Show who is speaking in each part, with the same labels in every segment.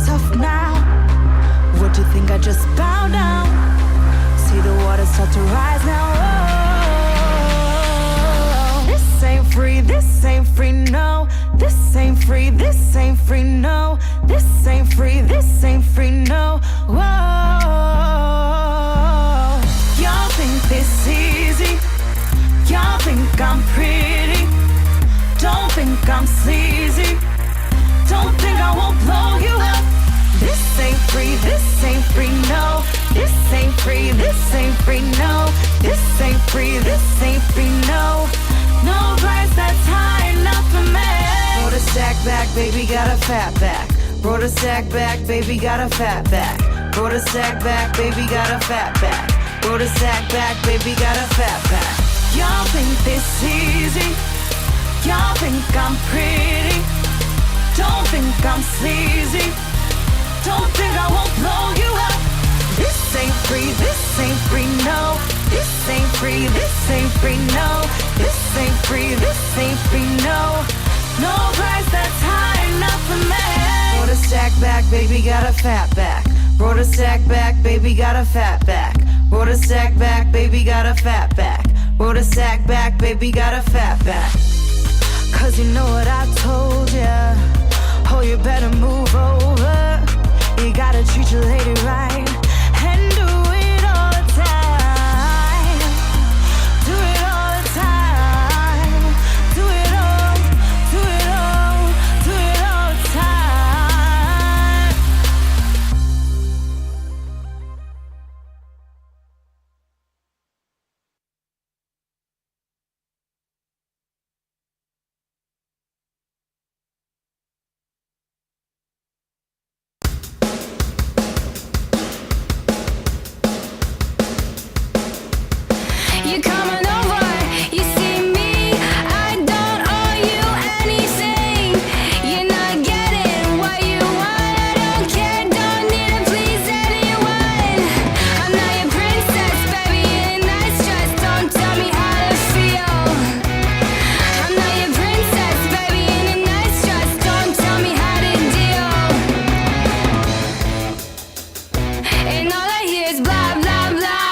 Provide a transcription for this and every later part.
Speaker 1: tough now. What do you think? I just bow down. See the water start to rise now. Oh, this ain't free, this ain't free, no. This ain't free, this ain't free, no. This ain't free, this ain't free, no. Whoa. Y'all think this easy? Y'all think I'm pretty? Don't think I'm sleazy. Don't think I won't blow you up. This ain't free, this ain't free, no. This ain't free, this ain't free, no. This ain't free, this ain't free, no. No price that's high enough for me. Brought a stack back, baby, got a fat back. Brought a stack back, baby, got a fat back. Brought a stack back, baby, got a fat back. Brought a stack back, baby, got a fat back. Y'all think this easy? Y'all think I'm pretty? Don't think I'm sleazy. Don't think I won't blow you up. This ain't free, this ain't free, no. This ain't free, this ain't free, no. This ain't free, this ain't free, no. No price that's high enough for me. Brought a stack back, baby, got a fat back. Brought a stack back, baby, got a fat back. Brought a stack back, baby, got a fat back. Brought a stack back, baby, got a fat back. Cause you know what I told ya. Oh, you better move over. You gotta treat your lady right and do it all the time. Do it all the time. Do it all, do it all, do it all the time.
Speaker 2: You're coming over, you see me, I don't owe you anything. You're not getting what you want, I don't care, don't need to please anyone. I'm not your princess, baby, in a nice dress, don't tell me how to feel. I'm not your princess, baby, in a nice dress, don't tell me how to deal. And all I hear is blah, blah, blah.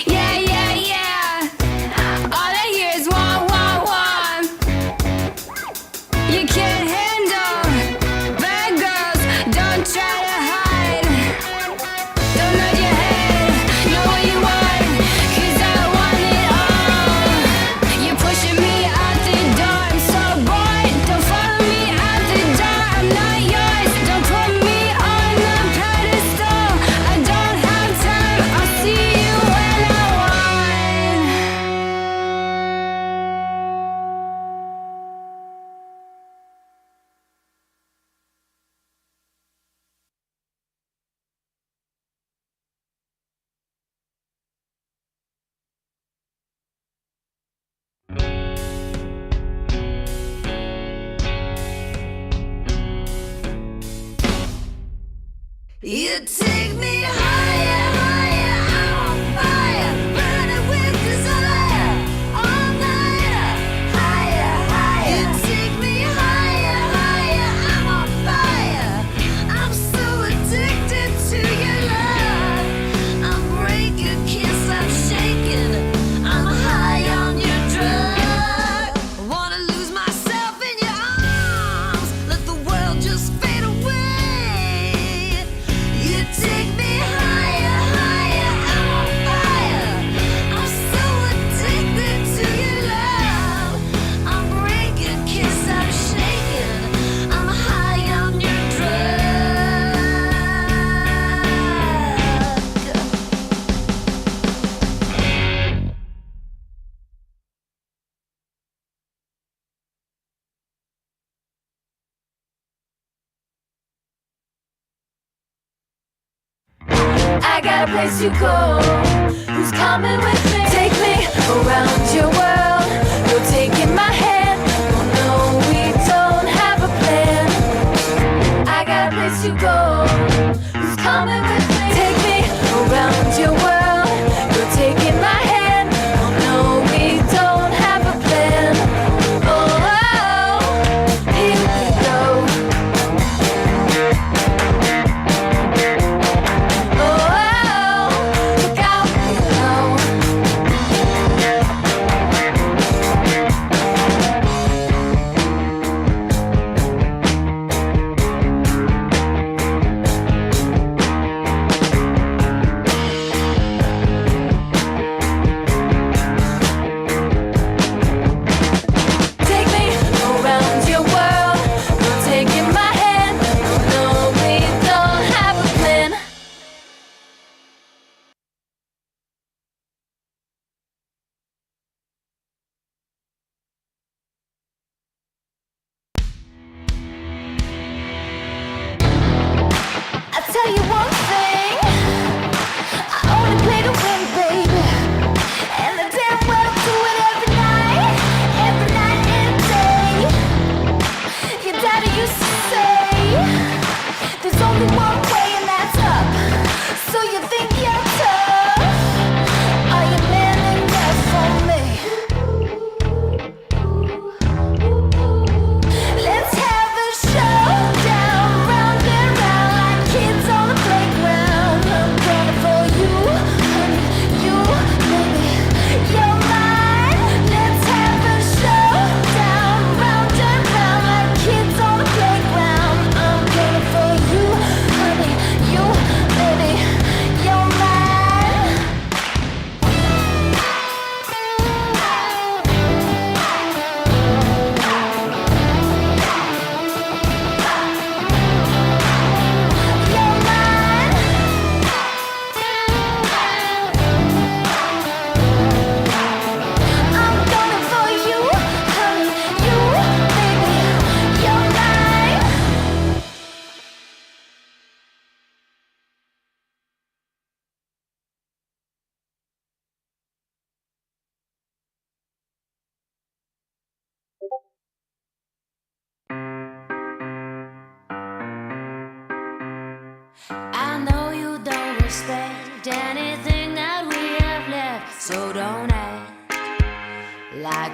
Speaker 2: Yeah, yeah, yeah. All I hear is wah, wah, wah. You can't handle bad girls, don't try to hide. Don't nod your head, know what you want, 'cause I want it all. You're pushing me out the door, I'm so bored. Don't follow me out the door, I'm not yours. Don't put me on a pedestal, I don't have time, I'll see you when I want. You take me higher, higher, I'm on fire, burning with desire, all nighter, higher, higher. You take me higher, higher, I'm on fire, I'm so addicted to your love. I'm breaking, can't stop shaking, I'm high on your drug. Wanna lose myself in your arms, let the world just fade away. You take me higher, higher, I'm on fire. I'm so addicted to your love. I'm breaking, can't stop shaking. I'm high on your drug. I got a place to go. Who's coming with me? Take me around your world. You're taking my hand. Oh no, we don't have a plan. I got a place to go. Who's coming with me? Take me around your world. You're taking my hand. Oh no, we don't have a plan. Oh, here we go.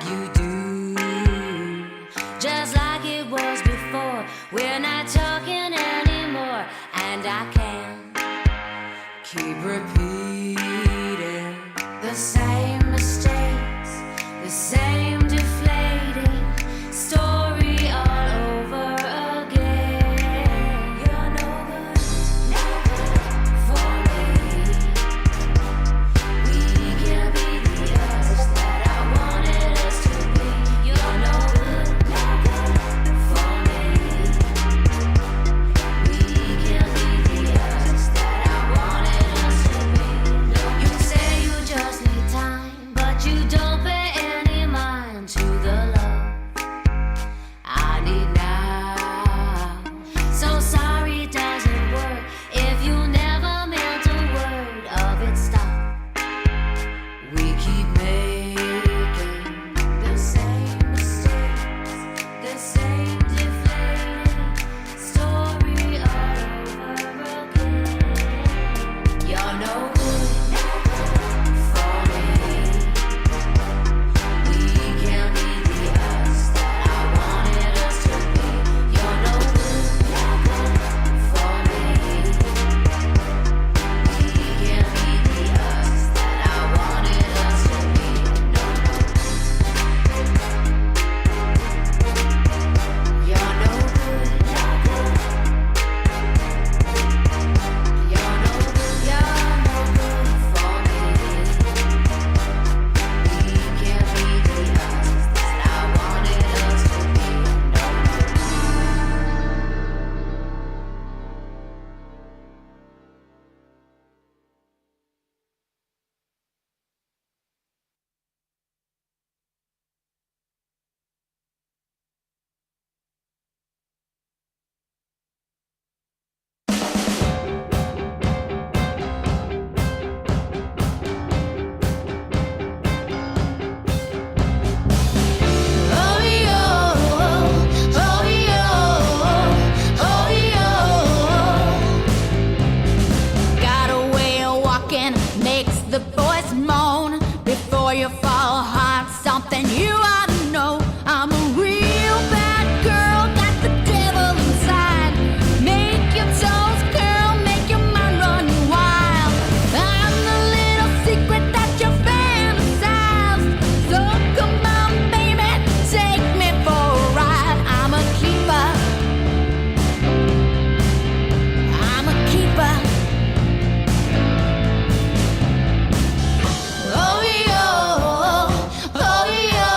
Speaker 1: you do. Just like it was before, we're not talking anymore, and I can't keep repeating the same mistakes, the same deflating story all over again. You're no good, no good for me. We can't be the us that I wanted us to be. You're no good, no good for me. We can't be the us that I wanted us to be. You say you just need time, but you don't pay any mind to the love I need now. So sorry doesn't work if you never meant a word of it. Stop. We keep making the same mistakes, the same deflating story all over again. You're no good, no good for me. We can't be the us that I wanted us to be. You're no good, no good for me. We can't be the us that I wanted us to be. No, you're no good, no good. You're no good, for me. We can't be the us that I wanted us to be. No. Oh yo, oh yo, oh yo. Got a way of walking, makes the voice moan. Before you fall hard, something you ought to know. I'm a real bad girl, got the devil inside. Make your toes curl, make your mind run wild. I'm the little secret that you fantasize. So come on, baby, take me for a ride. I'm a keeper. I'm a keeper. Oh yo, oh yo.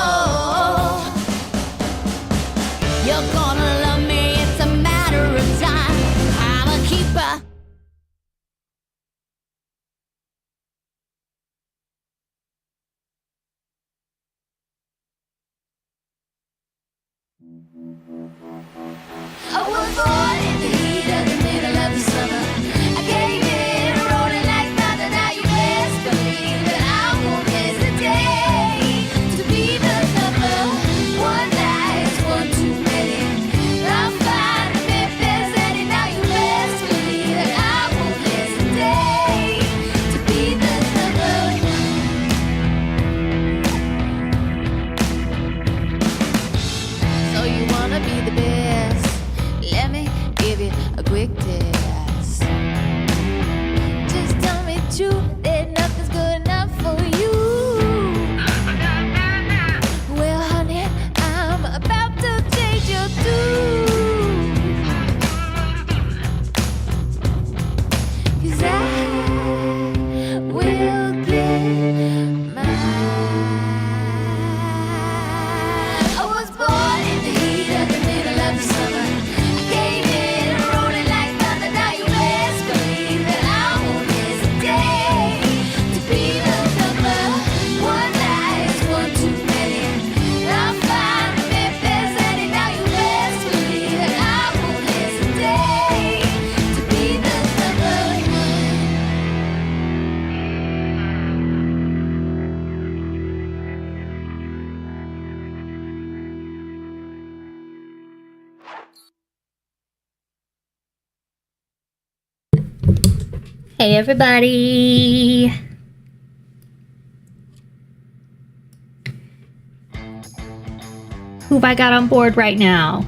Speaker 1: You're gonna love me, it's a matter of time. I'm a keeper. I was born in the heat of the middle of the summer. I came in rolling like thunder. Now you best believe that I won't hesitate to be the number one. Night, one too many. I'll find if there's any. Now you best believe that I won't hesitate to be the number one. So you wanna be the best? Let me give you a quick test. Just tell me true that nothing's good enough for you. Well, honey, I'm about to change your tune. 'Cause I will get mine. I was born in the heat of the middle of the summer. I came in rolling like thunder. Now you best believe that I won't hesitate to be the number one. Night, one too many. I'll find if there's any. Now you best believe that I won't hesitate to be the number one.
Speaker 3: Hey everybody! who have I got on board right now?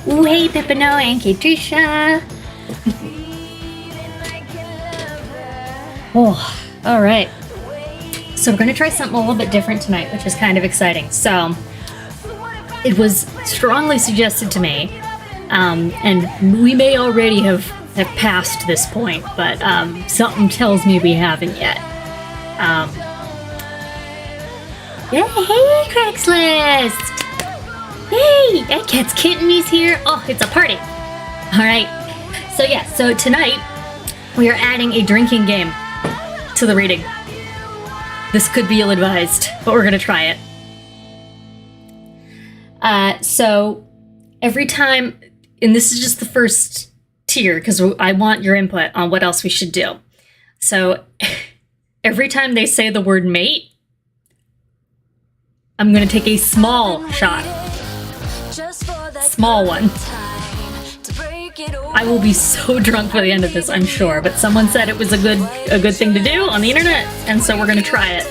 Speaker 3: Ooh, hey, Pippino and Katricia. Oh, all right. So we're going to try something a little bit different tonight, which is kind of exciting. So it was strongly suggested to me, and we may already have passed this point, but something tells me we haven't yet. Yeah, hey, Craigslist! Yay! Cat's Kitten's here. Oh, it's a party. All right. So yeah, so tonight we are adding a drinking game to the reading. This could be ill-advised, but we're gonna try it. So every time, and this is just the first tier because I want your input on what else we should do. So every time they say the word mate, I'm gonna take a small shot. Small one. I will be so drunk by the end of this, I'm sure, but someone said it was a good thing to do on the internet, and so we're gonna try it.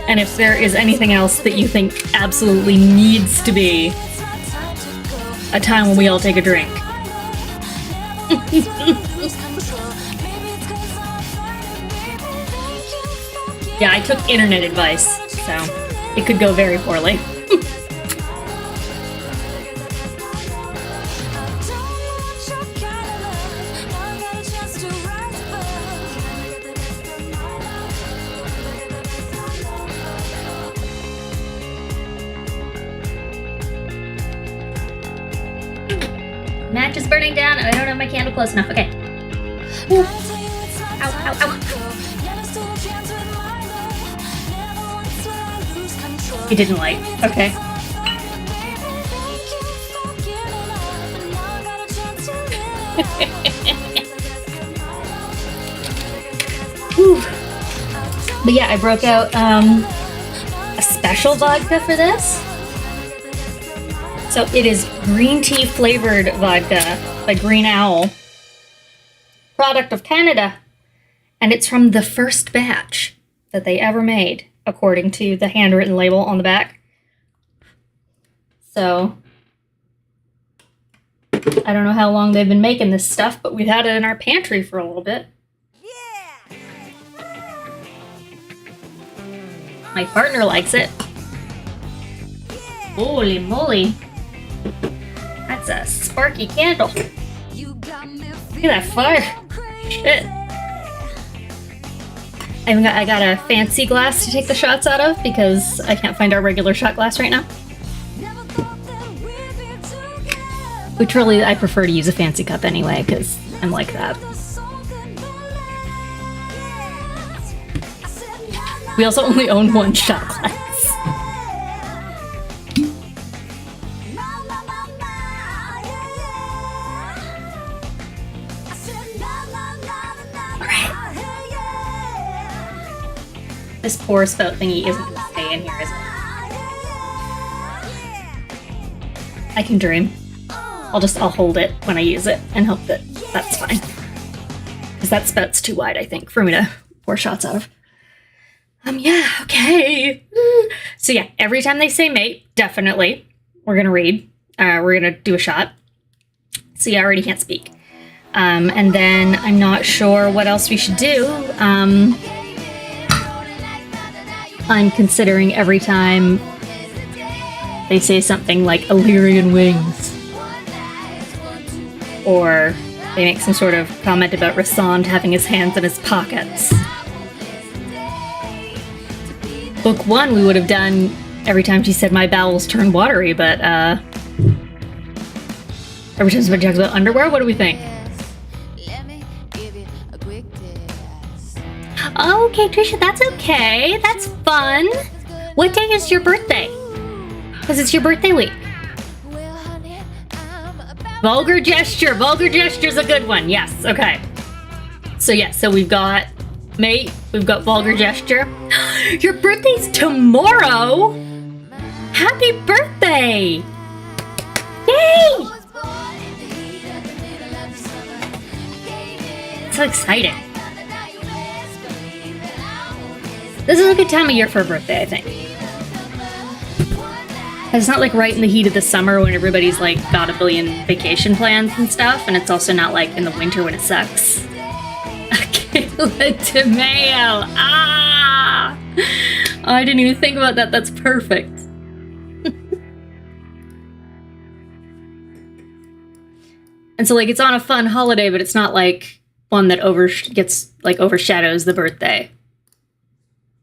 Speaker 3: And if there is anything else that you think absolutely needs to be a time when we all take a drink. Yeah, I took internet advice, so it could go very poorly. Match is burning down and I don't have my candle close enough. Okay. Ooh. Ow, ow, ow. He didn't light. Okay. Whew. But yeah, I broke out a special vodka for this. So it is green tea flavored vodka by Green Owl, product of Canada, and it's from the first batch that they ever made, according to the handwritten label on the back. So I don't know how long they've been making this stuff, but we've had it in our pantry for a little bit. Yeah. My partner likes it. Holy moly. That's a sparky candle. Look at that fire. Shit. I got a fancy glass to take the shots out of because I can't find our regular shot glass right now. Which really, I prefer to use a fancy cup anyway because I'm like that. We also only own one shot glass. This pour spout thingy isn't going to stay in here, is it? I can dream. I'll hold it when I use it and hope that that's fine. Because that spout's too wide, I think, for me to pour shots out of. Yeah, okay. So yeah, every time they say mate, definitely, we're going to read. We're going to do a shot. See, I already can't speak. And then I'm not sure what else we should do. I'm considering every time they say something like Illyrian wings, or they make some sort of comment about Rassand having his hands in his pockets. Book 1 we would have done every time she said my bowels turn watery, but every time somebody talks about underwear, what do we think? Okay, Trisha, that's okay. That's fun. What day is your birthday? Because it's your birthday week. Vulgar gesture. Vulgar gesture's a good one. Yes, okay. So yeah, so we've got mate, we've got vulgar gesture. Your birthday's tomorrow! Happy birthday! so exciting. This is a good time of year for a birthday, I think. It's not like right in the heat of the summer when everybody's like got a billion vacation plans and stuff, and it's also not like in the winter when it sucks. Kayla DeMayo. Ah! Oh, I didn't even think about that. That's perfect. And so like it's on a fun holiday, but it's not like one that overshadows the birthday.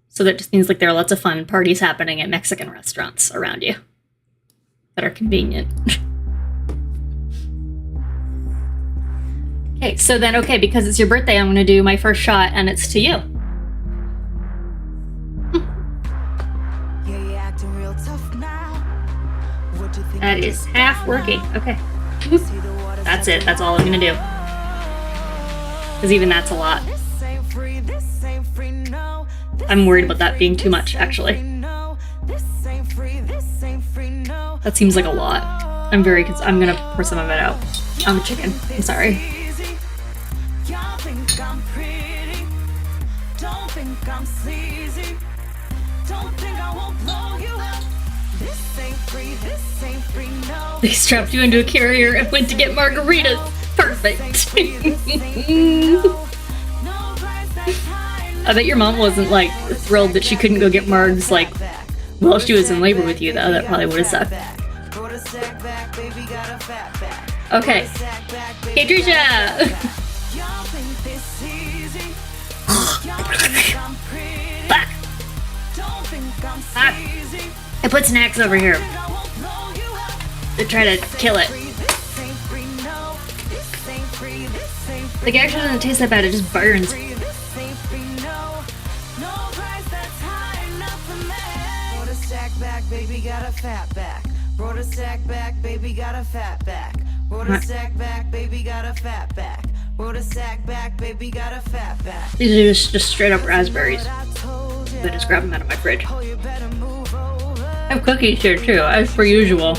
Speaker 3: So that just means like there are lots of fun parties happening at Mexican restaurants around you that are convenient. Okay, so then, because it's your birthday, I'm gonna do my first shot and it's to you. That is half working, okay. That's it, that's all I'm gonna do. Because even that's a lot. I'm worried about that being too much, actually. That seems like a lot. I'm gonna pour some of it out. I'm a chicken, I'm sorry. They strapped you into a carrier and went to get margaritas. Perfect. I bet your mom wasn't like thrilled that she couldn't go get margs like while she was in labor with you, though. That probably would have sucked. Okay. Hey, Trisha! I put snacks over here to try to kill it. Like, actually doesn't taste that bad, it just burns.
Speaker 1: Baby got a fat back. Brought a sack back, baby got a fat back. Brought a sack back, baby got a fat back. Brought a sack back, baby got a fat back.
Speaker 3: These are just straight up raspberries. I just grab them out of my fridge. I have cookies here too, as per usual.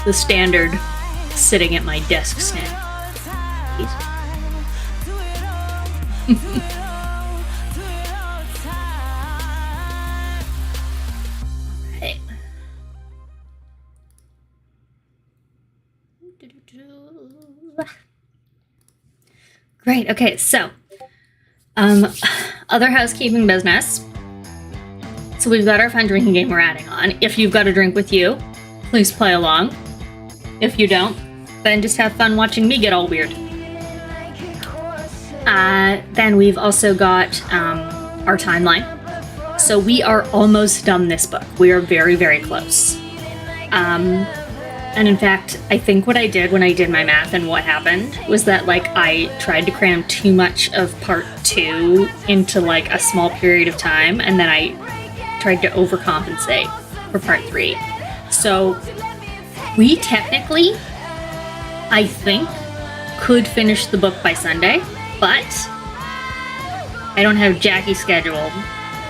Speaker 3: The standard sitting at my desk snack. Great, okay, so other housekeeping business. So we've got our fun drinking game we're adding on. If you've got a drink with you, please play along. If you don't, then just have fun watching me get all weird. Then we've also got our timeline. So we are almost done this book. We are very, very close. And in fact, I think what I did when I did my math and what happened was that like I tried to cram too much of part 2 into like a small period of time, and then I tried to overcompensate for part 3. So we technically, I think, could finish the book by Sunday, but I don't have Jackie scheduled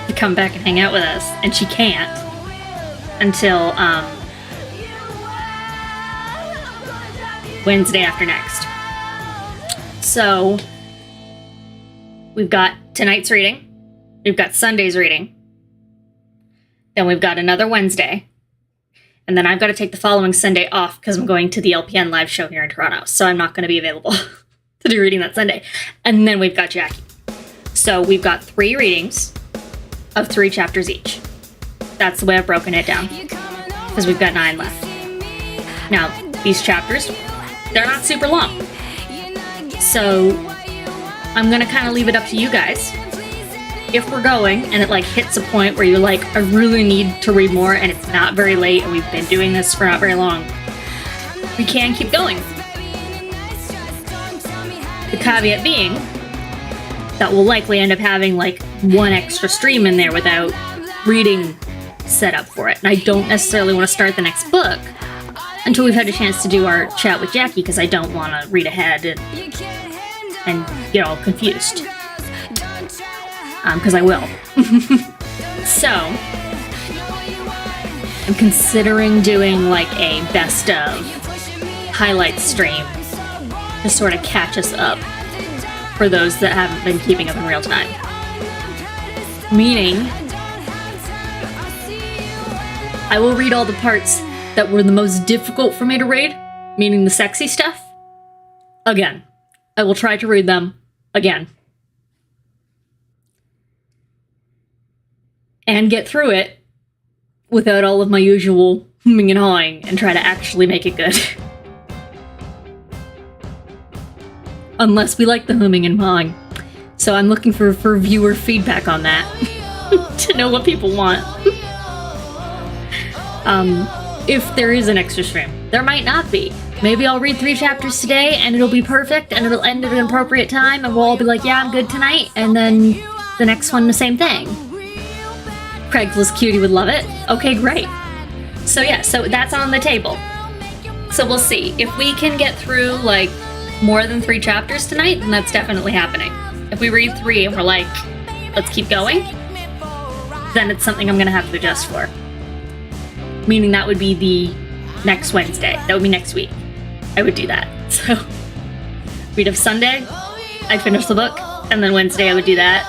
Speaker 3: to come back and hang out with us, and she can't until Wednesday after next. So we've got tonight's reading, we've got Sunday's reading, then we've got another Wednesday, and then I've got to take the following Sunday off because I'm going to the LPN live show here in Toronto, so I'm not going to be available to do reading that Sunday. And then we've got Jackie. So we've got 3 readings of 3 chapters each. That's the way I've broken it down, because we've got 9 left. Now, these chapters, they're not super long. So I'm gonna kind of leave it up to you guys. If we're going and it like hits a point where you're like, I really need to read more and it's not very late and we've been doing this for not very long, we can keep going. The caveat being that we'll likely end up having like 1 extra stream in there without reading set up for it. And I don't necessarily want to start the next book until we've had a chance to do our chat with Jackie, because I don't want to read ahead and get all confused. Because I will. So, I'm considering doing like a best of highlight stream to sort of catch us up for those that haven't been keeping up in real time. Meaning, I will read all the parts that were the most difficult for me to read, meaning the sexy stuff, again. I will try to read them again. And get through it without all of my usual hemming and hawing and try to actually make it good. Unless we like the humming and hawing. So I'm looking for viewer feedback on that to know what people want. If there is an extra stream. There might not be. Maybe I'll read 3 chapters today and it'll be perfect and it'll end at an appropriate time and we'll all be like, yeah, I'm good tonight. And then the next one, the same thing. Craigslist Cutie would love it. Okay, great. So yeah, so that's on the table. So we'll see. If we can get through like more than 3 chapters tonight, then that's definitely happening. If we read 3 and we're like, let's keep going, then it's something I'm gonna have to adjust for. Meaning that would be the next Wednesday. That would be next week. I would do that. So we'd have Sunday, I'd finish the book, and then Wednesday I would do that.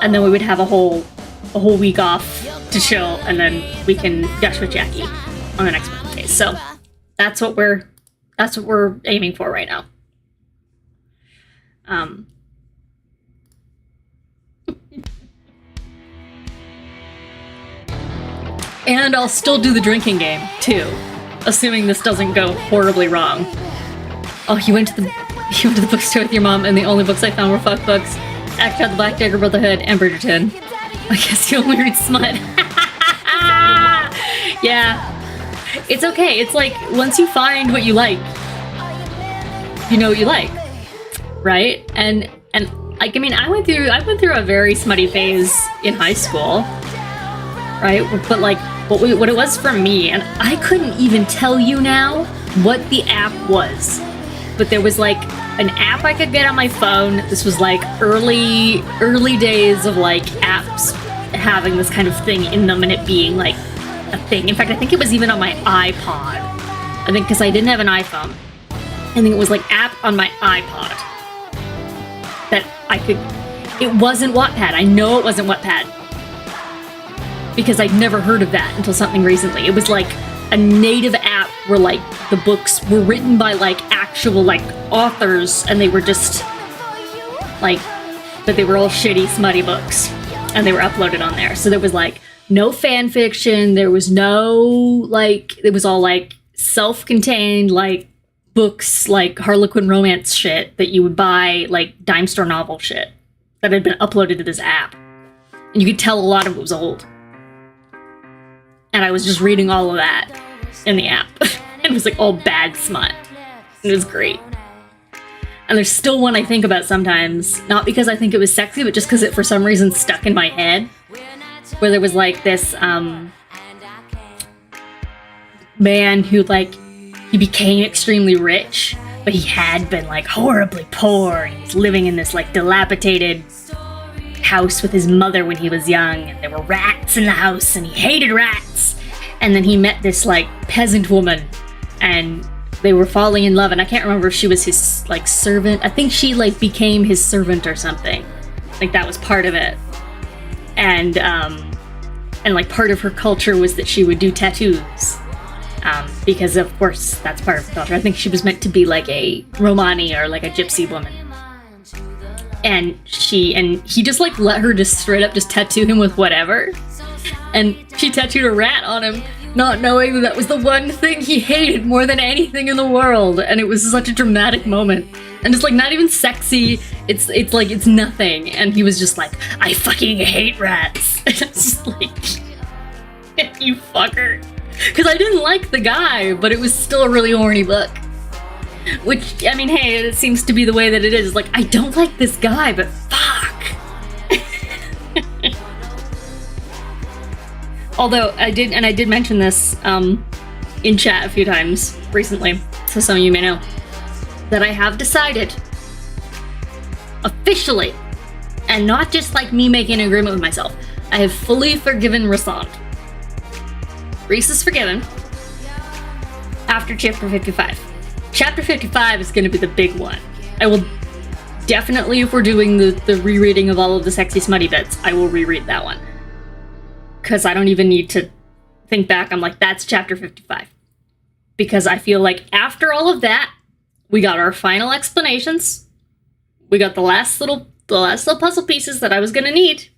Speaker 3: And then we would have a whole week off to chill, and then we can gush with Jackie on the next Wednesday. So that's what we're aiming for right now. And I'll still do the drinking game too, assuming this doesn't go horribly wrong. Oh, you went to the bookstore with your mom, and the only books I found were fuck books, Act Out the Black Dagger Brotherhood, and Bridgerton. I guess you only read smut. Yeah. It's okay. It's like, once you find what you like, you know what you like. Right? And like, I mean, I went through a very smutty phase in high school. Right? But like, what it was for me, and I couldn't even tell you now what the app was. But there was like an app I could get on my phone. This was like early days of like apps having this kind of thing in them and it being like a thing. In fact, I think it was even on my iPod. I think because I didn't have an iPhone. I think it was like app on my iPod that I could. It wasn't Wattpad. I know it wasn't Wattpad because I'd never heard of that until something recently. It was like a native app where like the books were written by like actual like authors, and they were just like, but they were all shitty, smutty books, and they were uploaded on there. So there was like no fan fiction. There was no like, it was all like self-contained like books, like Harlequin romance shit that you would buy, like dime store novel shit that had been uploaded to this app, and you could tell a lot of it was old. And I was just reading all of that in the app. It was like all bad smut. It was great. And there's still one I think about sometimes, not because I think it was sexy, but just because it for some reason stuck in my head. Where there was like this man who like, he became extremely rich, but he had been like horribly poor. He was living in this like dilapidated house with his mother when he was young, and there were rats in the house and he hated rats. And then he met this like peasant woman and they were falling in love, and I can't remember if she was his like servant. I think she like became his servant or something. Like that was part of it. And like part of her culture was that she would do tattoos. Because of course that's part of her culture. I think she was meant to be like a Romani or like a gypsy woman. And he just like let her just straight up just tattoo him with whatever. And she tattooed a rat on him, not knowing that that was the one thing he hated more than anything in the world. And it was such a dramatic moment. And it's like not even sexy. It's like it's nothing. And he was just like, I fucking hate rats. And I was just like, you fucker. Because I didn't like the guy, but it was still a really horny book. Which, I mean, hey, it seems to be the way that it is. Like, I don't like this guy, but fuck. Although, I did mention this in chat a few times recently, so some of you may know, that I have decided, officially, and not just like me making an agreement with myself, I have fully forgiven Rasand. Reese is forgiven after chapter 55. Chapter 55 is going to be the big one. I will definitely, if we're doing the rereading of all of the sexy smutty bits, I will reread that one. Because I don't even need to think back. I'm like, that's chapter 55. Because I feel like after all of that, we got our final explanations. We got the last little puzzle pieces that I was going to need.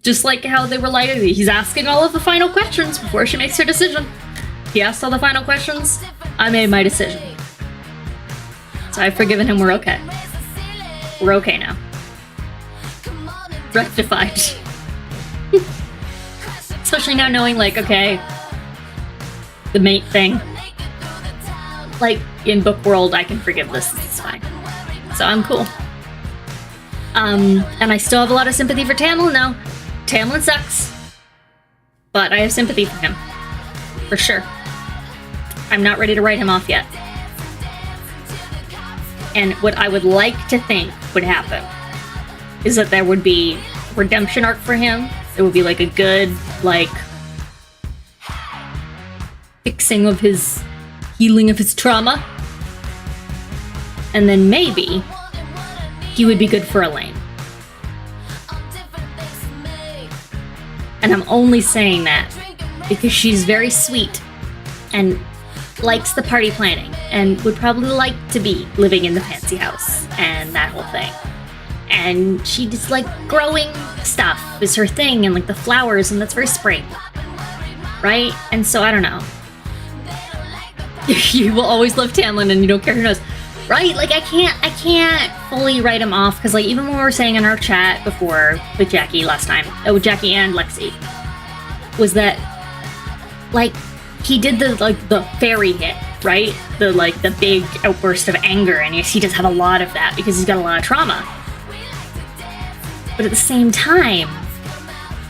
Speaker 3: Just like how they were like, he's asking all of the final questions before she makes her decision. He asked all the final questions. I made my decision. So I've forgiven him. We're okay. We're okay now. Rectified. Especially now knowing, like, okay, the mate thing. Like, in book world, I can forgive this. It's fine. So I'm cool. And I still have a lot of sympathy for Tamlin, though. Tamlin sucks. But I have sympathy for him. For sure. I'm not ready to write him off yet. And what I would like to think would happen is that there would be a redemption arc for him. It would be like a good, like, fixing of his, healing of his trauma. And then maybe he would be good for Elaine. And I'm only saying that because she's very sweet and likes the party planning and would probably like to be living in the fancy house and that whole thing. And she just like growing stuff is her thing, and like the flowers, and that's very spring. Right? And so I don't know. You will always love Tamlin and you don't care who knows. Right? Like I can't fully write him off, because like even when we were saying in our chat before with Jackie last time, with Jackie and Lexi, was that like he did the fairy hit, right? The big outburst of anger, and yes, he does have a lot of that because he's got a lot of trauma. But at the same time,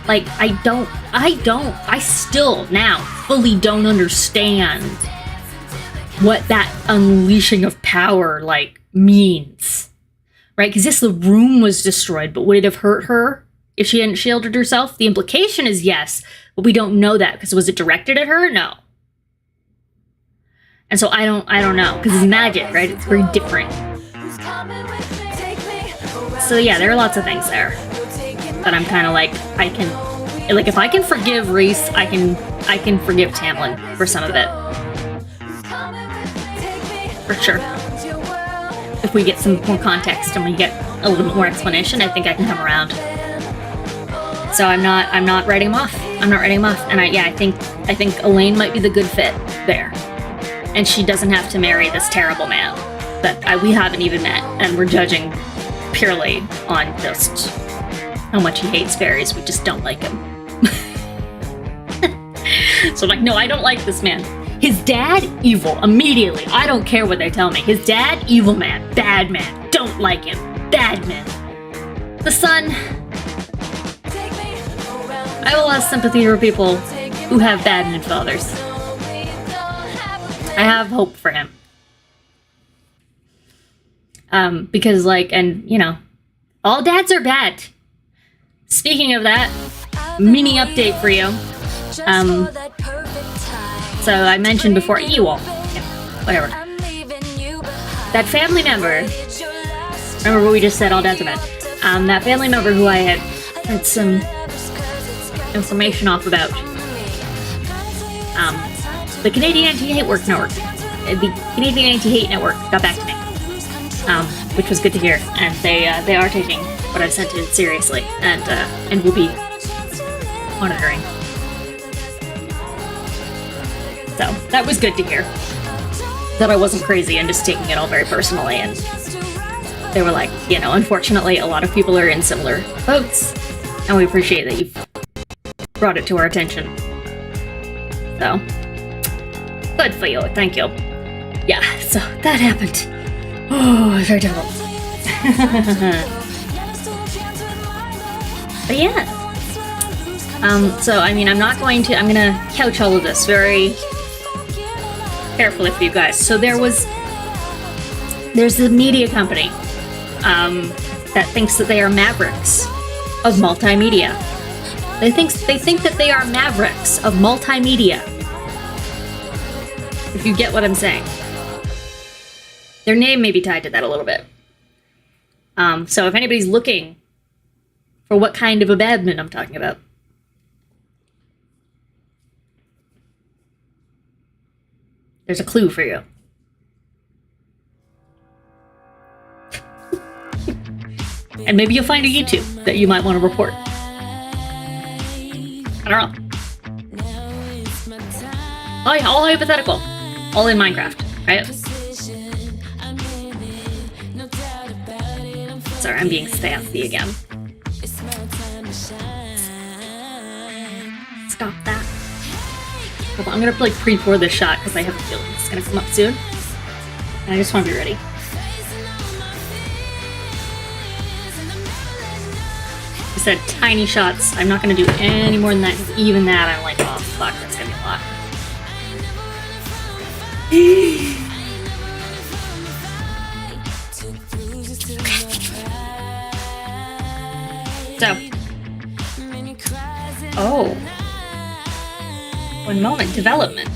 Speaker 3: like I still now fully don't understand what that unleashing of power like means, right? Because yes, the room was destroyed, but would it have hurt her if she hadn't shielded herself? The implication is yes, but we don't know that, because was it directed at her? No. And so I don't know, because it's magic, right? It's very different. So yeah, there are lots of things there that I'm kind of like, if I can forgive Reese, I can forgive Tamlin for some of it. For sure. If we get some more context and we get a little bit more explanation, I think I can come around. So I'm not writing him off. I'm not writing him off. And I think Elaine might be the good fit there. And she doesn't have to marry this terrible man that we haven't even met, and we're judging purely on just how much he hates fairies. We just don't like him. So I'm like, no, I don't like this man. His dad, evil, immediately. I don't care what they tell me. His dad, evil man, bad man. Don't like him. Bad man. The son, I have a lot of sympathy for people who have bad fathers. I have hope for him. Because like, and you know, all dads are bad. Speaking of that, mini update for you. So I mentioned before, Ewell, whatever. That family member, remember what we just said, all dads are bad. That family member who I had some information off about. The Canadian Anti-Hate Network, the Canadian Anti-Hate Network got back to me, which was good to hear, and they are taking what I've sent in seriously, and will be monitoring. So that was good to hear, that I wasn't crazy and just taking it all very personally. And they were like, you know, unfortunately, a lot of people are in similar boats, and we appreciate that you've brought it to our attention. So, good for you. Thank you. Yeah, so that happened. Oh, it was very difficult. But yeah. So, I mean, I'm gonna couch all of this very carefully for you guys. So there's a media company that thinks that they are mavericks of multimedia. They think that they are mavericks of multimedia. If you get what I'm saying. Their name may be tied to that a little bit. So if anybody's looking for what kind of a badman I'm talking about, there's a clue for you. And maybe you'll find a YouTube that you might want to report. I don't know. Oh yeah, all hypothetical. All in Minecraft, right? Sorry, I'm being sassy again. Stop that. Hold on, I'm gonna like pre-pour this shot because I have a feeling it's gonna come up soon. And I just want to be ready. I said tiny shots. I'm not gonna do any more than that because even that I'm like, oh fuck, that's gonna be a lot. So, oh, one moment, development.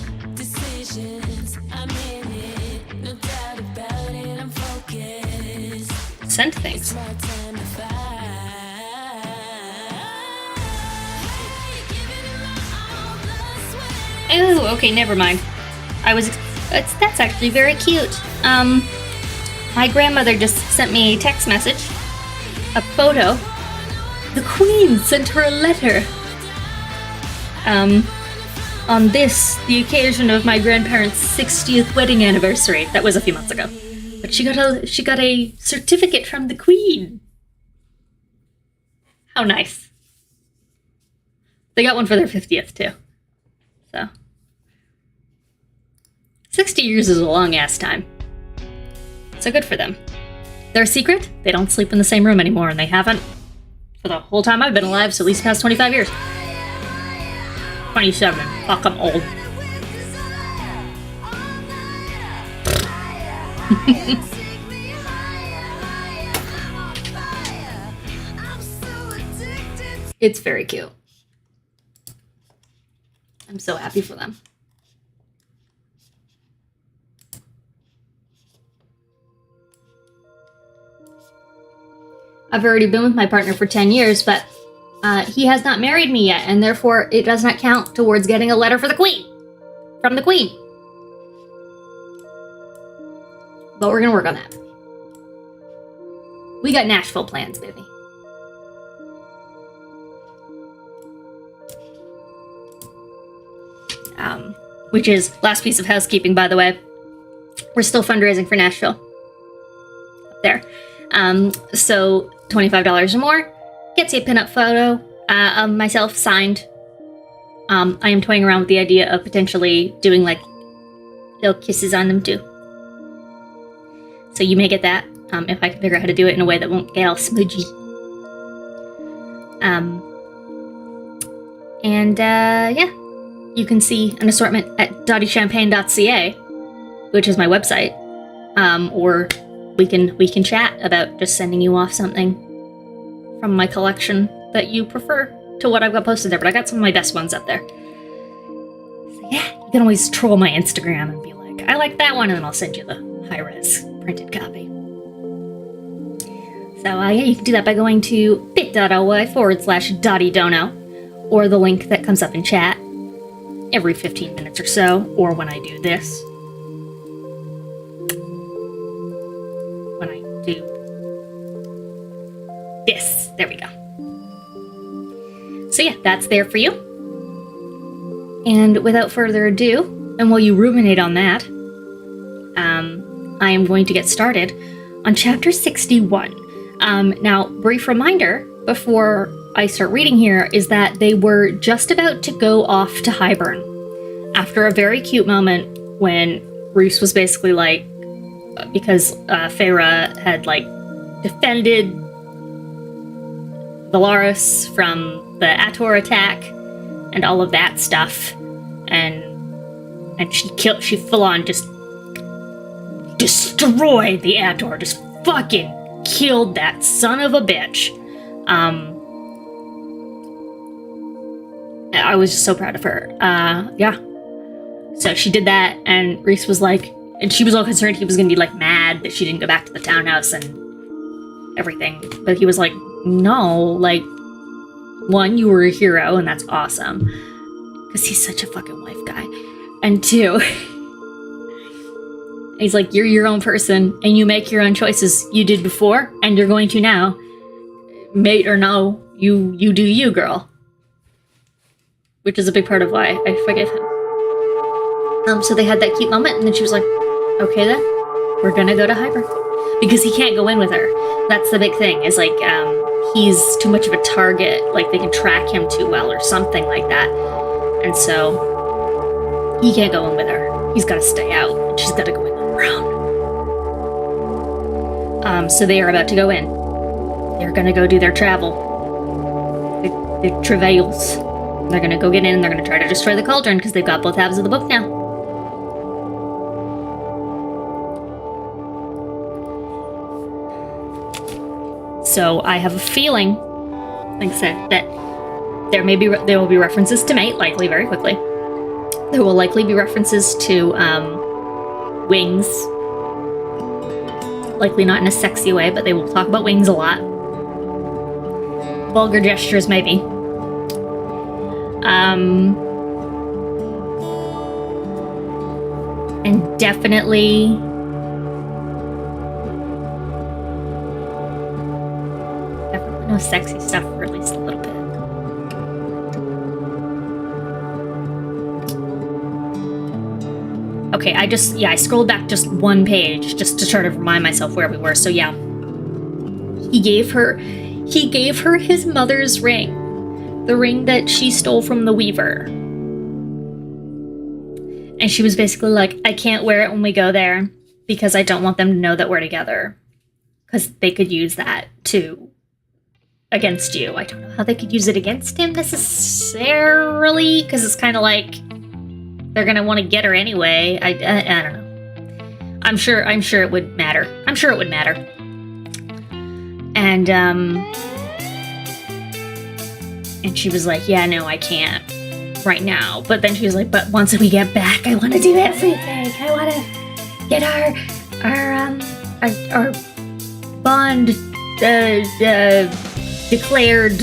Speaker 3: Send things. Oh, okay, never mind. That's actually very cute. My grandmother just sent me a text message, a photo. The Queen sent her a letter. On the occasion of my grandparents' 60th wedding anniversary. That was a few months ago. But she got a certificate from the Queen. How nice. They got one for their 50th too. So 60 years is a long ass time. So good for them. Their secret? They don't sleep in the same room anymore, and they haven't for the whole time I've been alive, so at least the past 25 years. 27. Fuck, I'm old. It's very cute. I'm so happy for them. I've already been with my partner for 10 years, but he has not married me yet, and therefore it does not count towards getting a letter for the Queen. From the Queen. But we're gonna work on that. We got Nashville plans, baby. Which is, last piece of housekeeping, by the way. We're still fundraising for Nashville. Up there. So $25 or more gets you a pinup photo of myself signed. I am toying around with the idea of potentially doing like little kisses on them too. So you may get that if I can figure out how to do it in a way that won't get all smudgy. Yeah, you can see an assortment at dottiechampagne.ca, which is my website, or we can chat about just sending you off something from my collection that you prefer to what I've got posted there, but I got some of my best ones up there. So yeah, you can always troll my Instagram and be like, I like that one, and then I'll send you the high-res printed copy. So yeah, you can do that by going to bit.ly/dottiedono, or the link that comes up in chat every 15 minutes or so, or when I do this. When I do this. There we go. So yeah, that's there for you. And without further ado, and while you ruminate on that, I am going to get started on chapter 61. Now, brief reminder before I start reading here is that they were just about to go off to Hybern after a very cute moment when Roose was basically like, because Feyre had like defended Valaris from the Ator attack and all of that stuff, and she full on just destroyed the Ator, just fucking killed that son of a bitch. I was just so proud of her. Yeah. So she did that, and Reese was like, And she was all concerned he was gonna be like mad that she didn't go back to the townhouse and everything. But he was like, no, like, one, you were a hero and that's awesome. Because he's such a fucking wife guy. And two, he's like, you're your own person and you make your own choices. You did before and you're going to now. Mate or no, you do you, girl. Which is a big part of why I forgive him. So they had that cute moment and then she was like, okay then, we're gonna go to Hyper. Because he can't go in with her. That's the big thing, is like, he's too much of a target. Like, they can track him too well or something like that. And so, he can't go in with her. He's gotta stay out, and she's gotta go in on her own. So they are about to go in. They're gonna go do their travel. The travails. They're gonna go get in, and they're gonna try to destroy the cauldron, because they've got both halves of the book now. So I have a feeling, like I said, that there will be references to Mate, likely very quickly. There will likely be references to wings, likely not in a sexy way, but they will talk about wings a lot. Vulgar gestures, maybe. And definitely. No sexy stuff for at least a little bit. Okay, I scrolled back just one page just to try to remind myself where we were. So yeah, he gave her his mother's ring, the ring that she stole from the Weaver. And she was basically like, I can't wear it when we go there because I don't want them to know that we're together, because they could use that too. Against you. I don't know how they could use it against him necessarily, because it's kind of like they're gonna want to get her anyway. I don't know. I'm sure it would matter. And she was like, yeah, no, I can't right now. But then she was like, but once we get back, I want to do everything. I want to get our bond declared.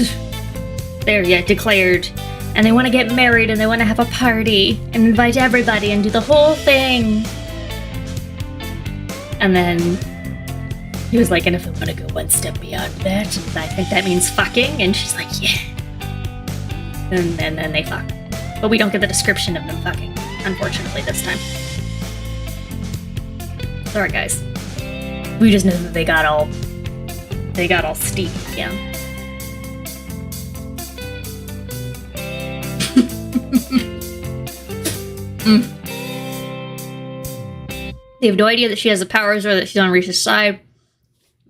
Speaker 3: And they want to get married and they want to have a party and invite everybody and do the whole thing. And then he was like, and if I want to go one step beyond that, I think that means fucking. And she's like, yeah. And then they fuck. But we don't get the description of them fucking, unfortunately, this time. Sorry, guys. We just know that they got all steamy again. They have no idea that she has the powers or that she's on Reese's side.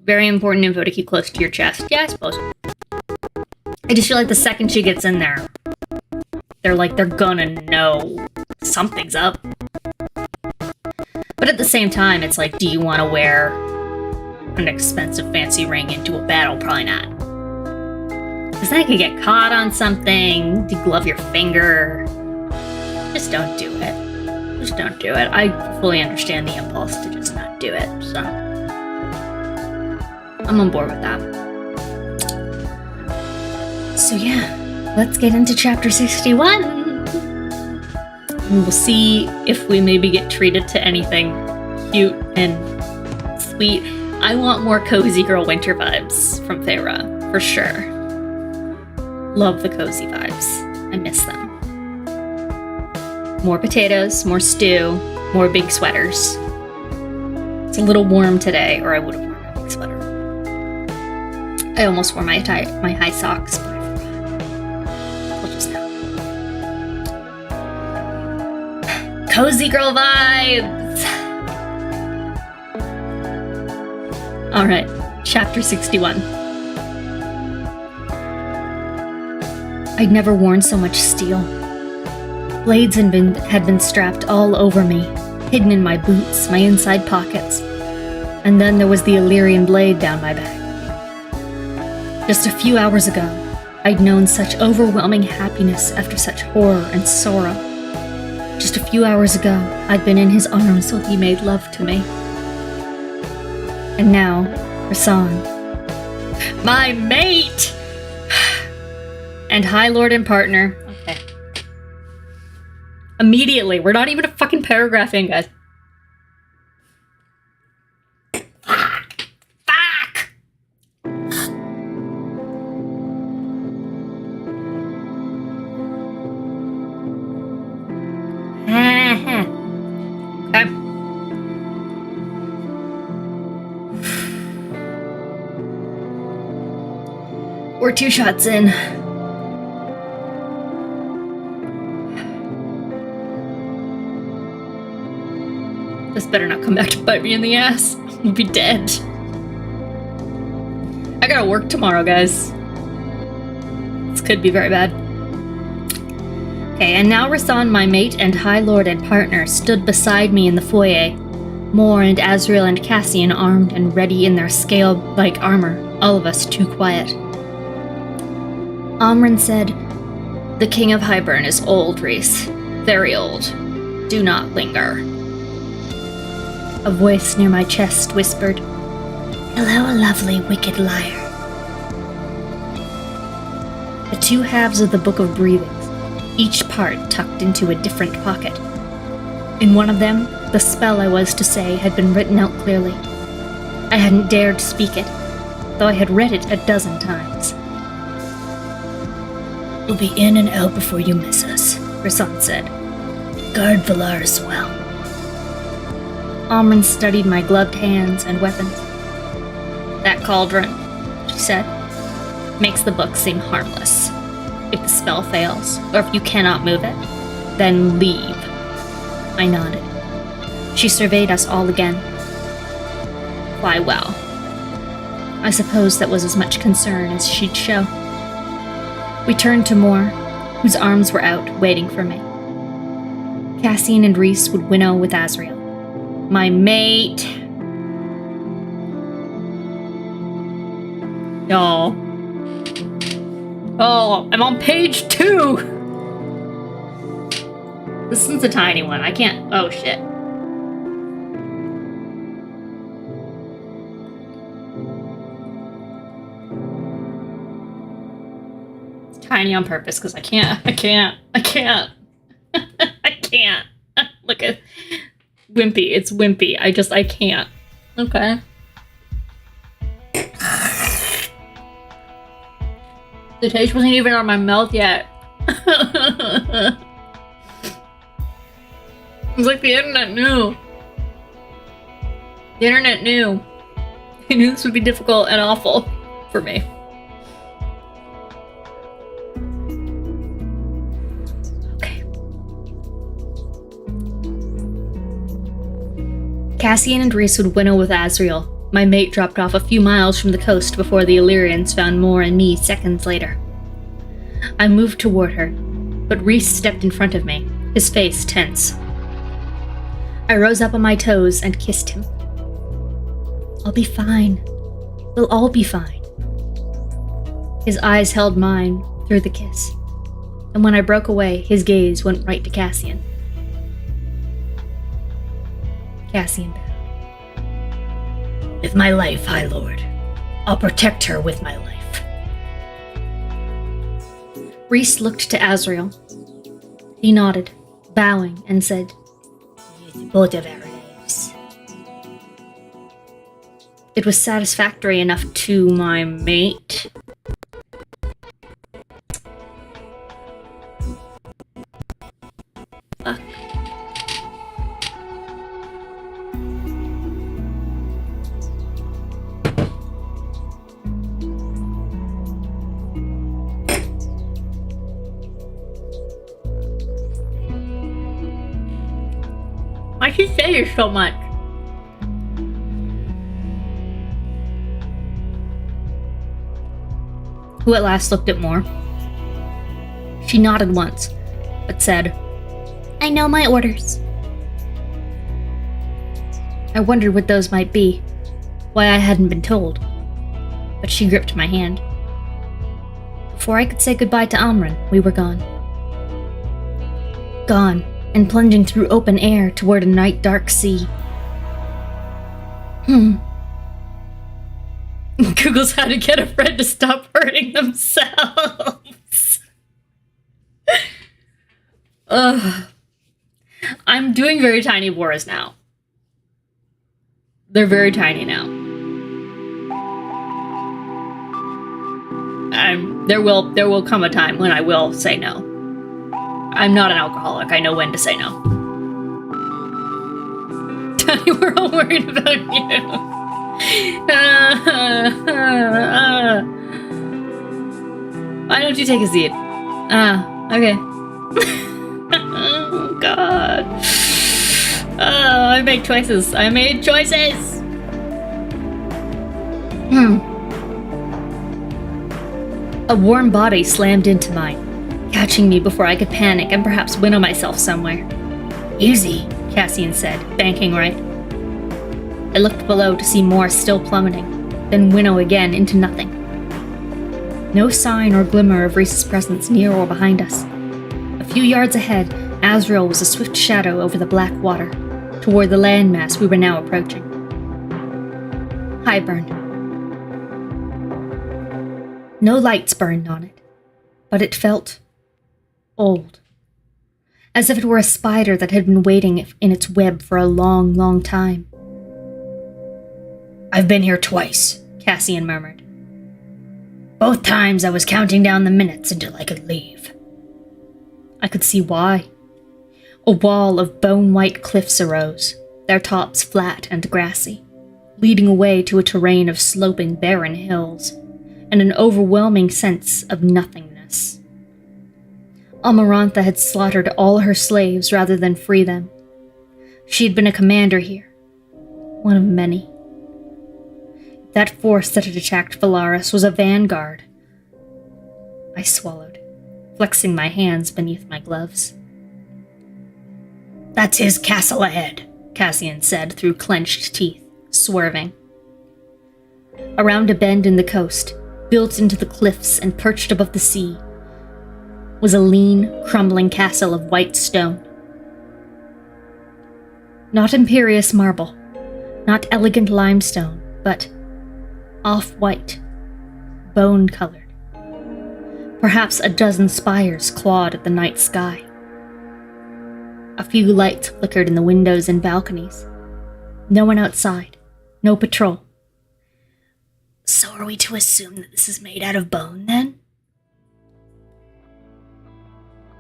Speaker 3: Very important info to keep close to your chest. Yeah, I suppose. I just feel like the second she gets in there, they're gonna know something's up. But at the same time, it's like, do you want to wear an expensive fancy ring into a battle? Probably not. Because then it could get caught on something, deglove your finger. Just don't do it. Just don't do it. I fully understand the impulse to just not do it, so I'm on board with that. So yeah, let's get into chapter 61. And we'll see if we maybe get treated to anything cute and sweet. I want more cozy girl winter vibes from Feyre, for sure. Love the cozy vibes. I miss them. More potatoes, more stew, more big sweaters. It's a little warm today, or I would have worn a big sweater. I almost wore my high socks, but I forgot. Well, just now. Cozy girl vibes! Alright, chapter 61. I'd never worn so much steel. Blades had been strapped all over me, hidden in my boots, my inside pockets. And then there was the Illyrian blade down my back. Just a few hours ago, I'd known such overwhelming happiness after such horror and sorrow. Just a few hours ago, I'd been in his arms while he made love to me. And now, Rasan, my mate! And High Lord and partner. Okay. Immediately, we're not even a fucking paragraph in, guys. Fuck! Okay. We're 2 shots in. This better not come back to bite me in the ass. We'll be dead. I gotta work tomorrow, guys. This could be very bad. Okay, and now Rasan, my mate and High Lord and partner, stood beside me in the foyer. Mor and Azriel and Cassian armed and ready in their scale-like armor, all of us too quiet. Amren said, "The King of Hybern is old, Reese. Very old. Do not linger." A voice near my chest whispered, "Hello, lovely wicked liar." The 2 halves of the Book of Breathings, each part tucked into a different pocket. In one of them, the spell I was to say had been written out clearly. I hadn't dared speak it, though I had read it a dozen times. "We'll be in and out before you miss us," Rasan said. "Guard Valaris well." Amren studied my gloved hands and weapons. "That cauldron," she said, "makes the book seem harmless. If the spell fails, or if you cannot move it, then leave." I nodded. She surveyed us all again. "Fly well." I suppose that was as much concern as she'd show. We turned to Mor, whose arms were out, waiting for me. Cassian and Reese would winnow with Azriel. My mate. Y'all. Oh, I'm on page 2! This one's a tiny one. I can't. Oh, shit. It's tiny on purpose because I can't. I can't. Look at. Wimpy. It's wimpy. I can't. Okay. The taste wasn't even on my mouth yet. It's like the internet knew. The internet knew. It knew this would be difficult and awful for me. Okay. Cassian and Reese would winnow with Azriel. My mate dropped off a few miles from the coast before the Illyrians found Mor and me seconds later. I moved toward her, but Reese stepped in front of me, his face tense. I rose up on my toes and kissed him. "I'll be fine. We'll all be fine." His eyes held mine through the kiss, and when I broke away, his gaze went right to Cassian. Cassian bowed. "With my life, High Lord. I'll protect her with my life." Reese looked to Azriel. He nodded, bowing, and said, "With both of our lives." It was satisfactory enough to my mate. Fuck. Why'd she say you so much? Who at last looked at Mor. She nodded once, but said, "I know my orders." I wondered what those might be, why I hadn't been told, but she gripped my hand. Before I could say goodbye to Amren, we were gone. Gone, and plunging through open air toward a night-dark sea. Google's how to get a friend to stop hurting themselves. Ugh. I'm doing very tiny wars now. They're very tiny now. There will come a time when I will say no. I'm not an alcoholic. I know when to say no. Dottie, we're all worried about you. Why don't you take a seat? Okay. Oh, God. I made choices. I made choices! A warm body slammed into mine, catching me before I could panic and perhaps winnow myself somewhere. Easy, Cassian said, banking right. I looked below to see more still plummeting, then winnow again into nothing. No sign or glimmer of Reese's presence near or behind us. A few yards ahead, Azrael was a swift shadow over the black water, toward the landmass we were now approaching. Highburn. No lights burned on it, but it felt old, as if it were a spider that had been waiting in its web for a long, long time. I've been here twice, Cassian murmured. Both times I was counting down the minutes until I could leave. I could see why. A wall of bone-white cliffs arose, their tops flat and grassy, leading away to a terrain of sloping, barren hills, and an overwhelming sense of nothingness. Amarantha had slaughtered all her slaves rather than free them. She had been a commander here, one of many. That force that had attacked Valaris was a vanguard. I swallowed, flexing my hands beneath my gloves. That's his castle ahead, Cassian said through clenched teeth, swerving. Around a bend in the coast, built into the cliffs and perched above the sea, was a lean, crumbling castle of white stone. Not imperious marble, not elegant limestone, but off-white, bone-colored. Perhaps a dozen spires clawed at the night sky. A few lights flickered in the windows and balconies. No one outside, no patrol. So are we to assume that this is made out of bone, then?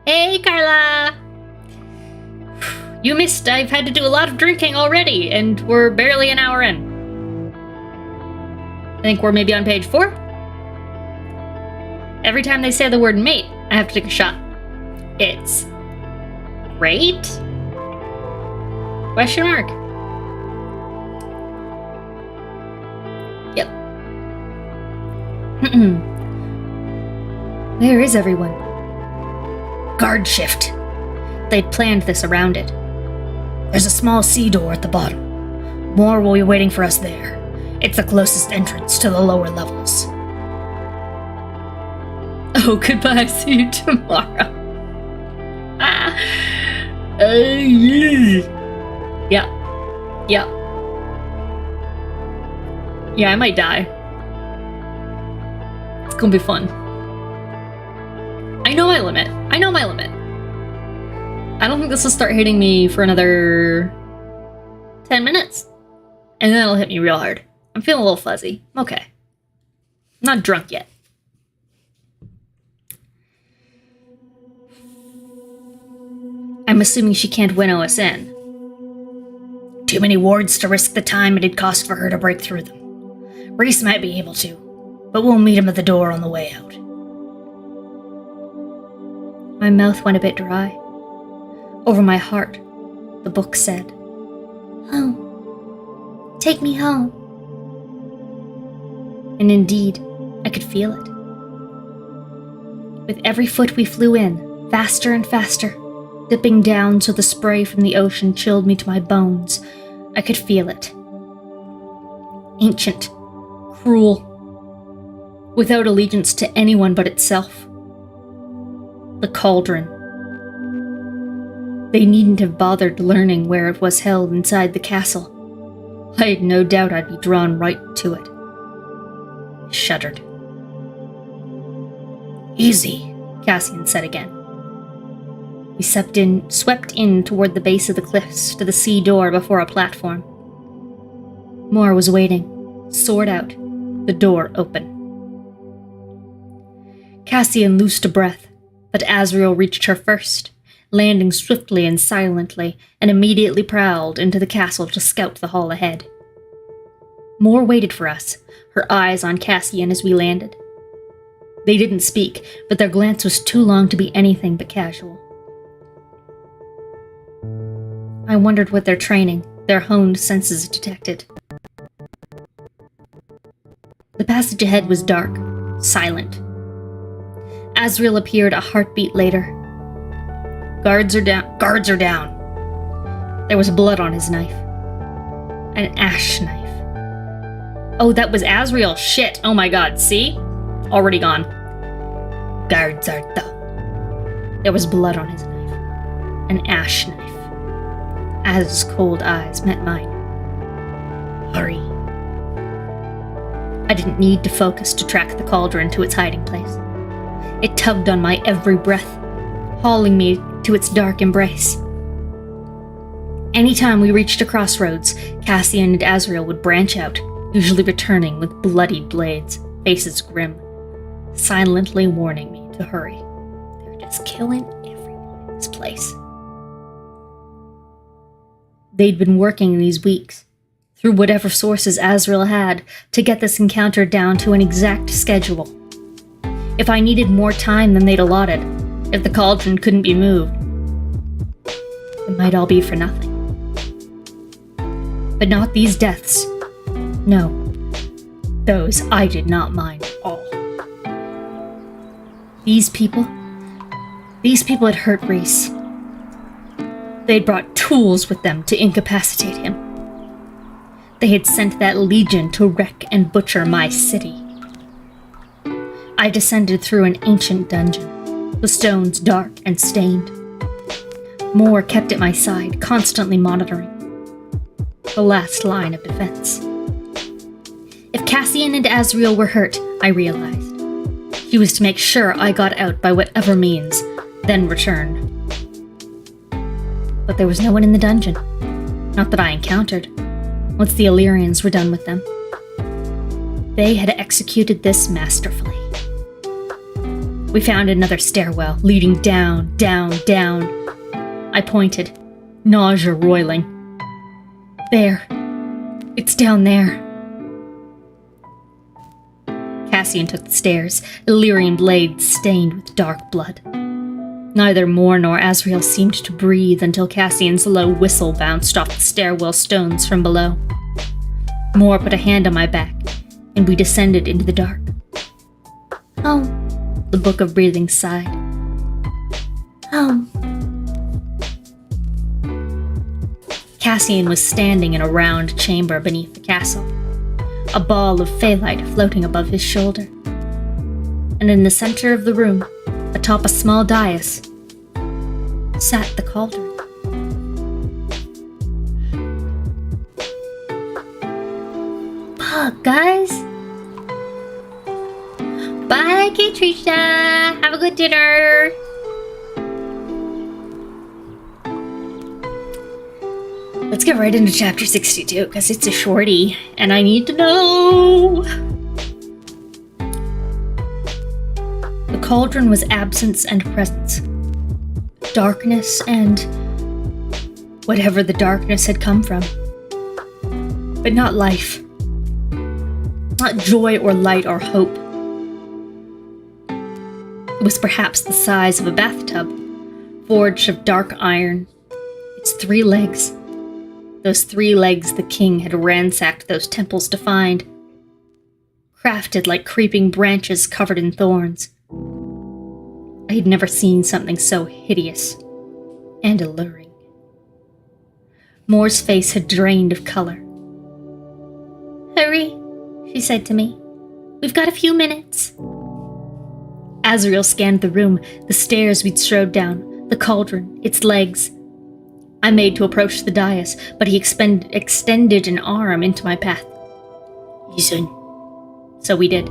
Speaker 3: Hey, Carla! You missed. I've had to do a lot of drinking already, and we're barely an hour in. I think we're maybe on page 4? Every time they say the word mate, I have to take a shot. It's great? Question mark. Yep. Where is everyone? Guard shift. They'd planned this around it. There's a small sea door at the bottom. More will be waiting for us there. It's the closest entrance to the lower levels. Oh, goodbye. See you tomorrow. Yeah. Yeah. Yeah, I might die. It's gonna be fun. I know my limit. I know my limit. I don't think this will start hitting me for another 10 minutes. And then it'll hit me real hard. I'm feeling a little fuzzy. I'm okay. I'm not drunk yet. I'm assuming she can't winnow us in. Too many wards to risk the time it'd cost for her to break through them. Reese might be able to, but we'll meet him at the door on the way out. My mouth went a bit dry. Over my heart, the book said, "Home. Take me home." And indeed, I could feel it. With every foot we flew in, faster and faster, dipping down so the spray from the ocean chilled me to my bones, I could feel it. Ancient, cruel, without allegiance to anyone but itself. The cauldron. They needn't have bothered learning where it was held inside the castle. I had no doubt I'd be drawn right to it. I shuddered. Easy, Cassian said again. We swept in toward the base of the cliffs to the sea door before a platform. Moore was waiting, sword out, the door open. Cassian loosed a breath, but Azriel reached her first, landing swiftly and silently, and immediately prowled into the castle to scout the hall ahead. Moore waited for us, her eyes on Cassian as we landed. They didn't speak, but their glance was too long to be anything but casual. I wondered what their training, their honed senses detected. The passage ahead was dark, silent. Azriel appeared a heartbeat later. Guards are down. Guards are down. There was blood on his knife. An ash knife. Oh, that was Azriel. Shit. Oh my god. See? Already gone. Guards are down. There was blood on his knife. An ash knife. Az's cold eyes met mine. Hurry. I didn't need to focus to track the cauldron to its hiding place. It tugged on my every breath, hauling me to its dark embrace. Anytime we reached a crossroads, Cassian and Azriel would branch out, usually returning with bloodied blades, faces grim, silently warning me to hurry. They're just killing everyone in this place. They'd been working these weeks, through whatever sources Azriel had, to get this encounter down to an exact schedule. If I needed more time than they'd allotted, if the cauldron couldn't be moved, it might all be for nothing. But not these deaths. No. Those I did not mind at all. These people had hurt Reese. They'd brought tools with them to incapacitate him. They had sent that legion to wreck and butcher my city. I descended through an ancient dungeon, the stones dark and stained. Moore kept at my side, constantly monitoring. The last line of defense. If Cassian and Azriel were hurt, I realized, he was to make sure I got out by whatever means, then return. But there was no one in the dungeon. Not that I encountered, once the Illyrians were done with them. They had executed this masterfully. We found another stairwell, leading down, down, down. I pointed, nausea roiling. There. It's down there. Cassian took the stairs, Illyrian blades stained with dark blood. Neither Moore nor Azriel seemed to breathe until Cassian's low whistle bounced off the stairwell stones from below. Moore put a hand on my back, and we descended into the dark. Home, the Book of Breathing sighed. Home. Cassian was standing in a round chamber beneath the castle, a ball of phalite floating above his shoulder. And in the center of the room, atop a small dais, sat the cauldron. Fuck, guys. Bye, Katricia. Have a good dinner. Let's get right into chapter 62, because it's a shorty, and I need to know. The cauldron was absence and presence. Darkness and whatever the darkness had come from. But not life. Not joy or light or hope. It was perhaps the size of a bathtub, forged of dark iron. Its 3 legs. Those 3 legs the king had ransacked those temples to find. Crafted like creeping branches covered in thorns. I had never seen something so hideous and alluring. Moore's face had drained of color. Hurry, she said to me. We've got a few minutes. Azriel scanned the room, the stairs we'd strode down, the cauldron, its legs, I made to approach the dais, but he extended an arm into my path. Listen. So we did.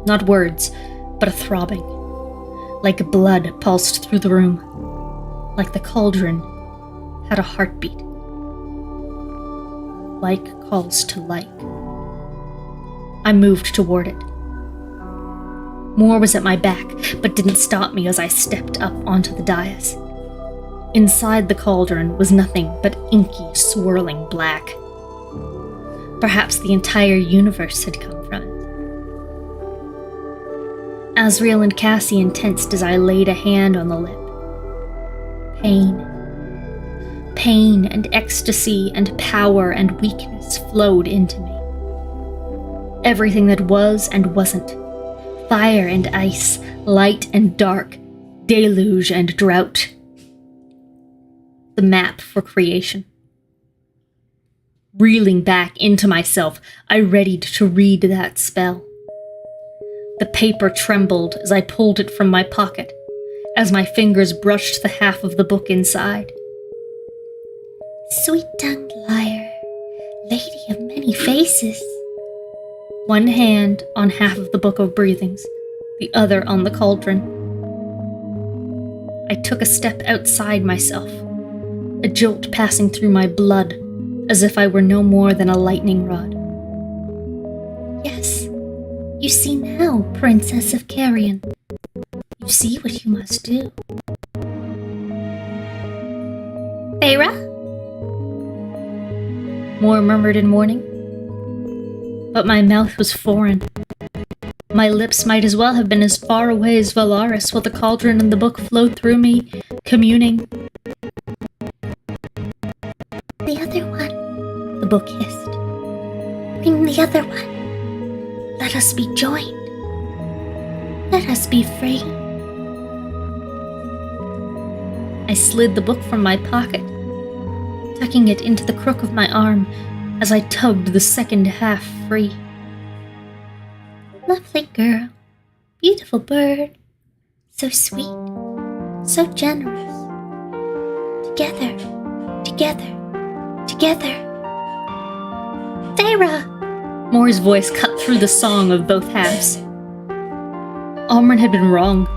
Speaker 3: Not words, but a throbbing. Like blood pulsed through the room. Like the cauldron had a heartbeat. Like calls to like. I moved toward it. More was at my back, but didn't stop me as I stepped up onto the dais. Inside the cauldron was nothing but inky, swirling black. Perhaps the entire universe had come from it. Asriel and Cassian tensed as I laid a hand on the lip. Pain. Pain and ecstasy and power and weakness flowed into me. Everything that was and wasn't. Fire and ice, light and dark, deluge and drought. The map for creation. Reeling back into myself, I readied to read that spell. The paper trembled as I pulled it from my pocket, as my fingers brushed the half of the book inside. Sweet-tongued liar, lady of many faces. One hand on half of the Book of Breathings, the other on the cauldron. I took a step outside myself, a jolt passing through my blood, as if I were no more than a lightning rod. Yes, you see now, Princess of Carrion. You see what you must do. Feyre? More murmured in warning. But my mouth was foreign. My lips might as well have been as far away as Valaris while the cauldron and the book flowed through me, communing. The other one, the book hissed. Bring the other one. Let us be joined. Let us be free. I slid the book from my pocket, tucking it into the crook of my arm as I tugged the second half free. Lovely girl, beautiful bird, so sweet, so generous. Together, together, together. Feyre! Moore's voice cut through the song of both halves. Amren had been wrong.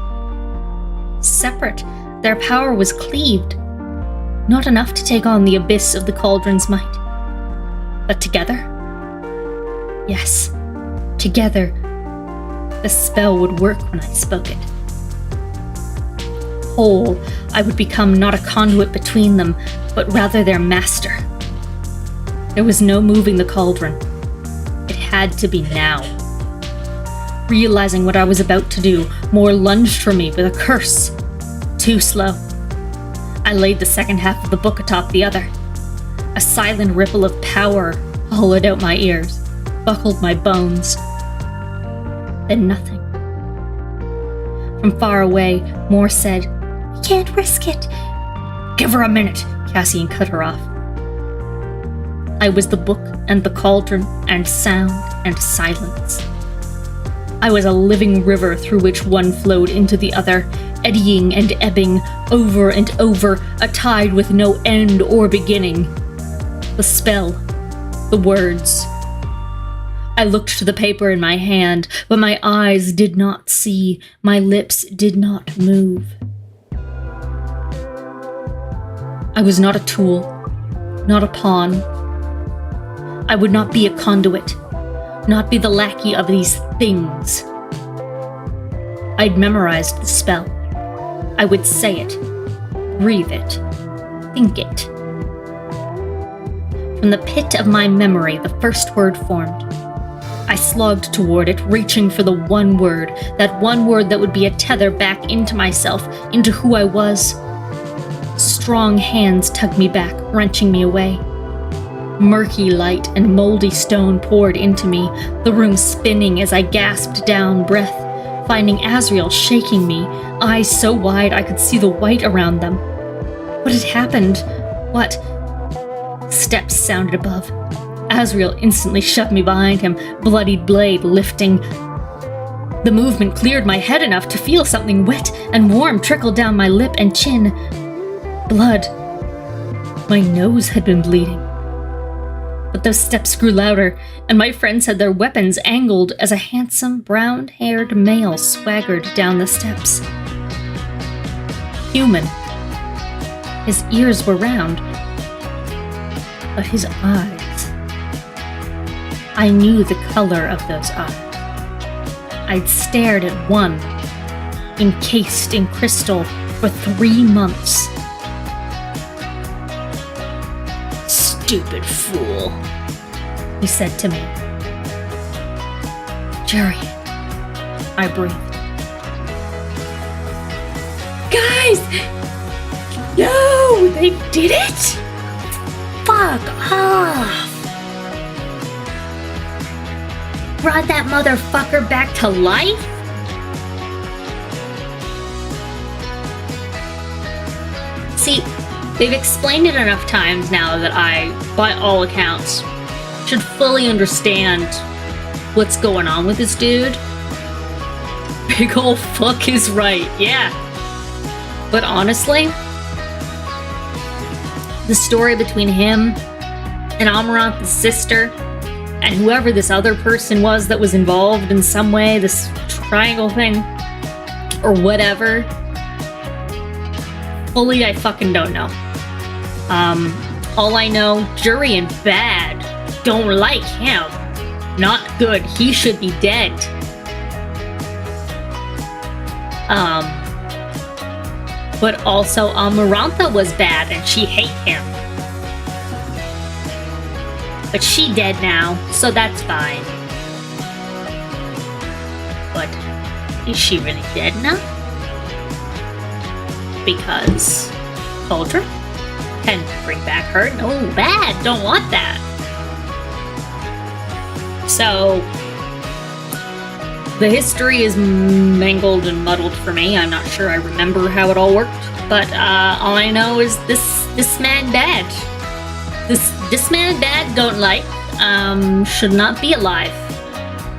Speaker 3: Separate, their power was cleaved. Not enough to take on the abyss of the cauldron's might. But together? Yes, together. The spell would work when I spoke it. Whole, I would become not a conduit between them, but rather their master. There was no moving the cauldron. It had to be now. Realizing what I was about to do, Moore lunged for me with a curse. Too slow. I laid the second half of the book atop the other. A silent ripple of power hollowed out my ears, buckled my bones. Then nothing. From far away, Moore said, "We can't risk it." "Give her a minute," Cassian cut her off. I was the book and the cauldron and sound and silence. I was a living river through which one flowed into the other, eddying and ebbing, over and over, a tide with no end or beginning. The spell, the words. I looked to the paper in my hand, but my eyes did not see, my lips did not move. I was not a tool, not a pawn. I would not be a conduit, not be the lackey of these things. I'd memorized the spell. I would say it, breathe it, think it. From the pit of my memory, the first word formed. I slogged toward it, reaching for the one word that would be a tether back into myself, into who I was. Strong hands tugged me back, wrenching me away. Murky light and moldy stone poured into me, the room spinning as I gasped down breath, finding Asriel shaking me, eyes so wide I could see the white around them. What had happened? What? Steps sounded above. Asriel instantly shoved me behind him, bloodied blade lifting. The movement cleared my head enough to feel something wet and warm trickle down my lip and chin. blood. My nose had been bleeding. But those steps grew louder, and my friends had their weapons angled as a handsome, brown-haired male swaggered down the steps. Human. His ears were round, but his eyes. I knew the color of those eyes. I'd stared at one, encased in crystal, for 3 months. Stupid fool, he said to me. Jerry, I breathed. Guys! No! They did it? Fuck off! Brought that motherfucker back to life? See, they've explained it enough times now that I, by all accounts, should fully understand what's going on with this dude. Big ol' fuck is right, yeah. But honestly, the story between him and Amaranth's sister, and whoever this other person was that was involved in some way, this triangle thing, or whatever, fully I fucking don't know. All I know, Jury and Bad don't like him. Not good. He should be dead. But also Amarantha was bad and she hate him. But she dead now, so that's fine. But is she really dead now? Because Cauldron can bring back her. No, Bad, don't want that. So the history is mangled and muddled for me. I'm not sure I remember how it all worked, but all I know is this man Bad. This man Bad don't like. Should not be alive.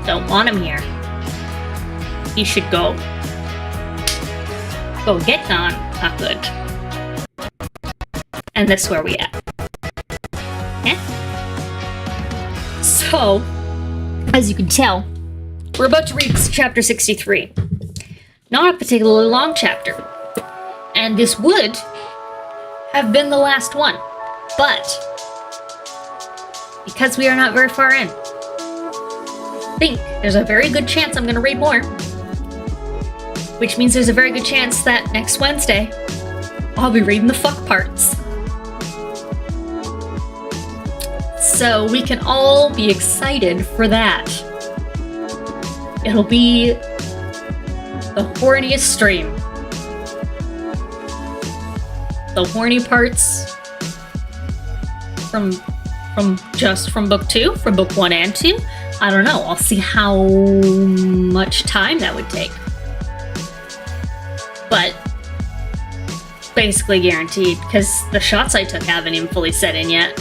Speaker 3: Don't want him here. He should go. Go get gone. Not good. And that's where we at. Yeah? So, as you can tell, we're about to read chapter 63. Not a particularly long chapter. And this would have been the last one. But, because we are not very far in, I think there's a very good chance I'm going to read more. Which means there's a very good chance that next Wednesday, I'll be reading the fuck parts. So we can all be excited for that. It'll be the horniest stream. The horny parts from book 2, from book 1 and 2. I don't know. I'll see how much time that would take. But basically guaranteed, because the shots I took haven't even fully set in yet.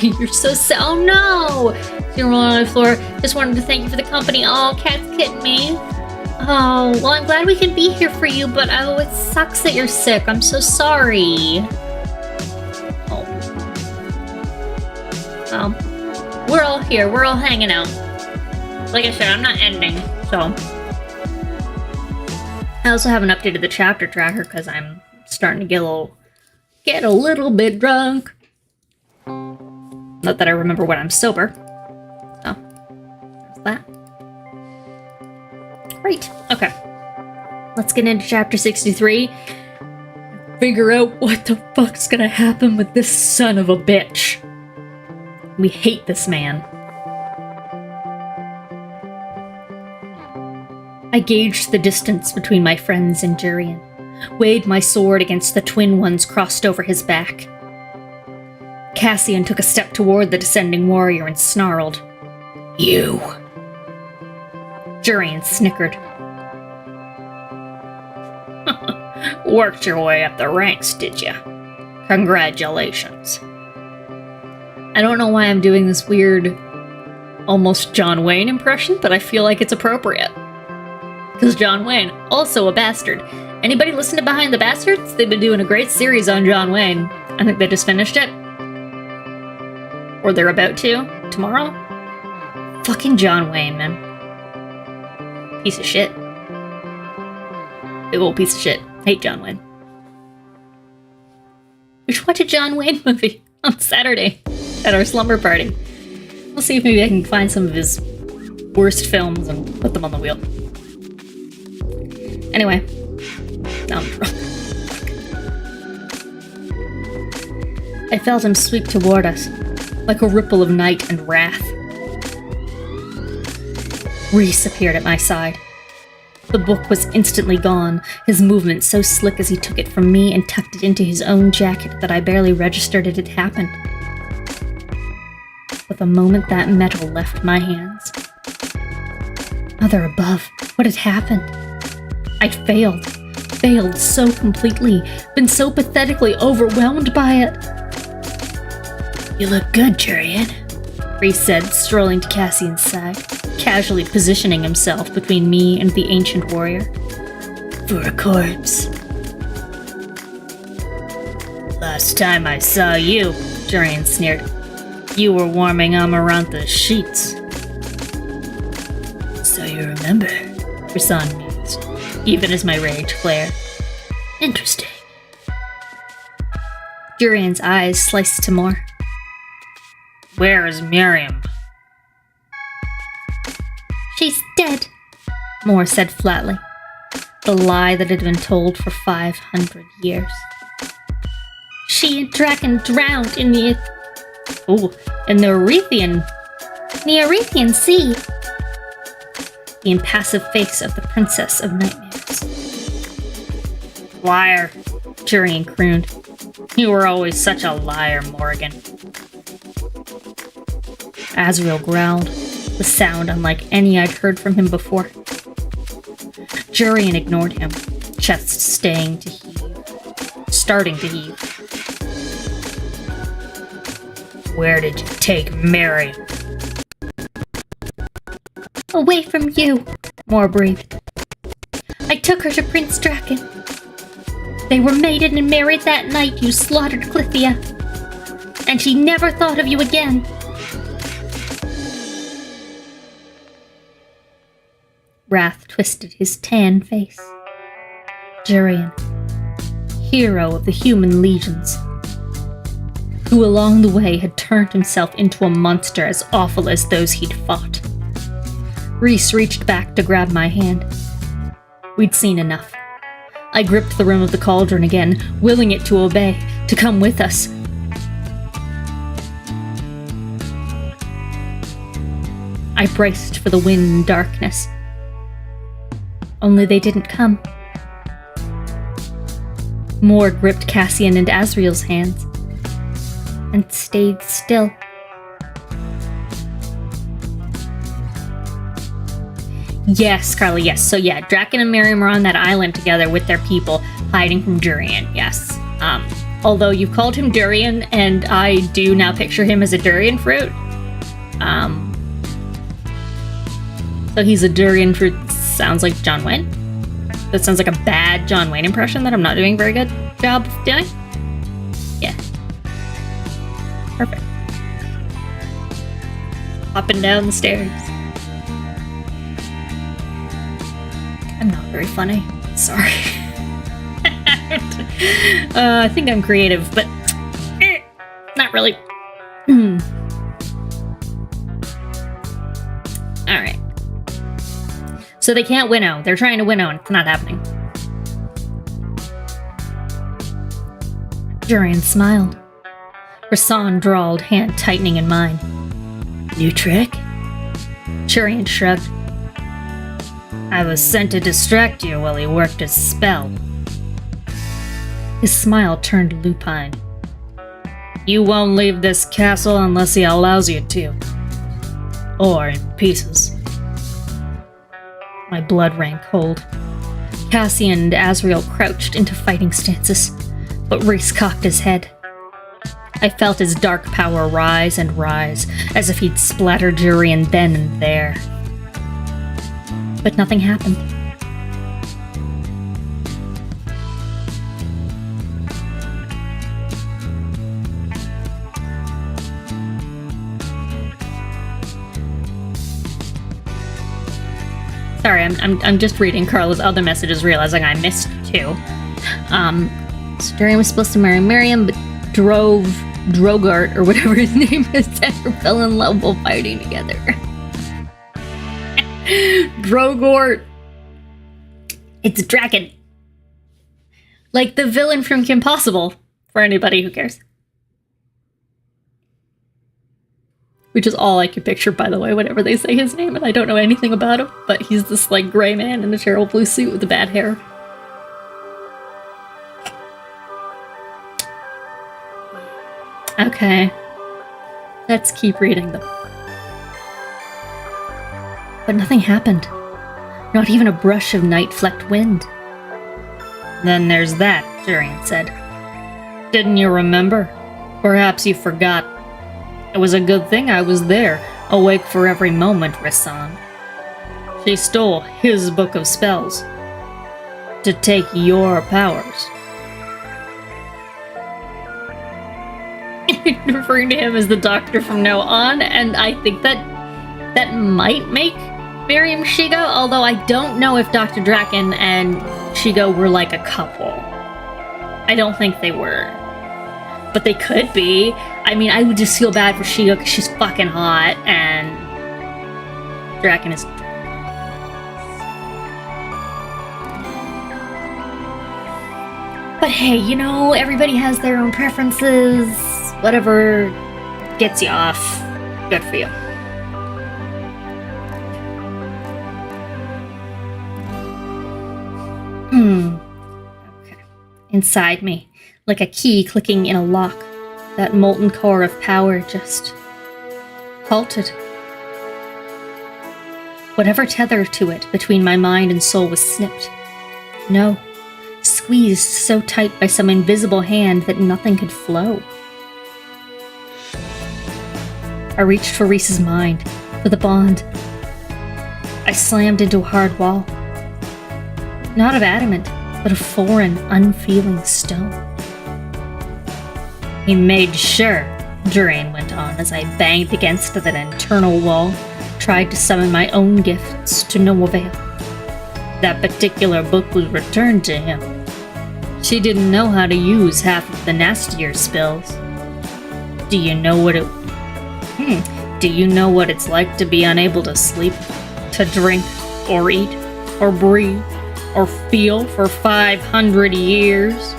Speaker 3: You're so sad. Oh no! You're rolling on the floor. Just wanted to thank you for the company. Oh, Cat's kidding me. Oh, well, I'm glad we can be here for you, but oh, it sucks that you're sick. I'm so sorry. Oh. Well, we're all here. We're all hanging out. Like I said, I'm not ending, so. I also haven't updated the chapter tracker because I'm starting to get a little bit drunk. Not that I remember when I'm sober. So, there's that. Great. Okay. Let's get into chapter 63. Figure out what the fuck's gonna happen with this son of a bitch. We hate this man. I gauged the distance between my friends and Jurian, weighed my sword against the twin ones crossed over his back. Cassian took a step toward the descending warrior and snarled, "You." Jurian snickered. Worked your way up the ranks, did you? Congratulations. I don't know why I'm doing this weird, almost John Wayne impression, but I feel like it's appropriate. Because John Wayne, also a bastard, Anybody listen to Behind the Bastards? They've been doing a great series on John Wayne. I think they just finished it. Or they're about to. Tomorrow? Fucking John Wayne, man. Piece of shit. Big old piece of shit. Hate John Wayne. We should watch a John Wayne movie on Saturday at our slumber party. We'll see if maybe I can find some of his worst films and put them on the wheel. Anyway. I felt him sweep toward us, like a ripple of night and wrath. Reese appeared at my side. The book was instantly gone, his movement so slick as he took it from me and tucked it into his own jacket that I barely registered it had happened. But the moment that metal left my hands... Mother above, what had happened? I'd failed so completely, been so pathetically overwhelmed by it. You look good, Jurian, Reese said, strolling to Cassian's side, casually positioning himself between me and the ancient warrior. For a corpse. Last time I saw you, Jurian sneered, you were warming Amarantha's sheets. So you remember, Rasan mused, even as my rage flared. Interesting. Jurian's eyes sliced to more. Where is Miriam? She's dead, Moore said flatly. The lie that had been told for 500 years. She and Draken drowned in the Erethian Sea. The impassive face of the Princess of Nightmares. Liar, Jurian crooned. You were always such a liar, Morrigan. Azrael growled, the sound unlike any I'd heard from him before. Jurian ignored him, chest starting to heave. Where did you take Mary? Away from you, Moore breathed. I took her to Prince Draken. They were mated and married that night you slaughtered Clithia. And she never thought of you again. Wrath twisted his tan face. Jurian, hero of the human legions, who along the way had turned himself into a monster as awful as those he'd fought. Reese reached back to grab my hand. We'd seen enough. I gripped the rim of the cauldron again, willing it to obey, to come with us. I braced for the wind and darkness. Only they didn't come. Moore gripped Cassian and Azrael's hands and stayed still. Yes, Carly, yes. So yeah, Draken and Miriam are on that island together with their people, hiding from Durian, yes. Although you've called him Durian, and I do now picture him as a durian fruit. So he's a durian fruit, sounds like John Wayne. That sounds like a bad John Wayne impression that I'm not doing a very good job of doing. Yeah. Perfect. Hopping down the stairs. I'm not very funny. Sorry. I think I'm creative, but not really. Alright. So they can't winnow. They're trying to winnow and it's not happening. Jurian smiled. Rasan drawled, hand tightening in mine. New trick? Jurian shrugged. I was sent to distract you while he worked his spell. His smile turned lupine. You won't leave this castle unless he allows you to. Or in pieces. My blood ran cold. Cassian and Azrael crouched into fighting stances, but Reese cocked his head. I felt his dark power rise and rise, as if he'd splatter Jurian then and there. But nothing happened. Sorry, I'm just reading Carla's other messages, realizing I missed two. So Durian was supposed to marry Miriam, but Drogart, or whatever his name is, and fell in love while fighting together. Drogort. It's Draken. Like the villain from Kim Possible, for anybody who cares. Which is all I can picture, by the way, whenever they say his name, and I don't know anything about him, but he's this, like, gray man in a terrible blue suit with the bad hair. Okay. Let's keep reading them. But nothing happened. Not even a brush of night-flecked wind. Then there's that, Durian said. Didn't you remember? Perhaps you forgot. It was a good thing I was there, awake for every moment, Rissan. She stole his book of spells to take your powers. Referring to him as the Doctor from now on, and I think that might make Miriam Shiga, although I don't know if Dr. Draken and Shiga were like a couple. I don't think they were. But they could be. I mean, I would just feel bad for Shiga because she's fucking hot, and Draken is... But hey, you know, everybody has their own preferences. Whatever gets you off, good for you. Okay. Inside me, like a key clicking in a lock, that molten core of power just halted. Whatever tether to it between my mind and soul was snipped. No, squeezed so tight by some invisible hand that nothing could flow. I reached for Reese's mind, for the bond. I slammed into a hard wall. Not of adamant, but of foreign, unfeeling stone. He made sure, Durian went on as I banged against that internal wall, tried to summon my own gifts to no avail. That particular book was returned to him. She didn't know how to use half of the nastier spells. Do you know what it's like to be unable to sleep, to drink, or eat, or breathe, or feel for 500 years?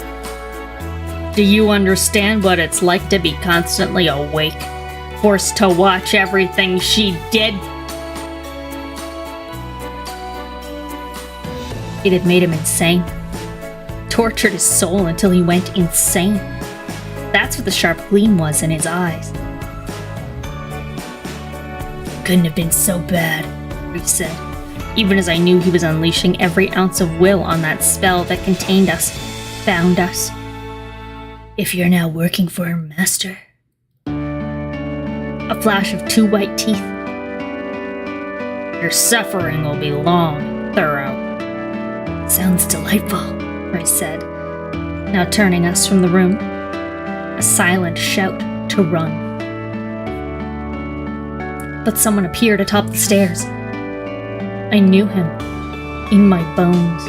Speaker 3: Do you understand what it's like to be constantly awake, forced to watch everything she did? It had made him insane. Tortured his soul until he went insane. That's what the sharp gleam was in his eyes. Couldn't have been so bad, Reese said, even as I knew he was unleashing every ounce of will on that spell that contained us, bound us. If you're now working for her master. A flash of 2 white teeth. Your suffering will be long, thorough. Sounds delightful, Reese said, now turning us from the room. A silent shout to run. But someone appeared atop the stairs. I knew him, in my bones.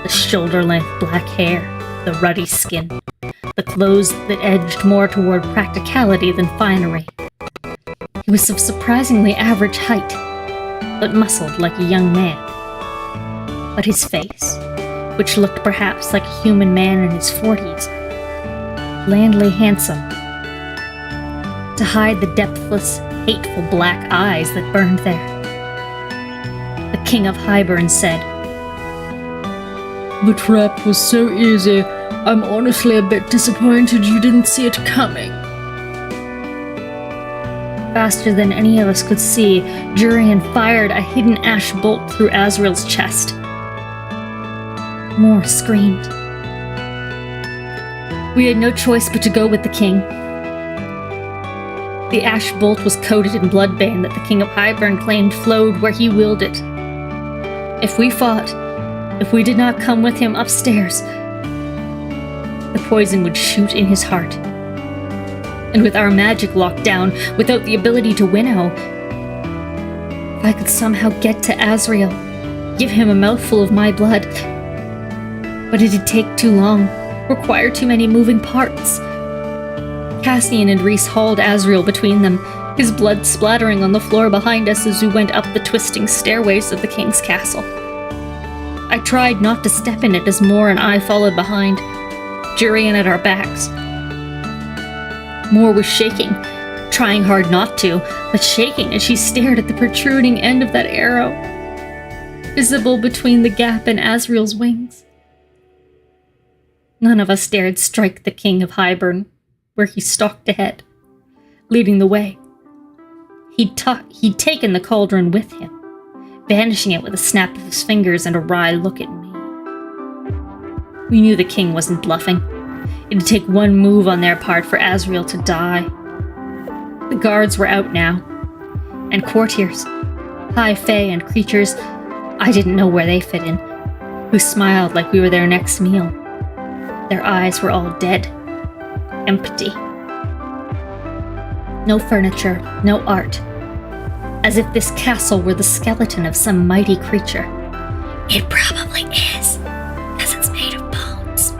Speaker 3: The shoulder-length black hair, the ruddy skin, the clothes that edged more toward practicality than finery. He was of surprisingly average height, but muscled like a young man. But his face, which looked perhaps like a human man in his 40s, blandly handsome, to hide the depthless, hateful black eyes that burned there. The King of Hybern said, "The trap was so easy, I'm honestly a bit disappointed you didn't see it coming." Faster than any of us could see, Durian fired a hidden ash bolt through Azrael's chest. More screamed. We had no choice but to go with the king. The ash bolt was coated in bloodbane that the King of Hybern claimed flowed where he willed it. If we fought, if we did not come with him upstairs, the poison would shoot in his heart. And with our magic locked down, without the ability to winnow, if I could somehow get to Azrael, give him a mouthful of my blood. But it did take too long, required too many moving parts. Cassian and Reese hauled Azriel between them, his blood splattering on the floor behind us as we went up the twisting stairways of the king's castle. I tried not to step in it as Moore and I followed behind, Jurian at our backs. Moore was shaking, trying hard not to, but shaking as she stared at the protruding end of that arrow, visible between the gap in Azriel's wings. None of us dared strike the king of Hybern, where he stalked ahead, leading the way. He'd taken the cauldron with him, vanishing it with a snap of his fingers and a wry look at me. We knew the king wasn't bluffing. It'd take one move on their part for Azriel to die. The guards were out now, and courtiers, high fae and creatures I didn't know where they fit in, who smiled like we were their next meal. Their eyes were all dead, empty. No furniture, no art. As if this castle were the skeleton of some mighty creature. It probably is, because it's made of bones.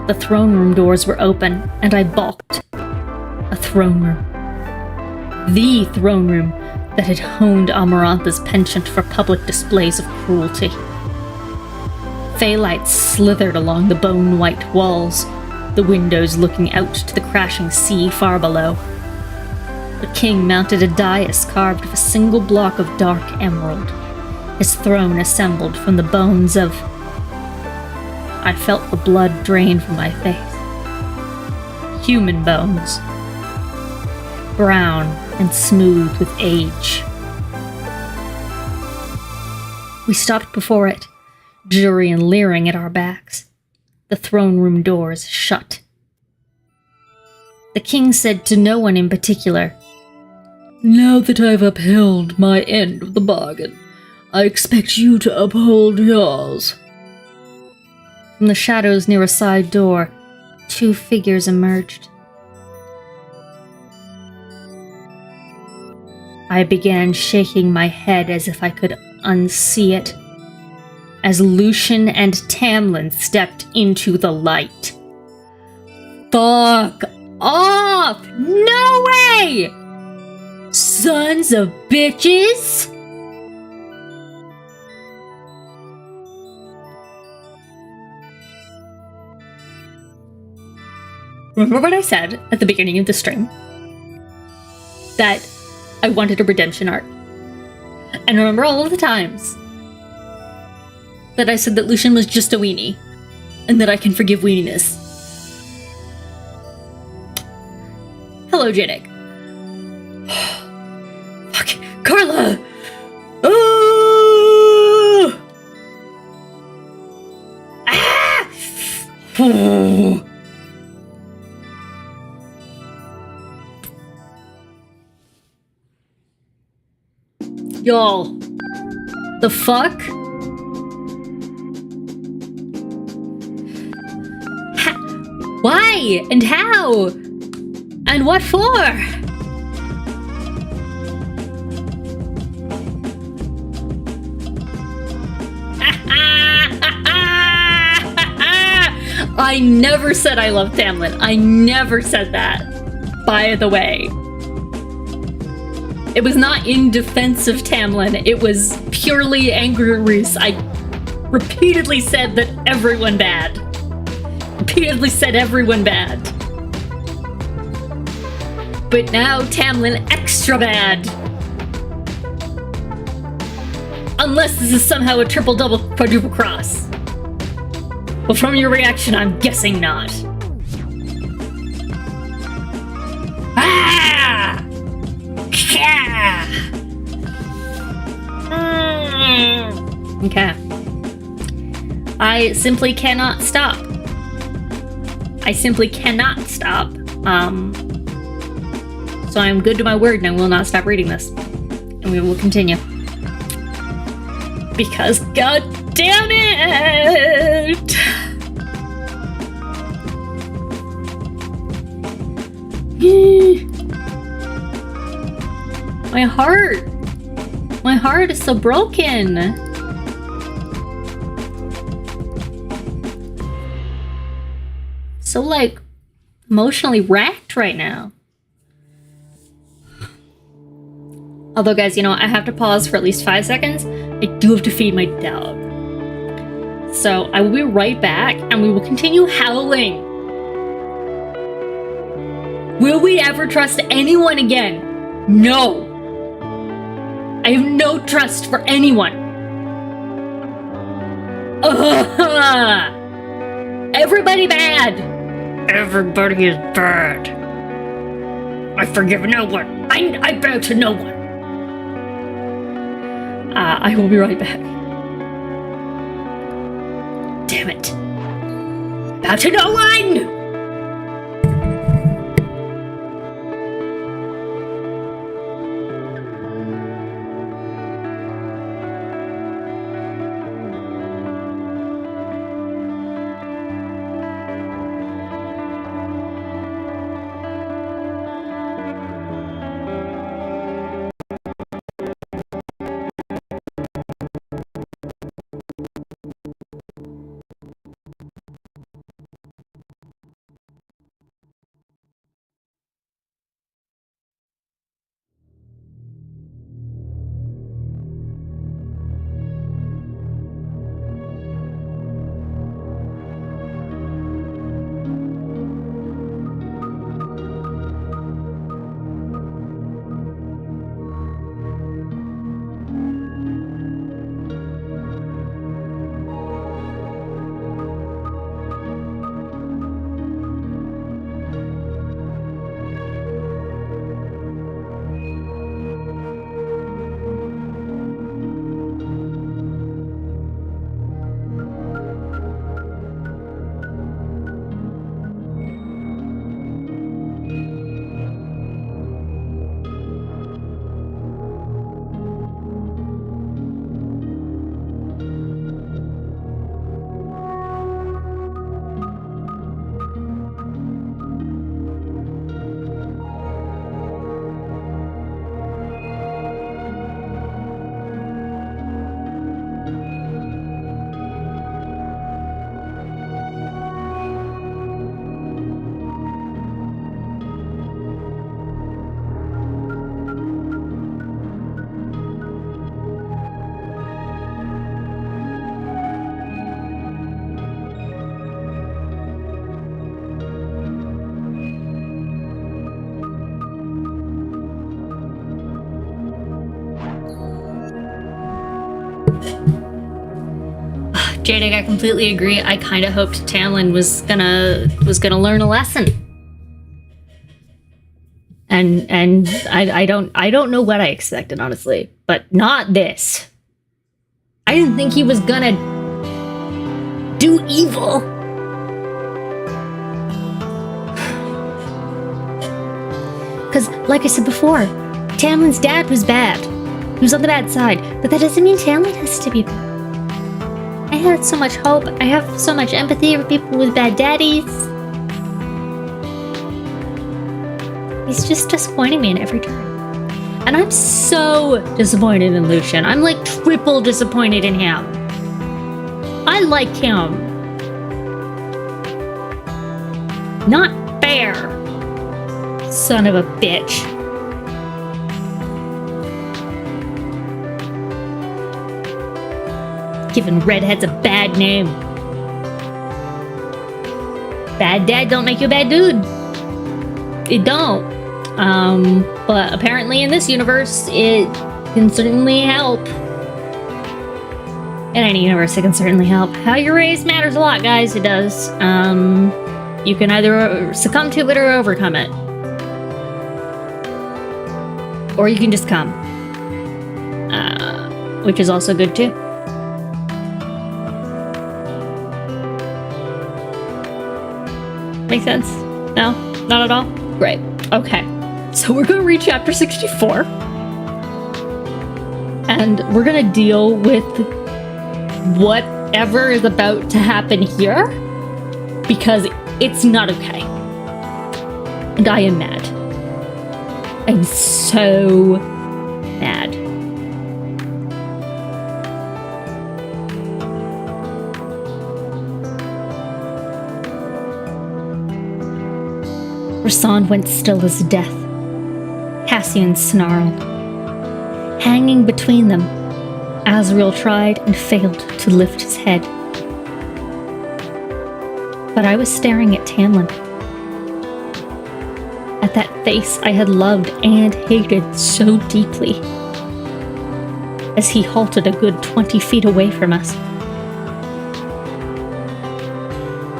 Speaker 3: The throne room doors were open, and I balked. A throne room. The throne room that had honed Amarantha's penchant for public displays of cruelty. Fey lights slithered along the bone-white walls, the windows looking out to the crashing sea far below. The king mounted a dais carved of a single block of dark emerald, his throne assembled from the bones of... I felt the blood drain from my face. Human bones. Brown and smooth with age. We stopped before it, Jurian leering at our backs. The throne room doors shut. The king said to no one in particular, "Now that I've upheld my end of the bargain, I expect you to uphold yours." From the shadows near a side door, 2 figures emerged. I began shaking my head as if I could unsee it, as Lucian and Tamlin stepped into the light. Fuck off! No way! Sons of bitches! Remember what I said at the beginning of the stream? That I wanted a redemption arc. And remember all of the times that I said that Lucian was just a weenie, and that I can forgive weeniness. Hello, Janik. Fuck, Carla! Oh! Ah! Oh. Y'all, the fuck? Why? And how? And what for? I never said I love Tamlin. I never said that, by the way. It was not in defense of Tamlin. It was purely angry at Reese. I repeatedly said that everyone bad. Repeatedly said everyone bad. But now Tamlin extra bad. Unless this is somehow a triple, double, quadruple cross. Well, from your reaction, I'm guessing not. Ah! Yeah! Okay. I simply cannot stop. I simply cannot stop. So I'm good to my word and I will not stop reading this. And we will continue. Because god damn it! My heart is so broken. so, like, emotionally wrecked right now. Although, guys, you know, I have to pause for at least 5 seconds. I do have to feed my dog. So I will be right back, and we will continue howling. Will we ever trust anyone again? No. I have no trust for anyone. Ugh. Everybody bad. Everybody is bad. I forgive no one. I bow to no one. I will be right back. Damn it. Bow to no one! Jadek, I completely agree. I kind of hoped Tamlin was gonna learn a lesson, and I don't know what I expected, honestly, but not this. I didn't think he was gonna do evil. Because, like I said before, Tamlin's dad was bad. He was on the bad side, but that doesn't mean Tamlin has to be bad. I had so much hope. I have so much empathy for people with bad daddies. He's just disappointing me in every turn. And I'm so disappointed in Lucian. I'm like triple disappointed in him. I like him. Not fair. Son of a bitch. Giving redheads a bad name. Bad dad don't make you a bad dude. It don't. But apparently in this universe, it can certainly help. In any universe, it can certainly help. How you're raised matters a lot, guys. It does. You can either succumb to it or overcome it. Or you can just come. Which is also good too. Make sense? No? Not at all? Great. Okay. So we're going to read chapter 64. And we're going to deal with whatever is about to happen here. Because it's not okay. And I am mad. I'm so mad. Rasan went still as death. Cassian snarled. Hanging between them, Azrael tried and failed to lift his head. But I was staring at Tamlin. At that face I had loved and hated so deeply. As he halted a good 20 feet away from us.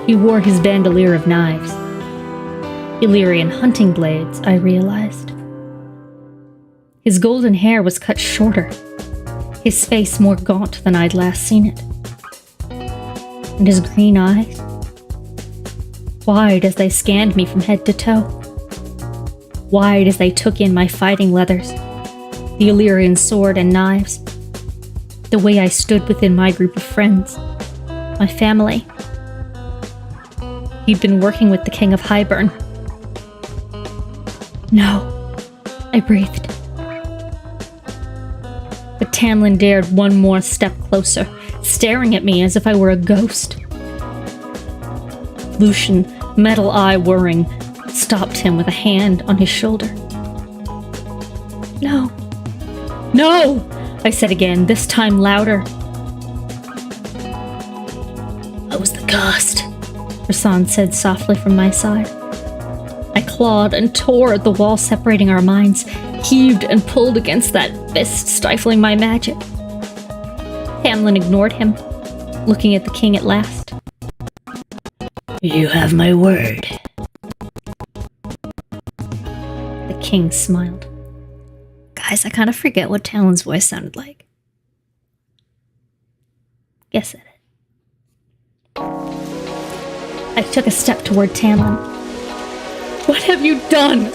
Speaker 3: He wore his bandolier of knives. Illyrian hunting blades, I realized. His golden hair was cut shorter, his face more gaunt than I'd last seen it. And his green eyes, wide as they scanned me from head to toe. Wide as they took in my fighting leathers, the Illyrian sword and knives, the way I stood within my group of friends, my family. He'd been working with the King of Highburn. No, I breathed. But Tamlin dared one more step closer, staring at me as if I were a ghost. Lucian, metal eye whirring, stopped him with a hand on his shoulder. No. No! I said again, this time louder. What was the cost? Rasan said softly from my side. I clawed and tore at the wall separating our minds, heaved and pulled against that fist stifling my magic. Tamlin ignored him, looking at the king at last. You have my word. The king smiled. Guys, I kind of forget what Talon's voice sounded like. Guess at it. I took a step toward Tamlin. What have you done?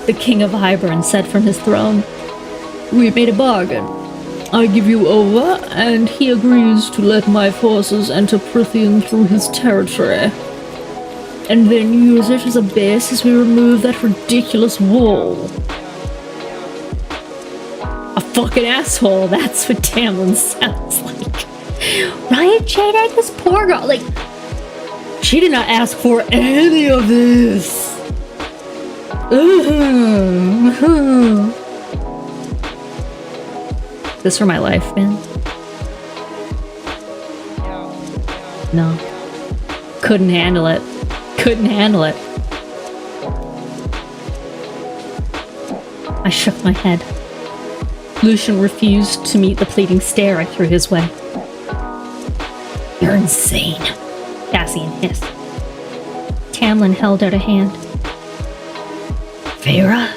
Speaker 3: The King of Highburn said from his throne. We made a bargain. I give you over, and he agrees to let my forces enter Prithian through his territory. And then use it as a base as we remove that ridiculous wall. A fucking asshole, that's what Tamlin sounds like. Right, Jadek? This poor girl, like, she did not ask for any of this. This for my life, man? No. Couldn't handle it. Couldn't handle it. I shook my head. Lucian refused to meet the pleading stare I threw his way. You're insane, Cassian hissed. Tamlin held out a hand. Feyre?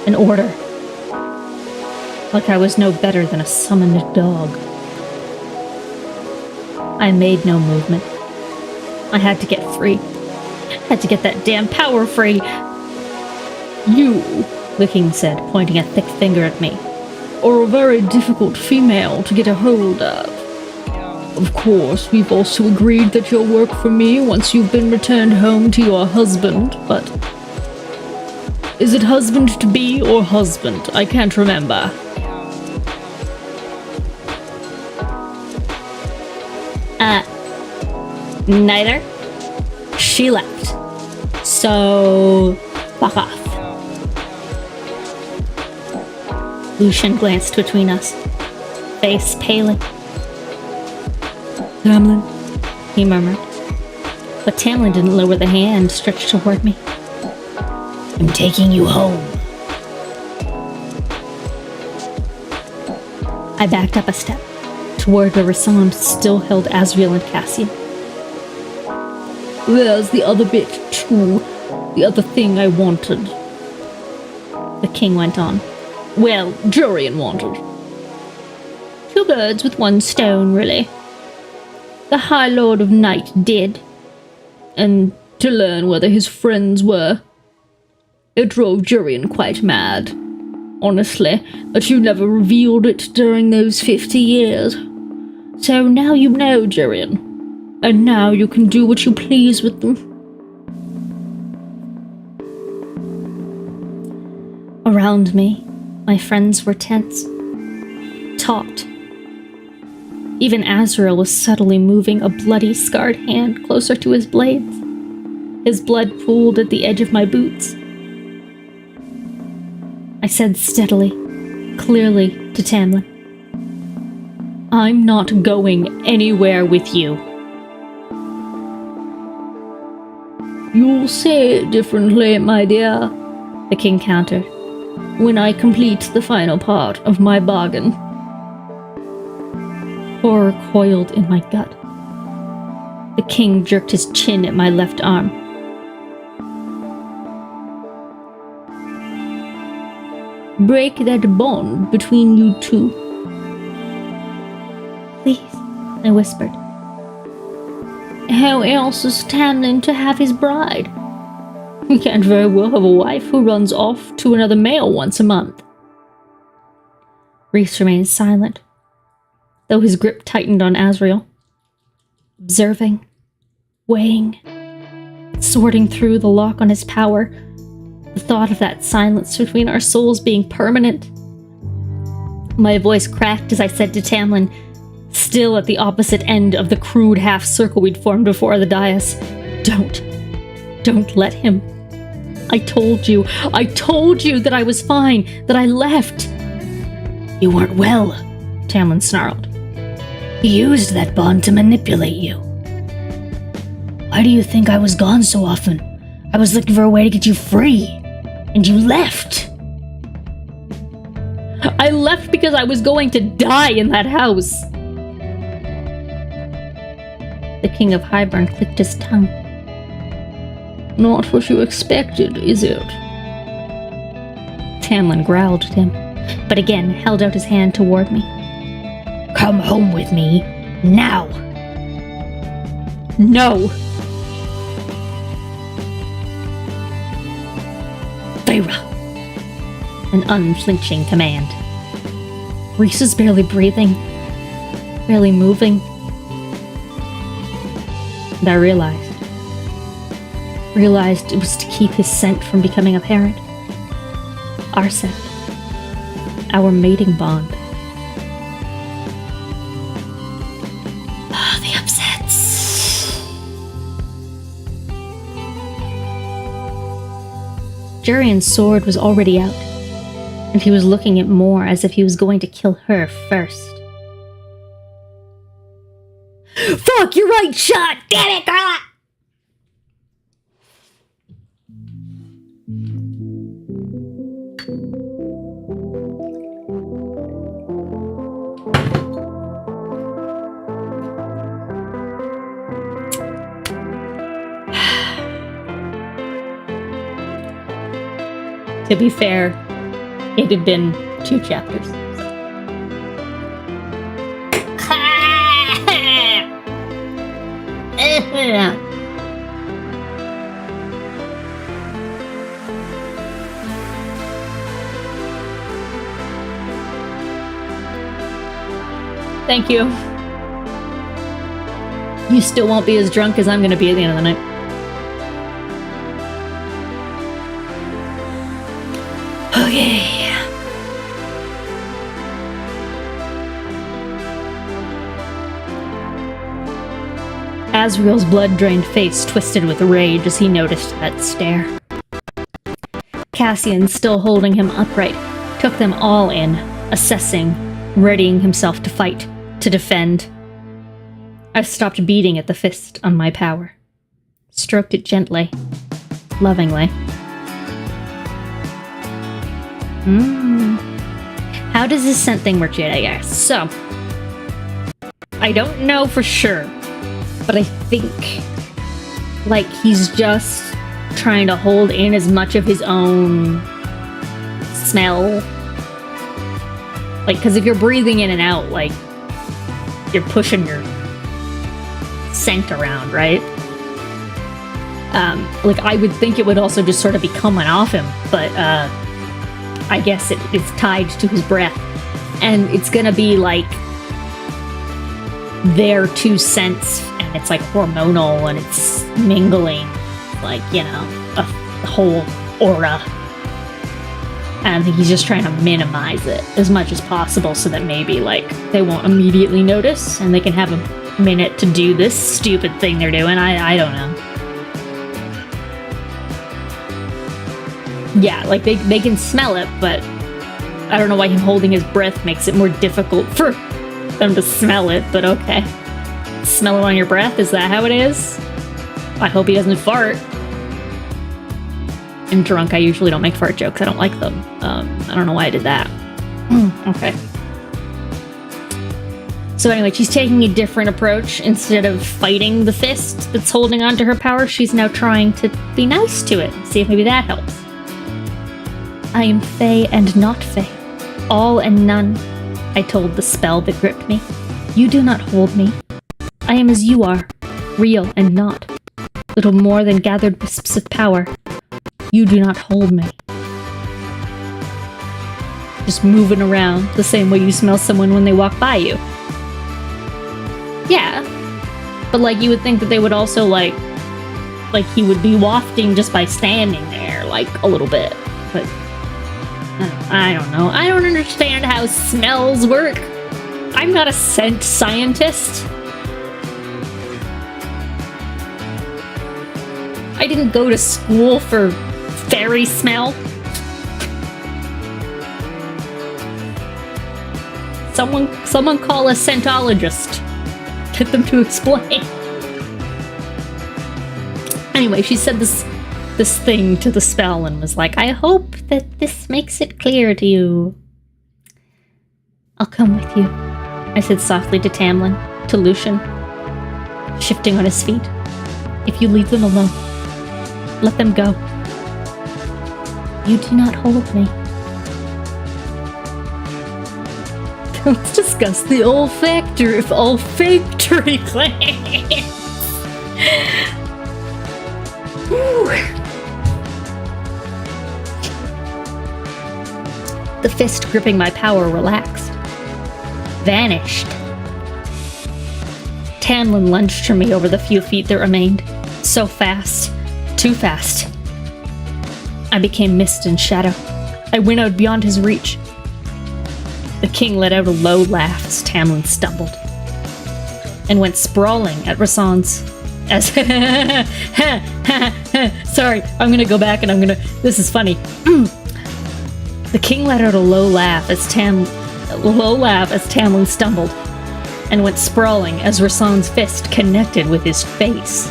Speaker 3: An order. Like I was no better than a summoned dog. I made no movement. I had to get free. Had to get that damn power free. You, the king said, pointing a thick finger at me, are a very difficult female to get a hold of. Of course, we've also agreed that you'll work for me once you've been returned home to your husband, but... Is it husband-to-be or husband? I can't remember. Neither. She left. So, fuck off. Lucian glanced between us, face paling. Tamlin, he murmured. But Tamlin didn't lower the hand stretched toward me. I'm taking you home. I backed up a step, toward where Rasan still held Azrael and Cassian. There's the other bit, too. The other thing I wanted. The king went on. Well, Jurian wanted. Two birds with one stone, really. The High Lord of Night did. And to learn whether his friends were. It drove Jurian quite mad. Honestly, but you never revealed it during those 50 years. So now you know, Jurian. And now you can do what you please with them. Around me, my friends were tense, taut. Even Azrael was subtly moving a bloody, scarred hand closer to his blades. His blood pooled at the edge of my boots. I said steadily, clearly to Tamlin, I'm not going anywhere with you. You'll say it differently, my dear, the king countered, when I complete the final part of my bargain. Horror coiled in my gut. The king jerked his chin at my left arm. Break that bond between you two. Please, I whispered. How else is Tamlin to have his bride? He can't very well have a wife who runs off to another male once a month. Rhys remained silent, though his grip tightened on Asriel. Observing, weighing, sorting through the lock on his power, the thought of that silence between our souls being permanent. My voice cracked as I said to Tamlin, still at the opposite end of the crude half-circle we'd formed before the dais, Don't let him. I told you that I was fine, that I left. You weren't well, Tamlin snarled. He used that bond to manipulate you. Why do you think I was gone so often? I was looking for a way to get you free, and you left. I left because I was going to die in that house. The King of Hybern clicked his tongue. Not what you expected, is it? Tamlin growled at him, but again held out his hand toward me. Come home with me, now! No! Feyre! An unflinching command. Rhys is barely breathing, barely moving. And I realized it was to keep his scent from becoming apparent. Our scent. Our mating bond. Ah, the upsets. Jurian's sword was already out, and he was looking at Mor as if he was going to kill her first. Fuck, you're right, shot! Damn it, Carla! To be fair, it had been 2 chapters. Thank you. You still won't be as drunk as I'm gonna be at the end of the night. Okay. Asriel's blood-drained face twisted with rage as he noticed that stare. Cassian, still holding him upright, took them all in, assessing, readying himself to fight, to defend. I stopped beating at the fist on my power. Stroked it gently, lovingly. How does this scent thing work, Jedi? So, I don't know for sure, but I think, like, he's just trying to hold in as much of his own smell. Like, because if you're breathing in and out, like, you're pushing your scent around, right? Like, I would think it would also just sort of be coming off him, but, I guess it is tied to his breath. And it's gonna be, like, their 2 cents, and it's, like, hormonal, and it's mingling, like, you know, a whole aura. And I think he's just trying to minimize it as much as possible so that maybe, like, they won't immediately notice, and they can have a minute to do this stupid thing they're doing. I don't know. Yeah, like they can smell it, but I don't know why him holding his breath makes it more difficult for them to smell it, but okay. Smell it on your breath? Is that how it is? I hope he doesn't fart. I'm drunk. I usually don't make fart jokes. I don't like them. I don't know why I did that. Okay. So anyway, she's taking a different approach. Instead of fighting the fist that's holding on to her power, she's now trying to be nice to it. See if maybe that helps. I am Fae and not Fae. All and none, I told the spell that gripped me. You do not hold me. I am as you are, real and not. Little more than gathered wisps of power. You do not hold me. Just moving around the same way you smell someone when they walk by you. Yeah. But like you would think that they would also like he would be wafting just by standing there, like a little bit. But I don't know. I don't understand how smells work. I'm not a scent scientist. I didn't go to school for fairy smell. Someone call a scentologist. Get them to explain. Anyway, she said this thing to the spell and was like, I hope that this makes it clear to you. I'll come with you, I said softly to Tamlin, to Lucian, shifting on his feet. If you leave them alone, let them go. You do not hold me. Let's discuss the olfactory glands. The fist gripping my power relaxed. Vanished. Tamlin lunged for me over the few feet that remained. So fast. Too fast. I became mist and shadow. I winnowed beyond his reach. The king let out a low laugh as Tamlin stumbled and went sprawling at Rasan's as sorry, I'm gonna go back and this is funny. The king let out a low laugh as Tamlin stumbled and went sprawling as Rasan's fist connected with his face.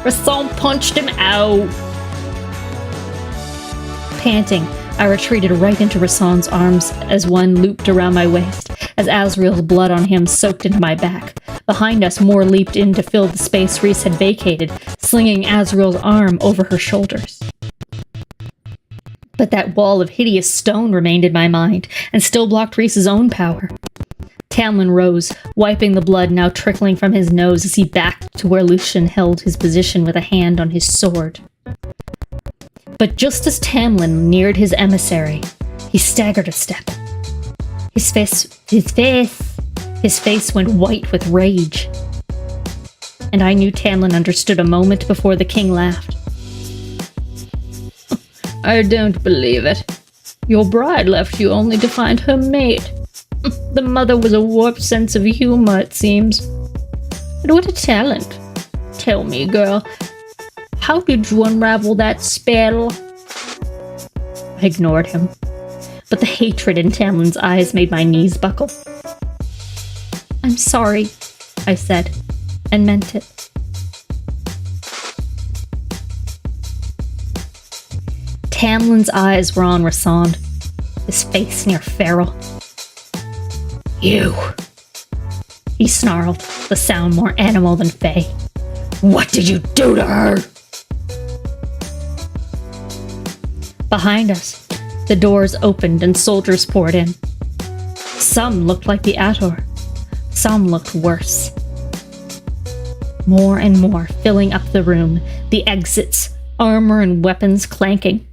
Speaker 3: Rasan punched him out. Panting, I retreated right into Rasan's arms as one looped around my waist, as Azriel's blood on him soaked into my back. Behind us, more leaped in to fill the space Rhys had vacated, slinging Azriel's arm over her shoulders. But that wall of hideous stone remained in my mind, and still blocked Rhys's own power. Tamlin rose, wiping the blood now trickling from his nose as he backed to where Lucian held his position with a hand on his sword. But just as Tamlin neared his emissary, he staggered a step. His face went white with rage. And I knew Tamlin understood a moment before the king laughed. I don't believe it. Your bride left you only to find her mate. The mother was a warped sense of humor, it seems. But what a talent. Tell me, girl, how did you unravel that spell? I ignored him, but the hatred in Tamlin's eyes made my knees buckle. I'm sorry, I said, and meant it. Tamlin's eyes were on Rasan, his face near feral. You, he snarled, the sound more animal than fey. What did you do to her? Behind us, the doors opened and soldiers poured in. Some looked like the Ator. Some looked worse. More and more filling up the room, the exits, armor and weapons clanking.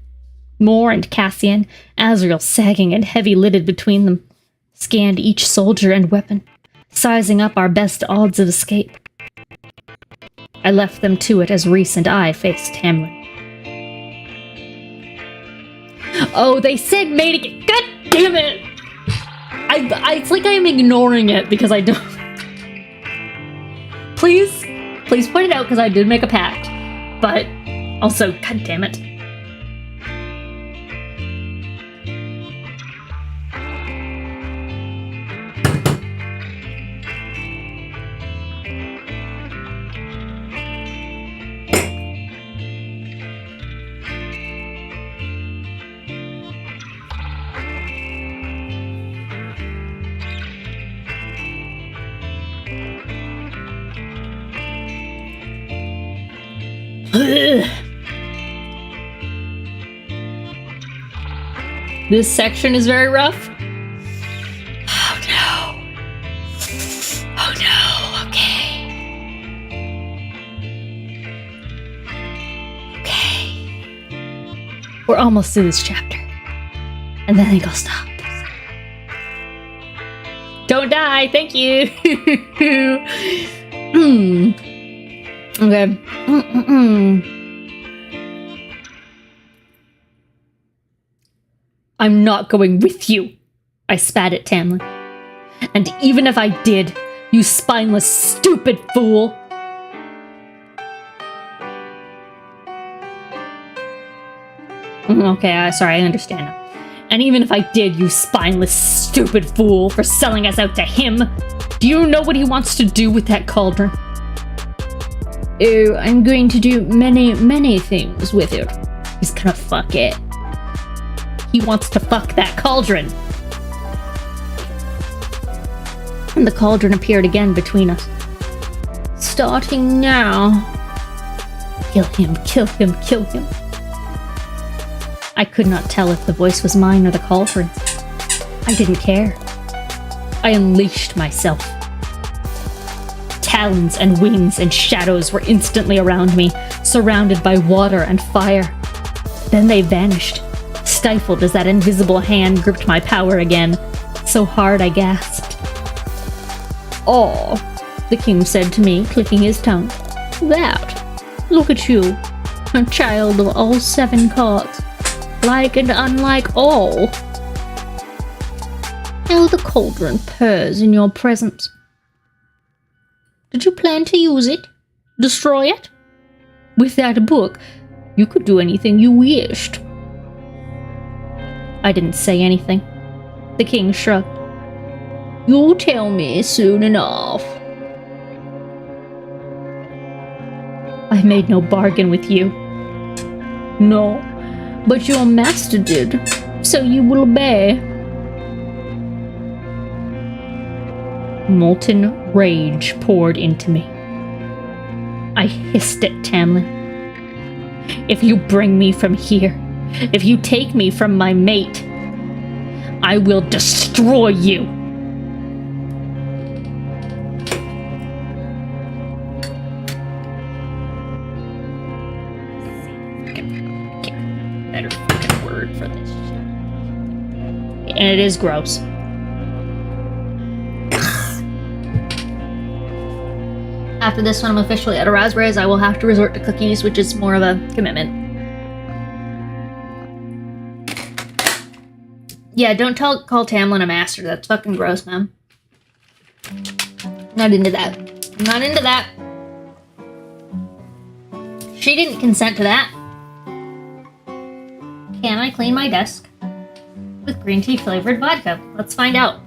Speaker 3: Moore and Cassian, Azriel sagging and heavy-lidded between them, scanned each soldier and weapon, sizing up our best odds of escape. I left them to it as Rhys and I faced Tamlin. Oh, they said made again. God damn it! It's like I'm ignoring it because I don't. Please point it out because I did make a pact. But also, god damn it. This section is very rough. Oh no. Oh no. Okay. Okay. We're almost through this chapter. And then I think I'll stop. Don't die. Thank you. Okay. I'm not going with you, I spat at Tamlin. And even if I did, you spineless, stupid fool. Okay, sorry, I understand now. And even if I did, you spineless, stupid fool, for selling us out to him, do you know what he wants to do with that cauldron? Oh, I'm going to do many, many things with it. He's gonna fuck it. He wants to fuck that cauldron. And the cauldron appeared again between us. Starting now. Kill him, kill him, kill him. I could not tell if the voice was mine or the cauldron. I didn't care. I unleashed myself. Talons and wings and shadows were instantly around me, surrounded by water and fire. Then they vanished, stifled as that invisible hand gripped my power again, so hard I gasped. "Oh," the king said to me, clicking his tongue. "That, look at you, a child of all 7 cards, like and unlike all. How the cauldron purrs in your presence. Did you plan to use it? Destroy it? With that book, you could do anything you wished." I didn't say anything. The king shrugged. "You'll tell me soon enough." I made no bargain with you. "No, but your master did, so you will obey." Molten rage poured into me. I hissed at Tamlin. "If you bring me from here, if you take me from my mate, I will destroy you." Better fucking word for this shit. And it is gross. After this one, I'm officially out of raspberries. I will have to resort to cookies, which is more of a commitment. Yeah, don't call Tamlin a master. That's fucking gross, man. Not into that. Not into that. She didn't consent to that. Can I clean my desk with green tea flavored vodka? Let's find out.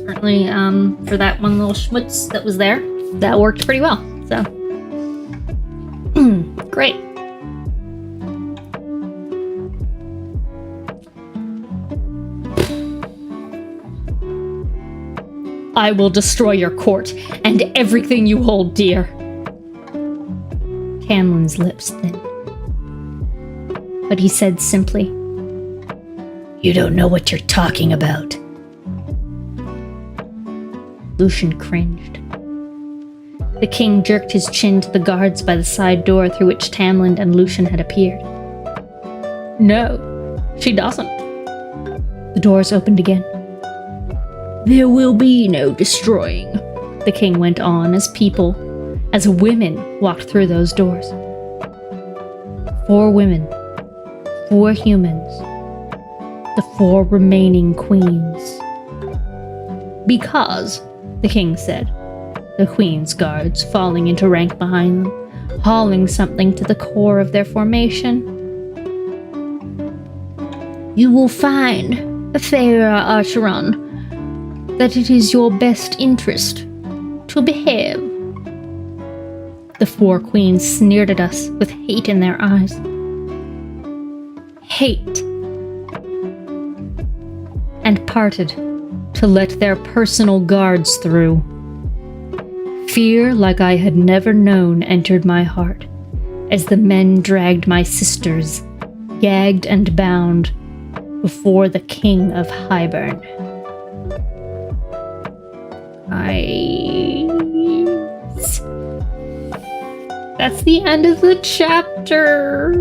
Speaker 3: Certainly, for that one little schmutz that was there, that worked pretty well. So, great. I will destroy your court and everything you hold dear. Tamlin's lips thinned. But he said simply, "You don't know what you're talking about." Lucian cringed. The king jerked his chin to the guards by the side door through which Tamlin and Lucian had appeared. "No, she doesn't." The doors opened again. "There will be no destroying," the king went on as women walked through those doors. 4 women, 4 humans, the 4 remaining queens. "Because," the king said, the queen's guards falling into rank behind them, hauling something to the core of their formation. "You will find, Farah Acheron, that it is your best interest to behave." The 4 queens sneered at us with hate in their eyes. Hate. And parted to let their personal guards through. Fear like I had never known entered my heart as the men dragged my sisters, gagged and bound, before the king of Highburn. That's the end of the chapter.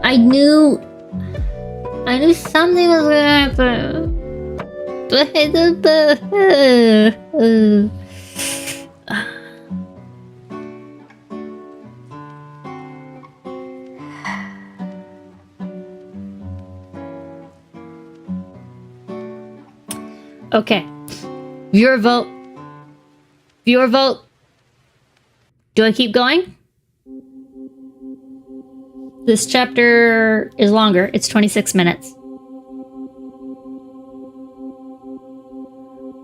Speaker 3: I knew something was gonna happen. Okay. Viewer vote. Viewer vote. Do I keep going? This chapter is longer. It's 26 minutes.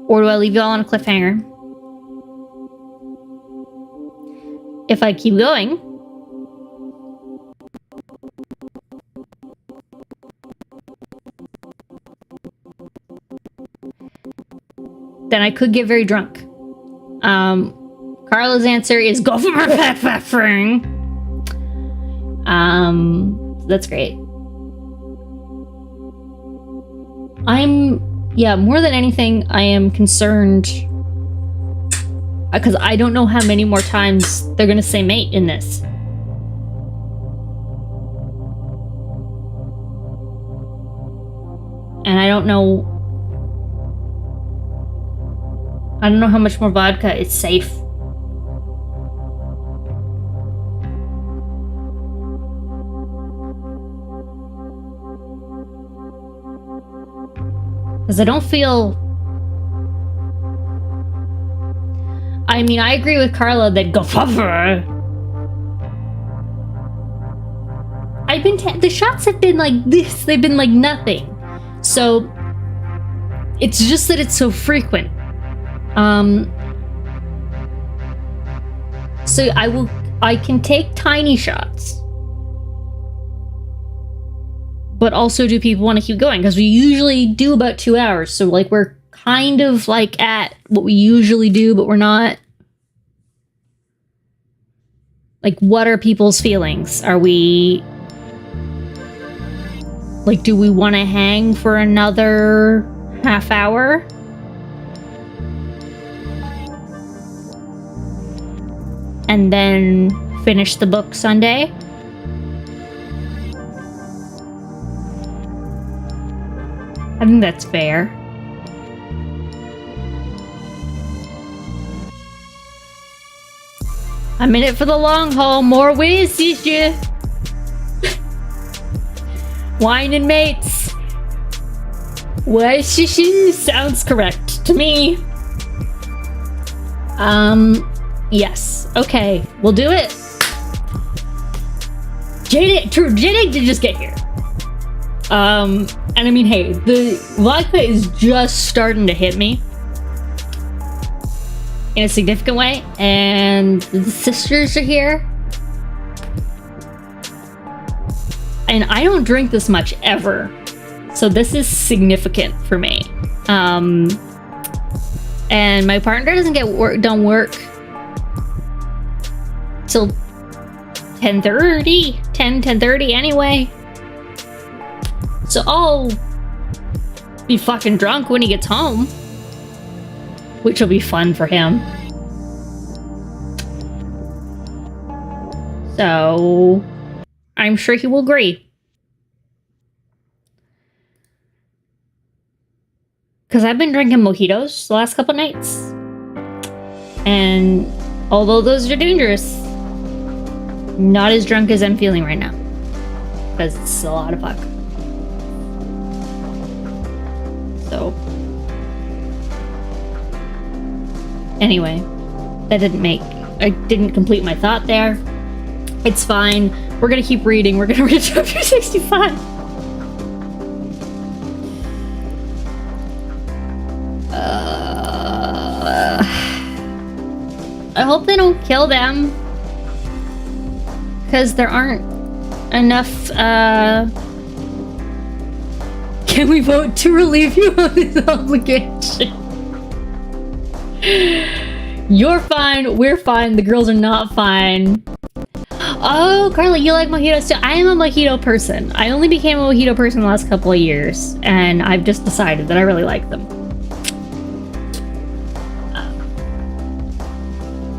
Speaker 3: Or do I leave you all on a cliffhanger? If I keep going, then I could get very drunk. Carla's answer is go for pepper. That's great. More than anything, I am concerned because I don't know how many more times they're gonna say mate in this. And I don't know how much more vodka is safe. Because I don't feel... I mean, I agree with Carla that go puffer. The shots have been like this. They've been like nothing. So, it's just that it's so frequent. So I can take tiny shots. But also, do people want to keep going? Because we usually do about 2 hours. So, like, we're kind of, like, at what we usually do, but we're not. Like, what are people's feelings? Are we... Like, do we want to hang for another half hour? And then finish the book Sunday? I think that's fair. I'm in it for the long haul. More ways, you. Wine and mates. What sounds correct to me. Yes. Okay, we'll do it. Jade did just get here. And I mean, hey, the vodka is just starting to hit me in a significant way, and the sisters are here. And I don't drink this much ever, so this is significant for me. And my partner doesn't get done work till 10:30 anyway. So I'll be fucking drunk when he gets home, which will be fun for him. So I'm sure he will agree. Because I've been drinking mojitos the last couple nights. And although those are dangerous, not as drunk as I'm feeling right now. Because it's a lot of vodka. So, anyway, I didn't complete my thought there. It's fine. We're gonna keep reading. We're gonna read chapter 65. hope they don't kill them. Because there aren't enough, Can we vote to relieve you of this obligation? You're fine, we're fine, the girls are not fine. Oh, Carly, you like mojitos too? I am a mojito person. I only became a mojito person the last couple of years, and I've just decided that I really like them.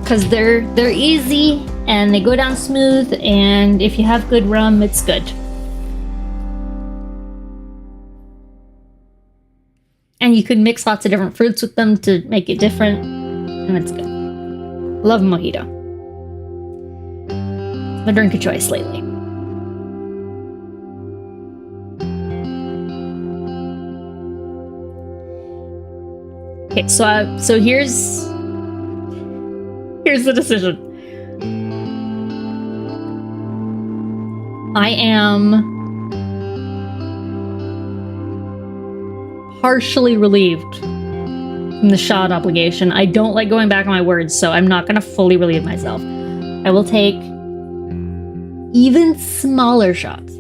Speaker 3: Because they're easy, and they go down smooth, and if you have good rum, it's good. And you can mix lots of different fruits with them to make it different, and it's good. Love mojito. My drink of choice lately. Okay, so here's the decision. I am partially relieved from the shot obligation. I don't like going back on my words, so I'm not going to fully relieve myself. I will take even smaller shots.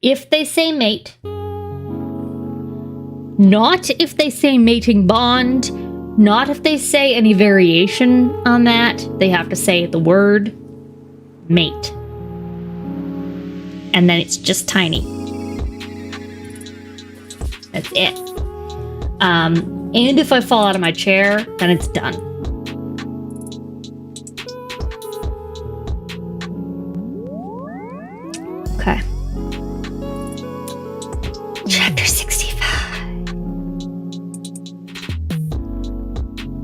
Speaker 3: If they say mate, not if they say mating bond, not if they say any variation on that. They have to say the word mate. And then it's just tiny. That's it. And if I fall out of my chair, then it's done. Okay. Chapter 65.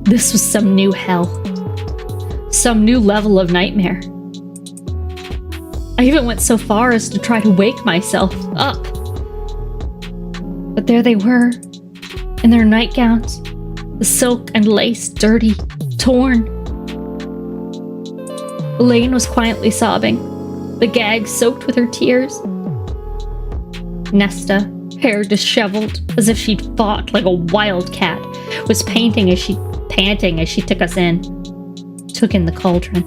Speaker 3: This was some new hell. Some new level of nightmare. I even went so far as to try to wake myself up. But there they were, in their nightgowns, the silk and lace dirty, torn. Elaine was quietly sobbing, the gag soaked with her tears. Nesta, hair disheveled, as if she'd fought like a wildcat, was panting as she took us in, took in the cauldron.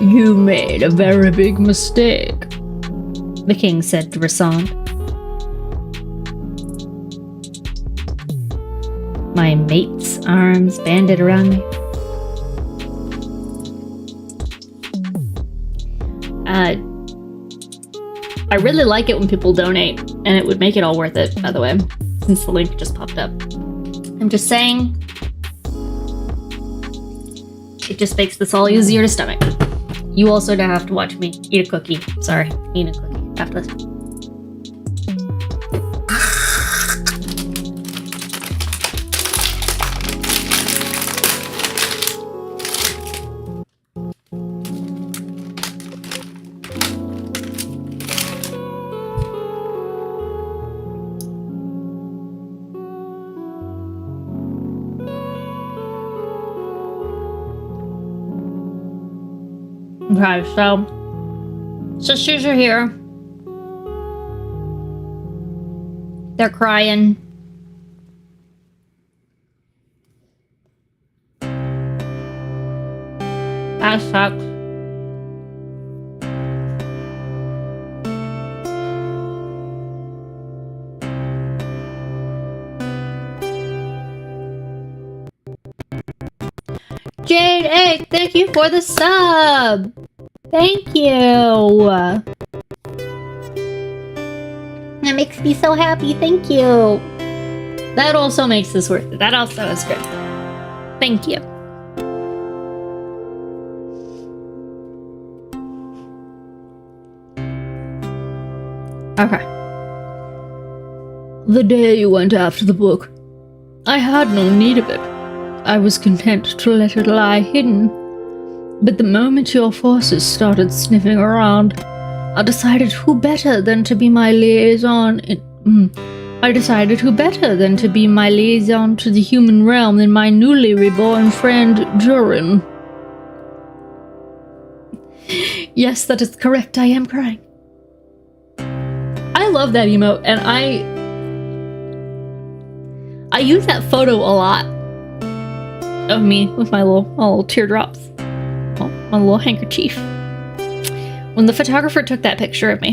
Speaker 3: You made a very big mistake, the king said to Rasand. My mate's arms banded around me. I really like it when people donate, and it would make it all worth it, by the way, since the link just popped up. I'm just saying, it just makes this all easier to stomach. You also don't have to watch me eat a cookie. Sorry, eat a cookie after this. Okay, so sisters are here. They're crying. That sucks. Jade 8, thank you for the sub. Thank you. That makes me so happy. Thank you. That also makes this worth it. That also is good. Thank you. Okay. The day you went after the book, I had no need of it. I was content to let it lie hidden. But the moment your forces started sniffing around, I decided who better than to be my liaison to the human realm than my newly reborn friend, Jorin. Yes, that is correct, I am crying. I love that emote, and I use that photo a lot of me with my little teardrops. Oh, my little handkerchief. When the photographer took that picture of me,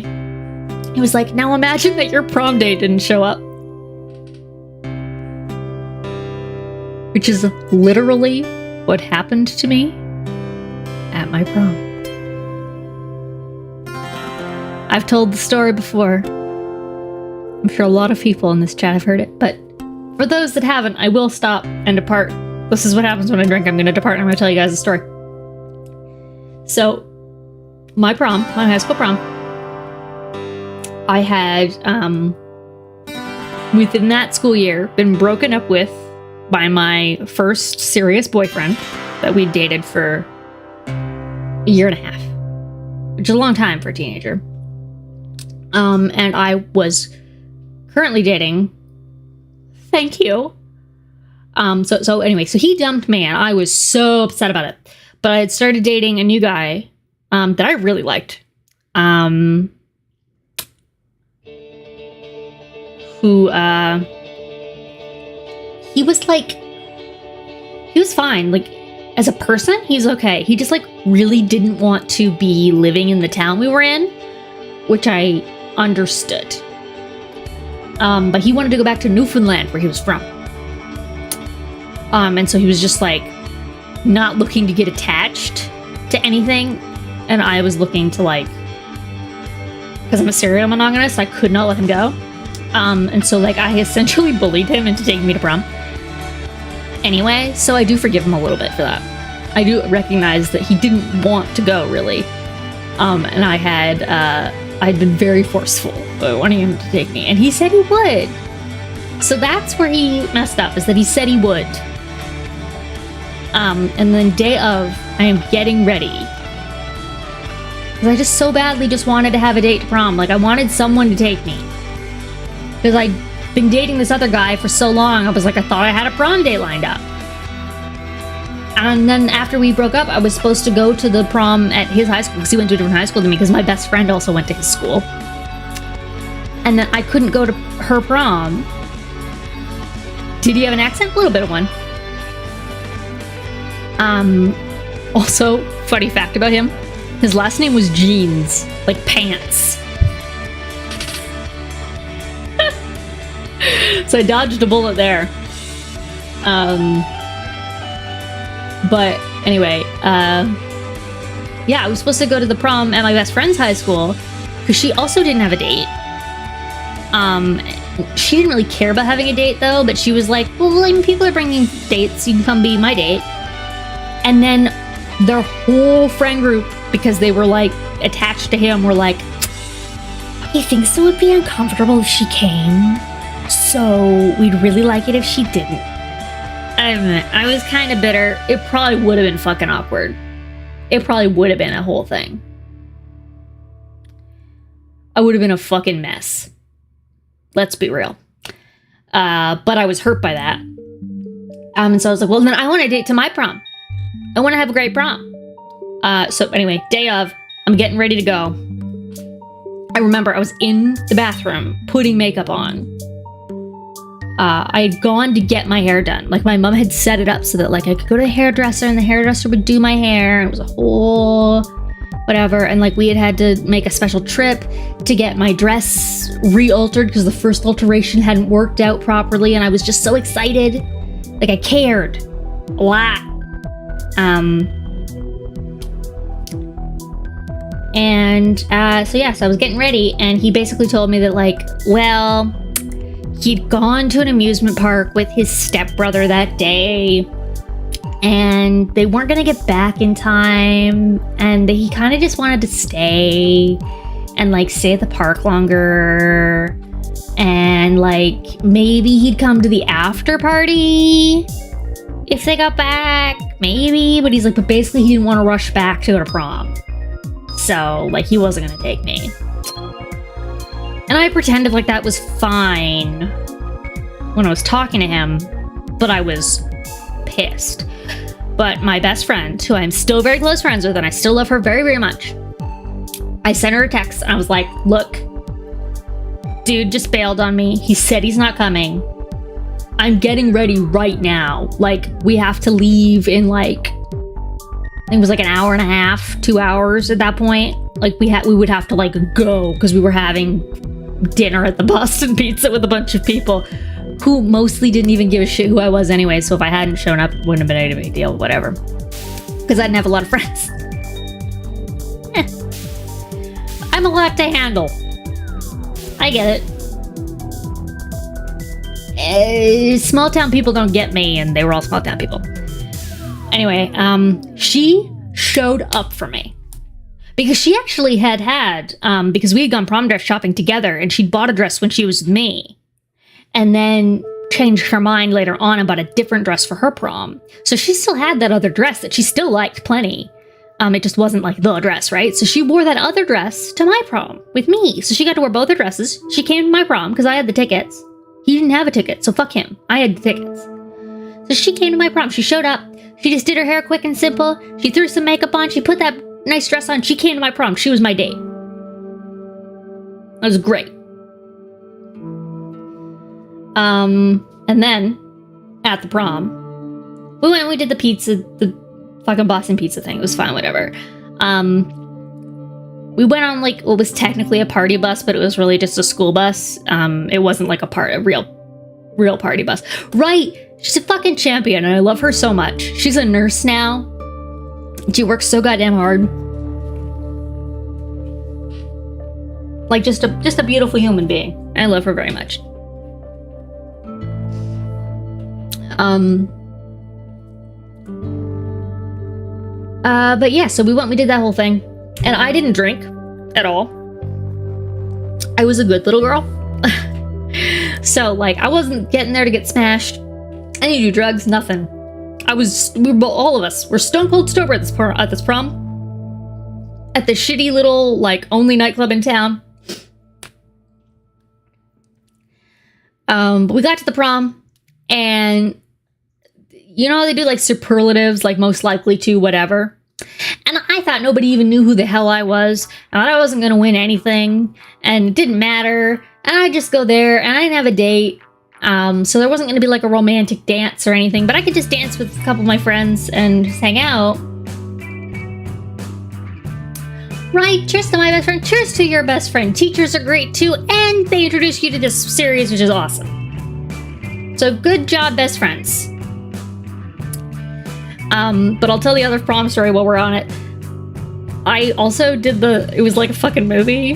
Speaker 3: he was like, now imagine that your prom date didn't show up. Which is literally what happened to me at my prom. I've told the story before. I'm sure a lot of people in this chat have heard it, but for those that haven't, I will stop and depart. This is what happens when I drink. I'm going to depart and I'm going to tell you guys a story. So, my prom, my high school prom, I had, within that school year, been broken up with by my first serious boyfriend that we dated for a year and a half, which is a long time for a teenager. And I was currently dating. Thank you. So anyway, so he dumped me and I was so upset about it. But I had started dating a new guy, that I really liked. Who, he was fine. Like, as a person, he's okay. He just, like, really didn't want to be living in the town we were in, which I understood. But he wanted to go back to Newfoundland, where he was from. And so he was just, like, not looking to get attached to anything. And I was looking to, like, because I'm a serial monogamist, I could not let him go. And so, like, I essentially bullied him into taking me to prom. Anyway, so I do forgive him a little bit for that. I do recognize that he didn't want to go, really. And I'd been very forceful about wanting him to take me. And he said he would. So that's where he messed up, is that he said he would. And then day of, I am getting ready. Because I just so badly just wanted to have a date to prom. Like, I wanted someone to take me. Because I'd been dating this other guy for so long, I was like, I thought I had a prom date lined up. And then after we broke up, I was supposed to go to the prom at his high school, because he went to a different high school than me, because my best friend also went to his school. And then I couldn't go to her prom. Did he have an accent? A little bit of one. Also, funny fact about him, his last name was Jeans, like pants. So I dodged a bullet there. But anyway, yeah, I was supposed to go to the prom at my best friend's high school because she also didn't have a date. She didn't really care about having a date though, but she was like, well, I mean, people are bringing dates, you can come be my date. And then their whole friend group, because they were like attached to him, were like, he thinks it would be uncomfortable if she came, so we'd really like it if she didn't. I was kind of bitter. It probably would have been fucking awkward. It probably would have been a whole thing. I would have been a fucking mess. Let's be real. But I was hurt by that. And so I was like, well, then I want a date to my prom. I want to have a great prom. So anyway, day of, I'm getting ready to go. I remember I was in the bathroom putting makeup on. I had gone to get my hair done. Like, my mom had set it up so that, like, I could go to the hairdresser and the hairdresser would do my hair. It was a whole whatever. And, like, we had to make a special trip to get my dress re-altered because the first alteration hadn't worked out properly. And I was just so excited. Like, I cared a lot. So I was getting ready, and he basically told me that, like, well, he'd gone to an amusement park with his stepbrother that day, and they weren't gonna get back in time, and he kind of just wanted to stay and, like, stay at the park longer, and, like, maybe he'd come to the after party if they got back, maybe, but he's like, but basically he didn't want to rush back to go to prom. So, like, he wasn't gonna take me. And I pretended like that was fine when I was talking to him, but I was pissed. But my best friend, who I'm still very close friends with, and I still love her very, very much, I sent her a text, and I was like, look, dude just bailed on me. He said he's not coming. I'm getting ready right now. Like, we have to leave in like, I think it was like an hour and a half, 2 hours at that point. Like, we would have to like go because we were having dinner at the Boston Pizza with a bunch of people who mostly didn't even give a shit who I was anyway. So if I hadn't shown up, it wouldn't have been any big deal, whatever. Because I didn't have a lot of friends. I'm a lot to handle. I get it. Small town people don't get me, and they were all small town people. Anyway, she showed up for me. Because she actually had, because we had gone prom dress shopping together, and she'd bought a dress when she was with me. And then changed her mind later on and bought a different dress for her prom. So she still had that other dress that she still liked plenty. It just wasn't like the dress, right? So she wore that other dress to my prom with me. So she got to wear both her dresses. She came to my prom because I had the tickets. He didn't have a ticket, so fuck him. I had the tickets. So she came to my prom. She showed up. She just did her hair quick and simple. She threw some makeup on. She put that nice dress on. She came to my prom. She was my date. That was great. And then, at the prom, we went and we did the pizza, the fucking Boston Pizza thing. It was fine, whatever. We went on, like, what was technically a party bus, but it was really just a school bus. It wasn't, like, a real party bus. Right! She's a fucking champion, and I love her so much. She's a nurse now. She works so goddamn hard. Like, just a beautiful human being. I love her very much. But yeah, so we did that whole thing, and I didn't drink at all. I was a good little girl. So, like, I wasn't getting there to get smashed. I didn't do drugs, nothing. All of us were stone cold sober at this prom. At the shitty little, like, only nightclub in town. But we got to the prom, and you know how they do, like, superlatives, like, most likely to, whatever. And I thought nobody even knew who the hell I was. And I wasn't going to win anything. And it didn't matter. And I just go there. And I didn't have a date. So there wasn't going to be, like, a romantic dance or anything. But I could just dance with a couple of my friends and just hang out. Right, cheers to my best friend. Cheers to your best friend. Teachers are great, too. And they introduce you to this series, which is awesome. So good job, best friends. But I'll tell the other prom story while we're on it. I also did it was like a fucking movie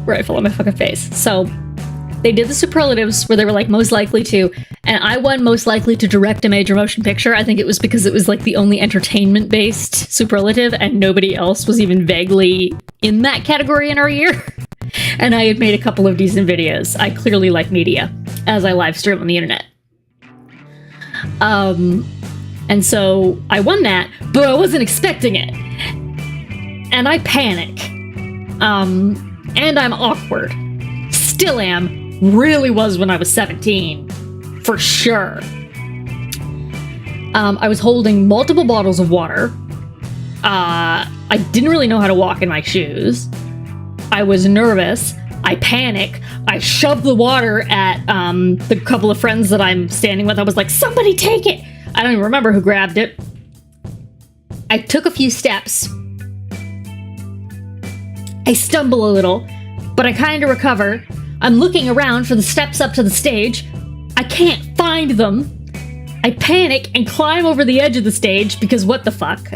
Speaker 3: where I fell on my fucking face. So they did the superlatives where they were like most likely to, and I won most likely to direct a major motion picture. I think it was because it was like the only entertainment based superlative and nobody else was even vaguely in that category in our year. And I had made a couple of decent videos. I clearly like media as I live stream on the internet. And so I won that, but I wasn't expecting it. And I panic. And I'm awkward. Still am. Really was when I was 17. For sure. I was holding multiple bottles of water. I didn't really know how to walk in my shoes. I was nervous. I panic. I shoved the water at the couple of friends that I'm standing with. I was like, somebody take it! I don't even remember who grabbed it. I took a few steps. I stumble a little, but I kind of recover. I'm looking around for the steps up to the stage. I can't find them. I panic and climb over the edge of the stage because what the fuck?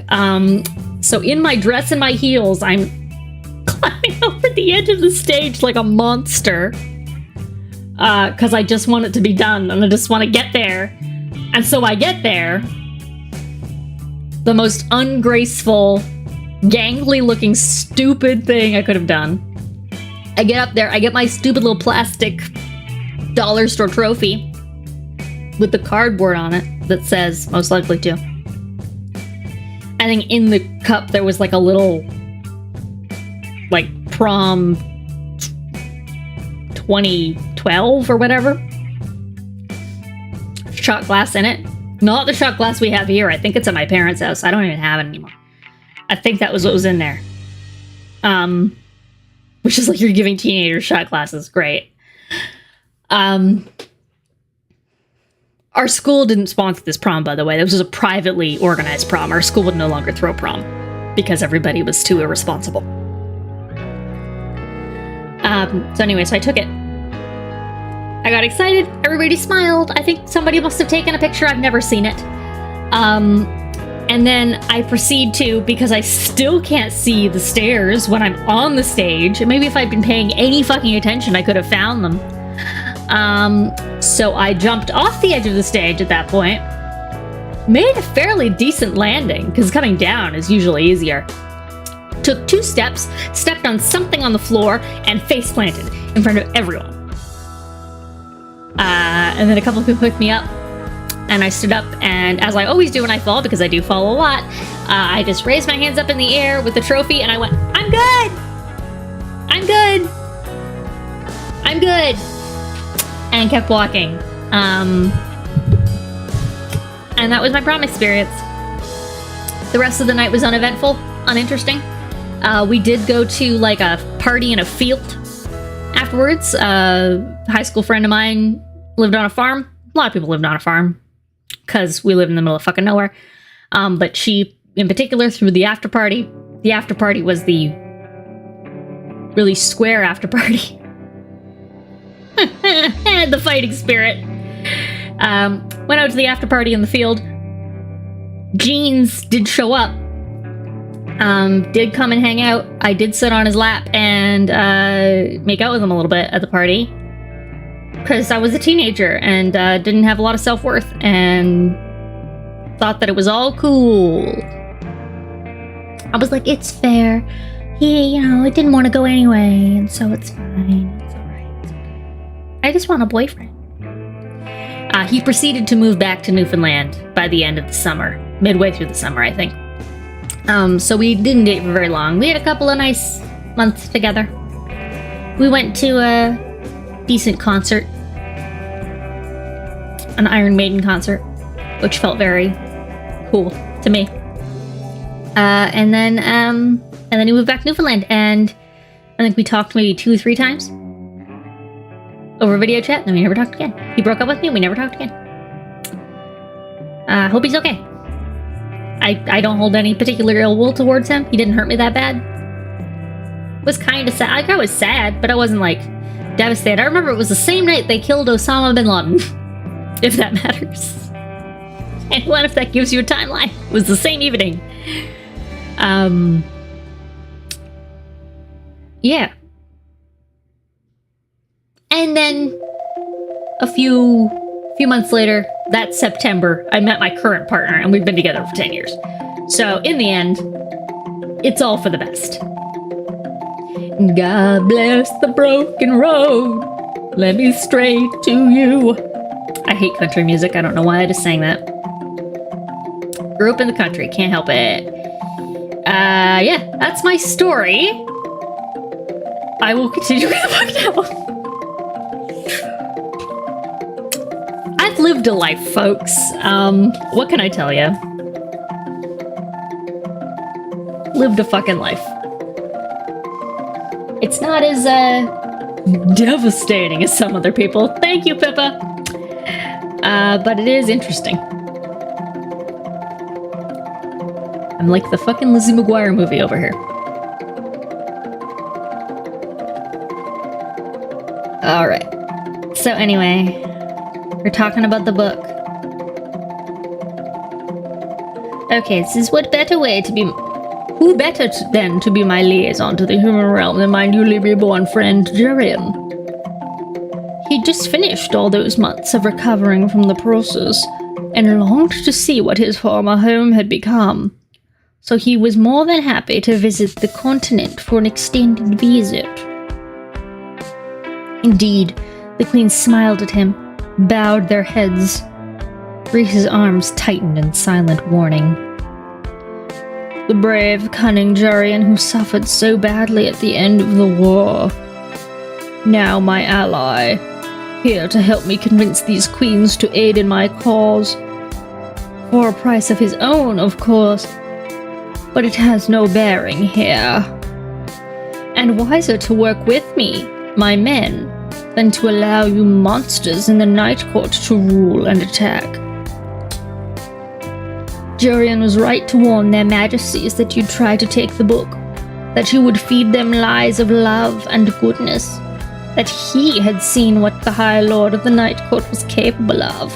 Speaker 3: So in my dress and my heels, I'm climbing over the edge of the stage like a monster. Because I just want it to be done and I just want to get there. And so I get there, the most ungraceful, gangly looking stupid thing I could have done. I get up there, I get my stupid little plastic dollar store trophy with the cardboard on it that says most likely to. I think in the cup there was like a little, like, prom 2012 or whatever. Shot glass in it. Not the shot glass we have here. I think it's at my parents' house. I don't even have it anymore. I think that was what was in there. Which is like you're giving teenagers shot glasses. Great. Our school didn't sponsor this prom, by the way. This was a privately organized prom. Our school would no longer throw prom because everybody was too irresponsible. So anyway, so I took it. I got excited. Everybody smiled. I think somebody must have taken a picture. I've never seen it. And then I proceed to, because I still can't see the stairs when I'm on the stage. Maybe if I'd been paying any fucking attention, I could have found them. So I jumped off the edge of the stage at that point. Made a fairly decent landing, because coming down is usually easier. Took 2 steps, stepped on something on the floor, and face planted in front of everyone. And then a couple of people picked me up, and I stood up, and as I always do when I fall, because I do fall a lot, I just raised my hands up in the air with the trophy, and I went, I'm good! I'm good! I'm good! And kept walking. And that was my prom experience. The rest of the night was uneventful, uninteresting. We did go to like a party in a field afterwards. A high school friend of mine lived on a farm. A lot of people lived on a farm because we live in the middle of fucking nowhere. But she, in particular, threw the after party. The after party was the really square after party. The fighting spirit. Went out to the after party in the field. Jeans did show up. Did come and hang out. I did sit on his lap and make out with him a little bit at the party. Because I was a teenager and didn't have a lot of self-worth and thought that it was all cool. I was like, it's fair. He, it didn't want to go anyway, and so it's fine. It's alright. It's okay. I just want a boyfriend. He proceeded to move back to Newfoundland by the end of the summer. Midway through the summer, I think. So we didn't date for very long. We had a couple of nice months together. We went to a decent concert. An Iron Maiden concert, which felt very cool to me. And then he moved back to Newfoundland, and I think we talked maybe 2 or 3 times over video chat, and then we never talked again. He broke up with me, and we never talked again. Hope he's okay. I don't hold any particular ill will towards him. He didn't hurt me that bad. Was kind of sad. I was sad, but I wasn't, like, devastated. I remember it was the same night they killed Osama bin Laden, if that matters. And what if that gives you a timeline? It was the same evening. Yeah. And then a few months later, that September, I met my current partner, and we've been together for 10 years. So, in the end, it's all for the best. God bless the broken road. Let me stray to you. I hate country music. I don't know why I just sang that. Grew up in the country. Can't help it. Yeah, that's my story. I will continue with the book now. I've lived a life, folks. What can I tell you? Lived a fucking life. It's not as devastating as some other people. Thank you, Pippa. But it is interesting. I'm like the fucking Lizzie McGuire movie over here. Alright. So anyway, we're talking about the book. Okay, this is what better way to be... Who better than to be my liaison to the human realm than my newly reborn friend, Jerian? He'd just finished all those months of recovering from the process, and longed to see what his former home had become. So he was more than happy to visit the continent for an extended visit. Indeed, the Queen smiled at him, bowed their heads. Reese's arms tightened in silent warning. The brave, cunning Jerian who suffered so badly at the end of the war. Now my ally, here to help me convince these queens to aid in my cause. For a price of his own, of course, but it has no bearing here. And wiser to work with me, my men, than to allow you monsters in the Night Court to rule and attack. Jurian was right to warn their majesties that you'd try to take the book, that you would feed them lies of love and goodness, that he had seen what the High Lord of the Night Court was capable of.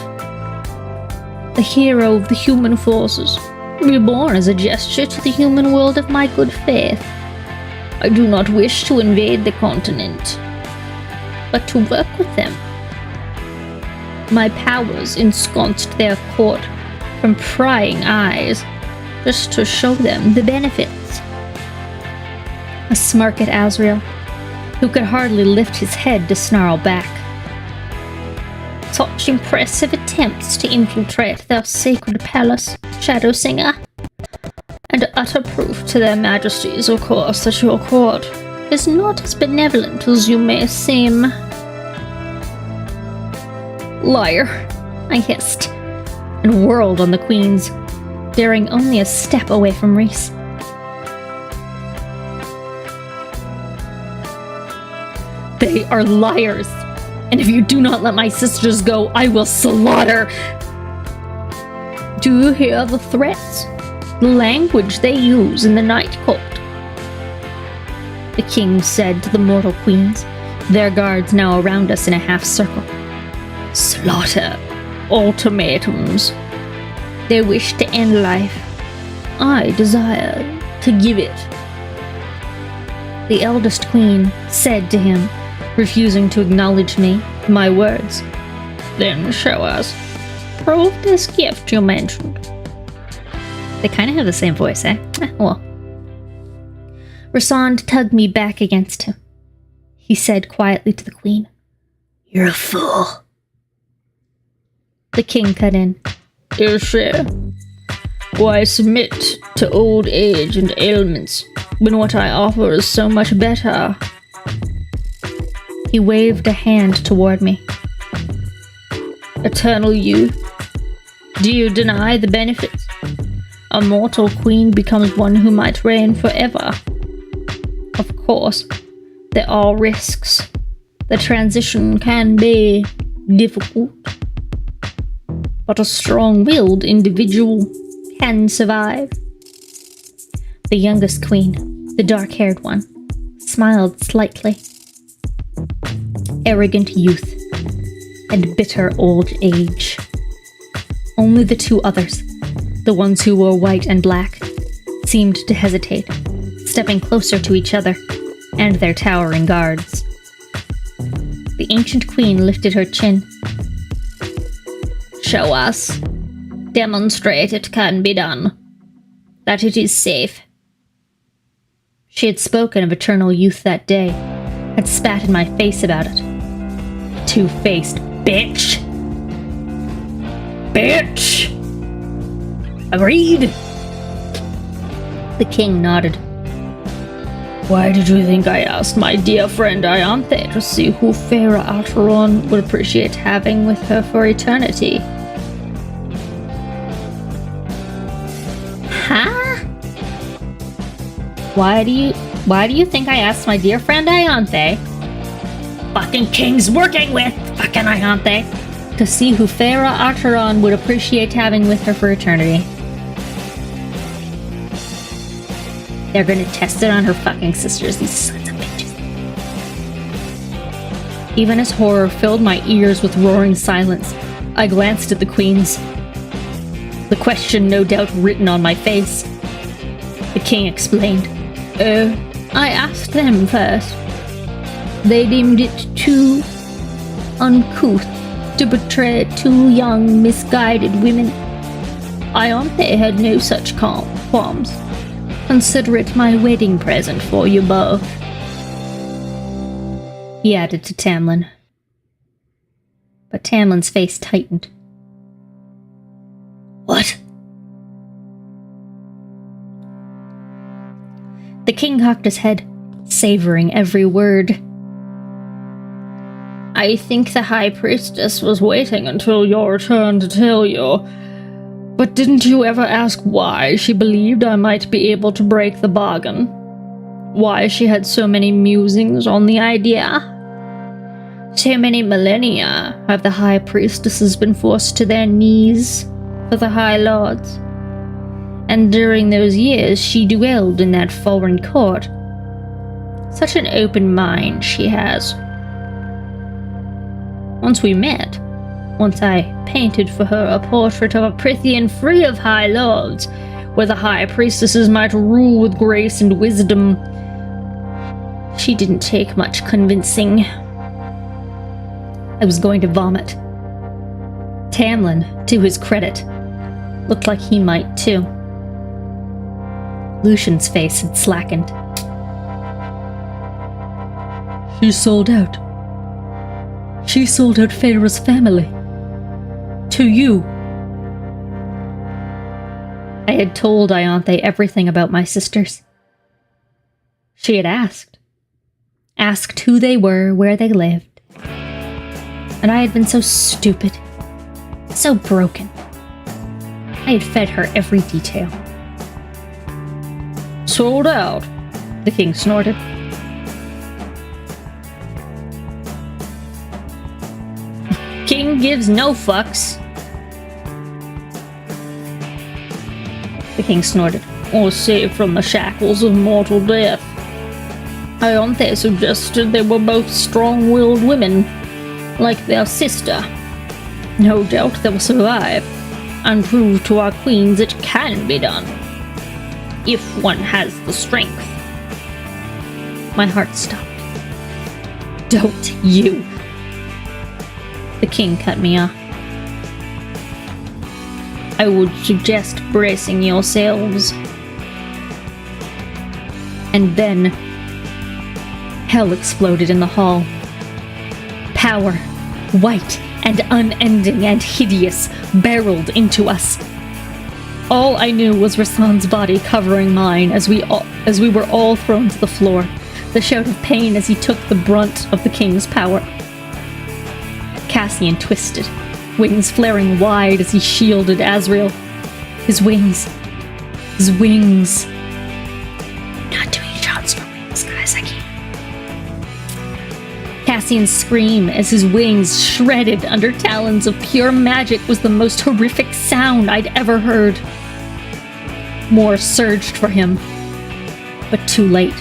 Speaker 3: The hero of the human forces, reborn as a gesture to the human world of my good faith. I do not wish to invade the continent, but to work with them. My powers ensconced their court from prying eyes, just to show them the benefits. A smirk at Azrael, who could hardly lift his head to snarl back. Such impressive attempts to infiltrate their sacred palace, Shadow Singer, and utter proof to their majesties, of course, that your court is not as benevolent as you may seem. Liar, I hissed, and whirled on the queens, daring only a step away from Reese. They are liars, and if you do not let my sisters go, I will slaughter. Do you hear the threats? The language they use in the Night Court? The king said to the mortal queens, their guards now around us in a half circle. Slaughter. Ultimatums. They wish to end life. I desire to give it. The eldest queen said to him, refusing to acknowledge me, my words. Then show us. Prove this gift you mentioned. They kind of have the same voice, eh? Well. Rasand tugged me back against him. He said quietly to the queen, You're a fool. The king cut in. Is she? Why submit to old age and ailments when what I offer is so much better? He waved a hand toward me. Eternal youth. Do you deny the benefits? A mortal queen becomes one who might reign forever. Of course, there are risks. The transition can be difficult. But a strong-willed individual can survive. The youngest queen, the dark-haired one, smiled slightly. Arrogant youth and bitter old age. Only the two others, the ones who wore white and black, seemed to hesitate, stepping closer to each other and their towering guards. The ancient queen lifted her chin. Show us. Demonstrate it can be done. That it is safe. She had spoken of eternal youth that day, had spat in my face about it. Two-faced bitch! Bitch! Agreed! The king nodded. Why did you think I asked my dear friend Ianthe to see who Farah Acheron would appreciate having with her for eternity? Huh? Why do you think I asked my dear friend Ianthe? Fucking king's working with fucking Ianthe to see who Farah Acheron would appreciate having with her for eternity. They're gonna test it on her fucking sisters, these sons of bitches. Even as horror filled my ears with roaring silence, I glanced at the queens. The question no doubt written on my face. The king explained. I asked them first. They deemed it too uncouth to betray two young, misguided women. Ianthe had no such qualms. Consider it my wedding present for you both. He added to Tamlin. But Tamlin's face tightened. What? The king cocked his head, savoring every word. I think the High Priestess was waiting until your return to tell you. But didn't you ever ask why she believed I might be able to break the bargain? Why she had so many musings on the idea? So many millennia have the high priestesses been forced to their knees for the High Lords. And during those years she dwelled in that foreign court. Such an open mind she has. Once we met, once I painted for her a portrait of a Prythian free of High Lords, where the high priestesses might rule with grace and wisdom. She didn't take much convincing. I was going to vomit. Tamlin, to his credit, looked like he might too. Lucian's face had slackened. She sold out. She sold out Feyre's family. To you. I had told Ianthe everything about my sisters. She had asked. Asked who they were, where they lived. And I had been so stupid. So broken. I had fed her every detail. Sold out, the king snorted. King gives no fucks. The king snorted. Or saved from the shackles of mortal death. Ianthe suggested they were both strong-willed women, like their sister. No doubt they'll survive, and prove to our queens it can be done. If one has the strength. My heart stopped. Don't you. The king cut me off. I would suggest bracing yourselves. And then, hell exploded in the hall. Power, white and unending and hideous, barreled into us. All I knew was Rasan's body covering mine as we were all thrown to the floor, the shout of pain as he took the brunt of the king's power. Cassian twisted, wings flaring wide as he shielded Azriel. His wings. His wings. Not doing shots for wings, guys, I can't. Cassian's scream as his wings shredded under talons of pure magic was the most horrific sound I'd ever heard. More surged for him, but too late.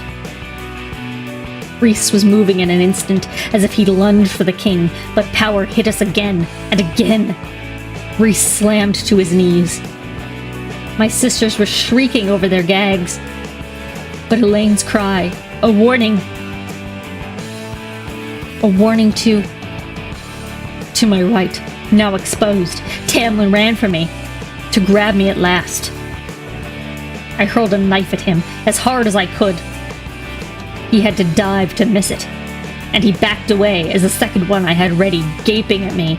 Speaker 3: Rhys was moving in an instant, as if he'd lunged for the king, but power hit us again and again. Rhys slammed to his knees. My sisters were shrieking over their gags, but Elaine's cry, a warning to my right, now exposed. Tamlin ran for me, to grab me at last. I hurled a knife at him, as hard as I could. He had to dive to miss it, and he backed away as the second one I had ready, gaping at me,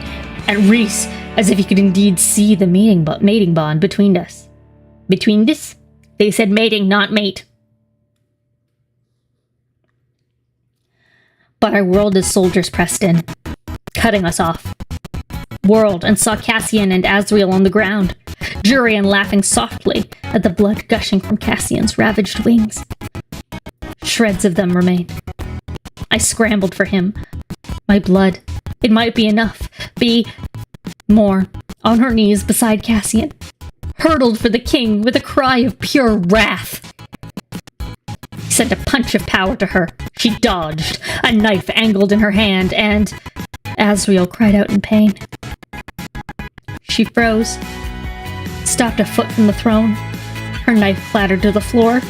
Speaker 3: at Rhys, as if he could indeed see the mating bond between us. Between us? They said mating, not mate. But I whirled as soldiers pressed in, cutting us off. Whirled and saw Cassian and Azriel on the ground, Jurian laughing softly at the blood gushing from Cassian's ravaged wings. Shreds of them remained. I scrambled for him. My blood. It might be enough. Be more. On her knees beside Cassian. Hurtled for the king with a cry of pure wrath. He sent a punch of power to her. She dodged. A knife angled in her hand, and Azriel cried out in pain. She froze. Stopped a foot from the throne. Her knife clattered to the floor.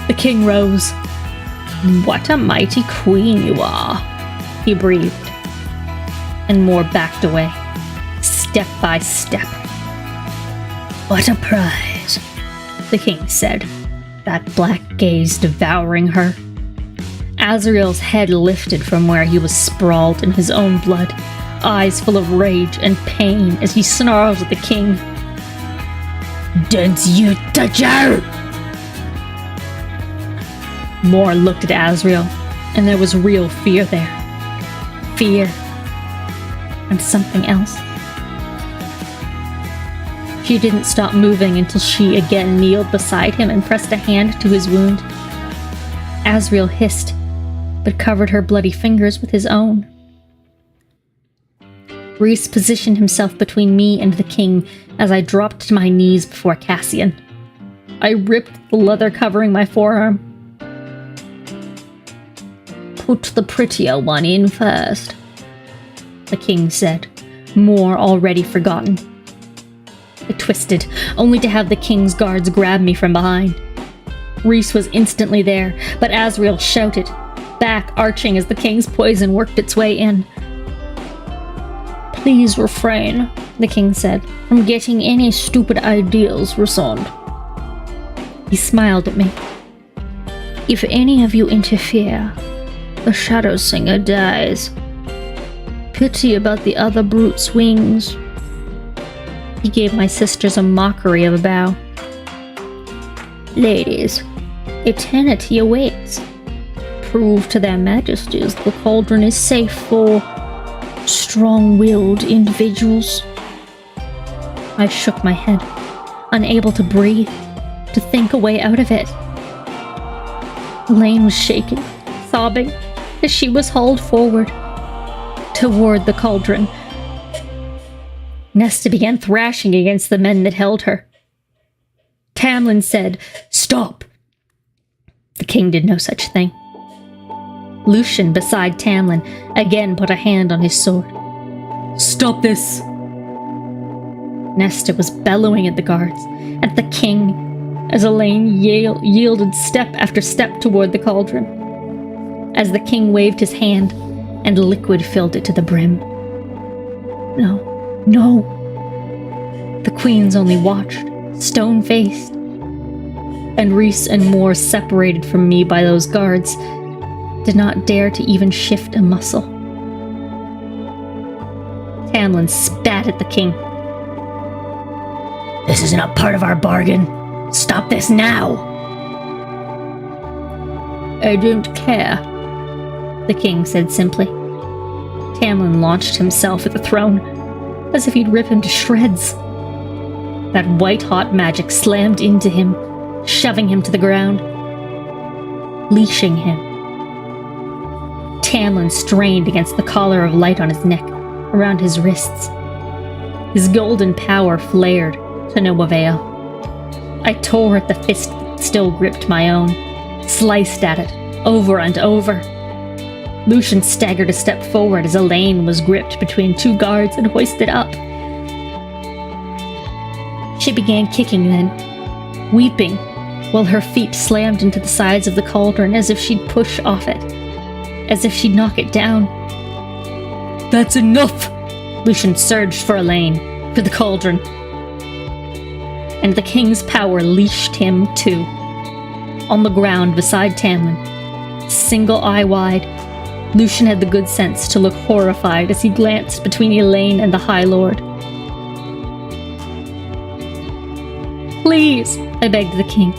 Speaker 3: The king rose. What a mighty queen you are, he breathed, and more backed away, step by step. What a prize, the king said, that black gaze devouring her. Azriel's head lifted from where he was sprawled in his own blood, eyes full of rage and pain as he snarled at the king. Don't you touch her! Moore looked at Azriel, and there was real fear there. Fear. And something else. She didn't stop moving until she again kneeled beside him and pressed a hand to his wound. Azriel hissed, but covered her bloody fingers with his own. Rhys positioned himself between me and the king as I dropped to my knees before Cassian. I ripped the leather covering my forearm. "Put the prettier one in first," the king said, more already forgotten. I twisted, only to have the king's guards grab me from behind. Rhys was instantly there, but Azriel shouted, back arching as the king's poison worked its way in. "Please refrain," the king said, "from getting any stupid ideas, Rhysand." He smiled at me. "If any of you interfere, the Shadow Singer dies. Pity about the other brute's wings." He gave my sisters a mockery of a bow. "Ladies, eternity awaits. Prove to their majesties the cauldron is safe for strong-willed individuals." I shook my head, unable to breathe, to think a way out of it. Elaine was shaking, sobbing, as she was hauled forward, toward the cauldron. Nesta began thrashing against the men that held her. Tamlin said, "Stop!" The king did no such thing. Lucian, beside Tamlin, again put a hand on his sword. "Stop this!" Nesta was bellowing at the guards, at the king, as Elaine yielded step after step toward the cauldron, as the king waved his hand and liquid filled it to the brim. "No, no!" The queens only watched, stone-faced, and Rhys and Moore, separated from me by those guards, did not dare to even shift a muscle. Tamlin spat at the king. "This isn't a part of our bargain. Stop this now!" "I don't care," the king said simply. Tamlin launched himself at the throne, as if he'd rip him to shreds. That white-hot magic slammed into him, shoving him to the ground, leashing him. Tamlin strained against the collar of light on his neck, around his wrists. His golden power flared, to no avail. I tore at the fist that still gripped my own, sliced at it, over and over. Lucian staggered a step forward as Elaine was gripped between two guards and hoisted up. She began kicking then, weeping, while her feet slammed into the sides of the cauldron as if she'd push off it, as if she'd knock it down. "That's enough!" Lucian surged for Elaine, for the cauldron. And the king's power leashed him too. On the ground beside Tamlin, single eye wide, Lucian had the good sense to look horrified as he glanced between Elaine and the High Lord. "Please," I begged the king,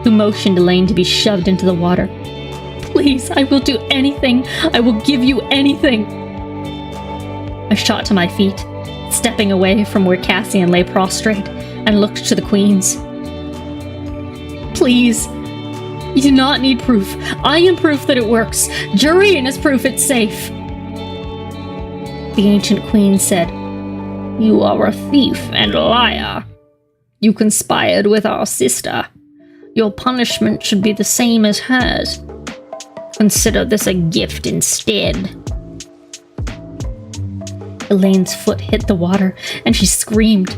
Speaker 3: who motioned Elaine to be shoved into the water. "Please, I will do anything. I will give you anything." I shot to my feet, stepping away from where Cassian lay prostrate, and looked to the queens. "Please. You do not need proof. I am proof that it works. Jurian is proof it's safe." The ancient queen said, "You are a thief and a liar. You conspired with our sister. Your punishment should be the same as hers. Consider this a gift instead." Elaine's foot hit the water, and she screamed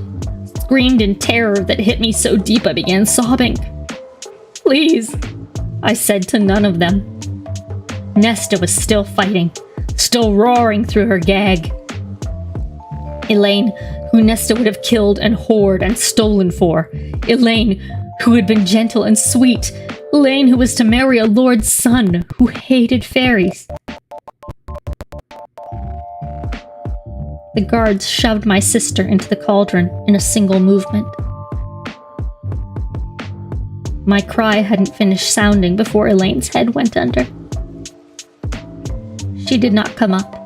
Speaker 3: in terror that hit me so deep I began sobbing. "Please," I said to none of them. Nesta was still fighting, still roaring through her gag. Elaine, who Nesta would have killed and whored and stolen for. Elaine, who had been gentle and sweet. Elaine, who was to marry a lord's son who hated fairies. The guards shoved my sister into the cauldron in a single movement. My cry hadn't finished sounding before Elaine's head went under. She did not come up.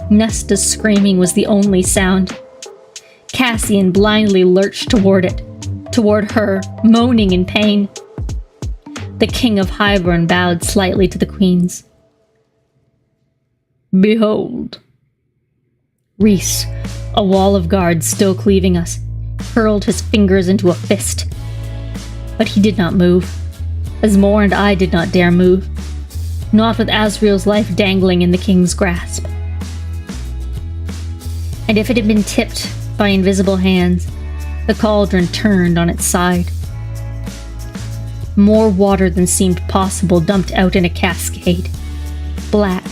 Speaker 3: Nesta's screaming was the only sound. Cassian blindly lurched toward it, toward her, moaning in pain. The king of Highburn bowed slightly to the queens. Behold. Rhys, a wall of guards still cleaving us, curled his fingers into a fist. But he did not move, as Mor and I did not dare move, not with Asriel's life dangling in the king's grasp. And if it had been tipped by invisible hands, the cauldron turned on its side. More water than seemed possible dumped out in a cascade. Black,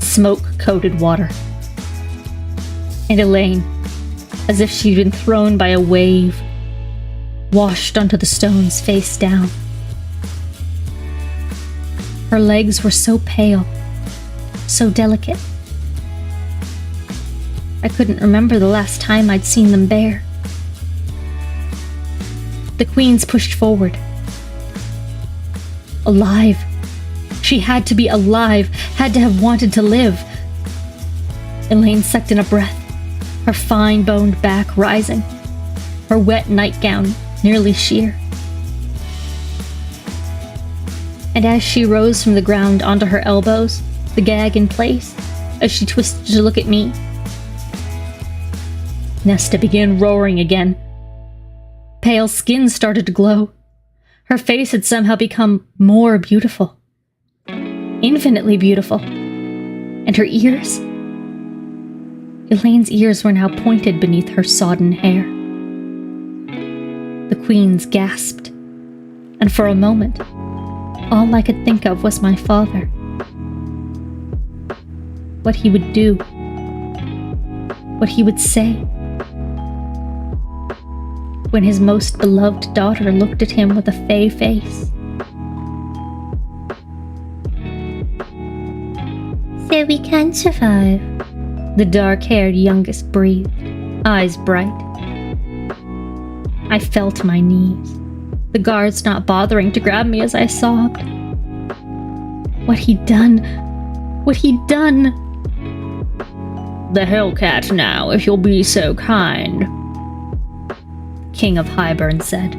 Speaker 3: smoke-coated water. And Elaine, as if she'd been thrown by a wave, washed onto the stones face down. Her legs were so pale, so delicate. I couldn't remember the last time I'd seen them bare. The queens pushed forward. Alive. She had to be alive, had to have wanted to live. Elaine sucked in a breath, her fine-boned back rising, her wet nightgown nearly sheer. And as she rose from the ground onto her elbows, the gag in place, as she twisted to look at me, Nesta began roaring again. Pale skin started to glow. Her face had somehow become more beautiful. Infinitely beautiful. And her ears? Elaine's ears were now pointed beneath her sodden hair. The queens gasped, and for a moment, all I could think of was my father. What he would do. What he would say. When his most beloved daughter looked at him with a fey face. So we can survive, the dark-haired youngest breathed, eyes bright. I fell to my knees, the guards not bothering to grab me as I sobbed. What he'd done! What he'd done! The Hellcat now, if you'll be so kind, King of Highburn said.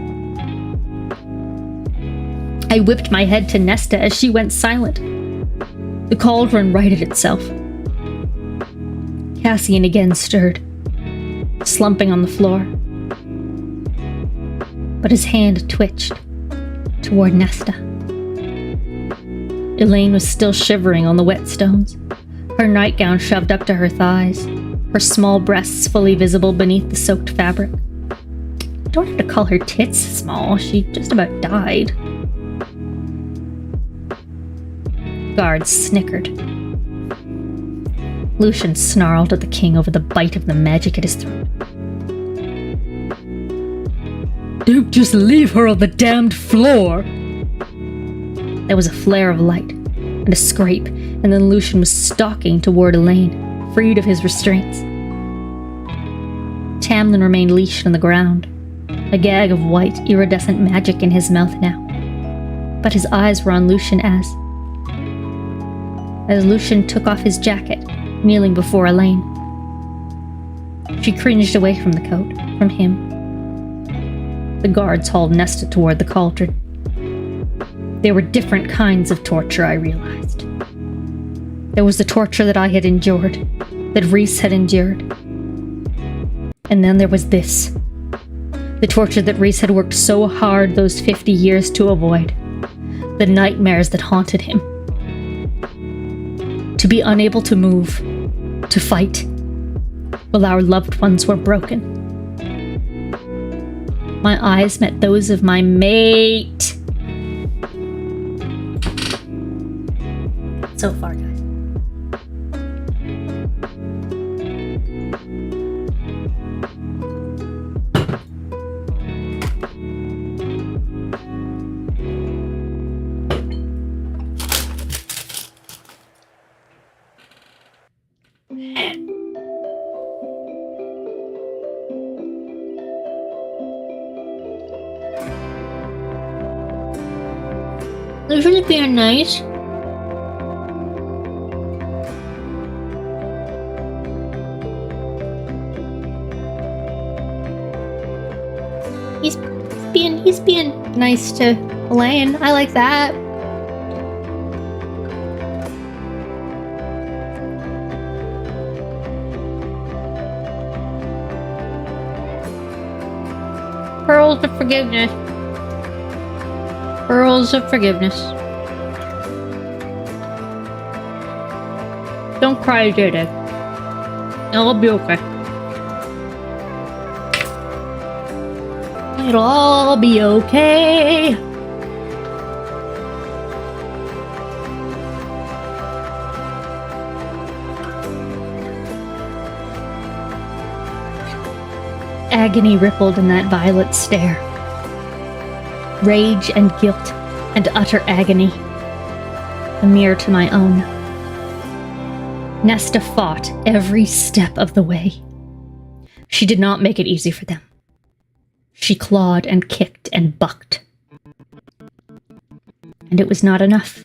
Speaker 3: I whipped my head to Nesta as she went silent. The cauldron righted itself. Cassian again stirred, slumping on the floor. But his hand twitched toward Nesta. Elaine was still shivering on the wet stones, her nightgown shoved up to her thighs, her small breasts fully visible beneath the soaked fabric. I don't have to call her tits small, she just about died. Guards snickered. Lucian snarled at the king over the bite of the magic at his throat. Don't just leave her on the damned floor! There was a flare of light, and a scrape, and then Lucian was stalking toward Elaine, freed of his restraints. Tamlin remained leashed on the ground, a gag of white, iridescent magic in his mouth now. But his eyes were on Lucian as Lucian took off his jacket, kneeling before Elaine. She cringed away from the coat, from him. The guards hauled Nesta toward the cauldron. There were different kinds of torture, I realized. There was the torture that I had endured, that Rhys had endured. And then there was this. The torture that Rhys had worked so hard those 50 years to avoid. The nightmares that haunted him. To be unable to move, to fight, while our loved ones were broken. My eyes met those of my mate. So far, guys. Lucian's being nice. He's being nice to Elaine. I like that.
Speaker 4: Pearls of forgiveness. Pearls of forgiveness. Don't cry, Jada. It'll be okay. It'll all be okay.
Speaker 3: Agony rippled in that violet stare. Rage and guilt and utter agony. A mirror to my own. Nesta fought every step of the way. She did not make it easy for them. She clawed and kicked and bucked. And it was not enough.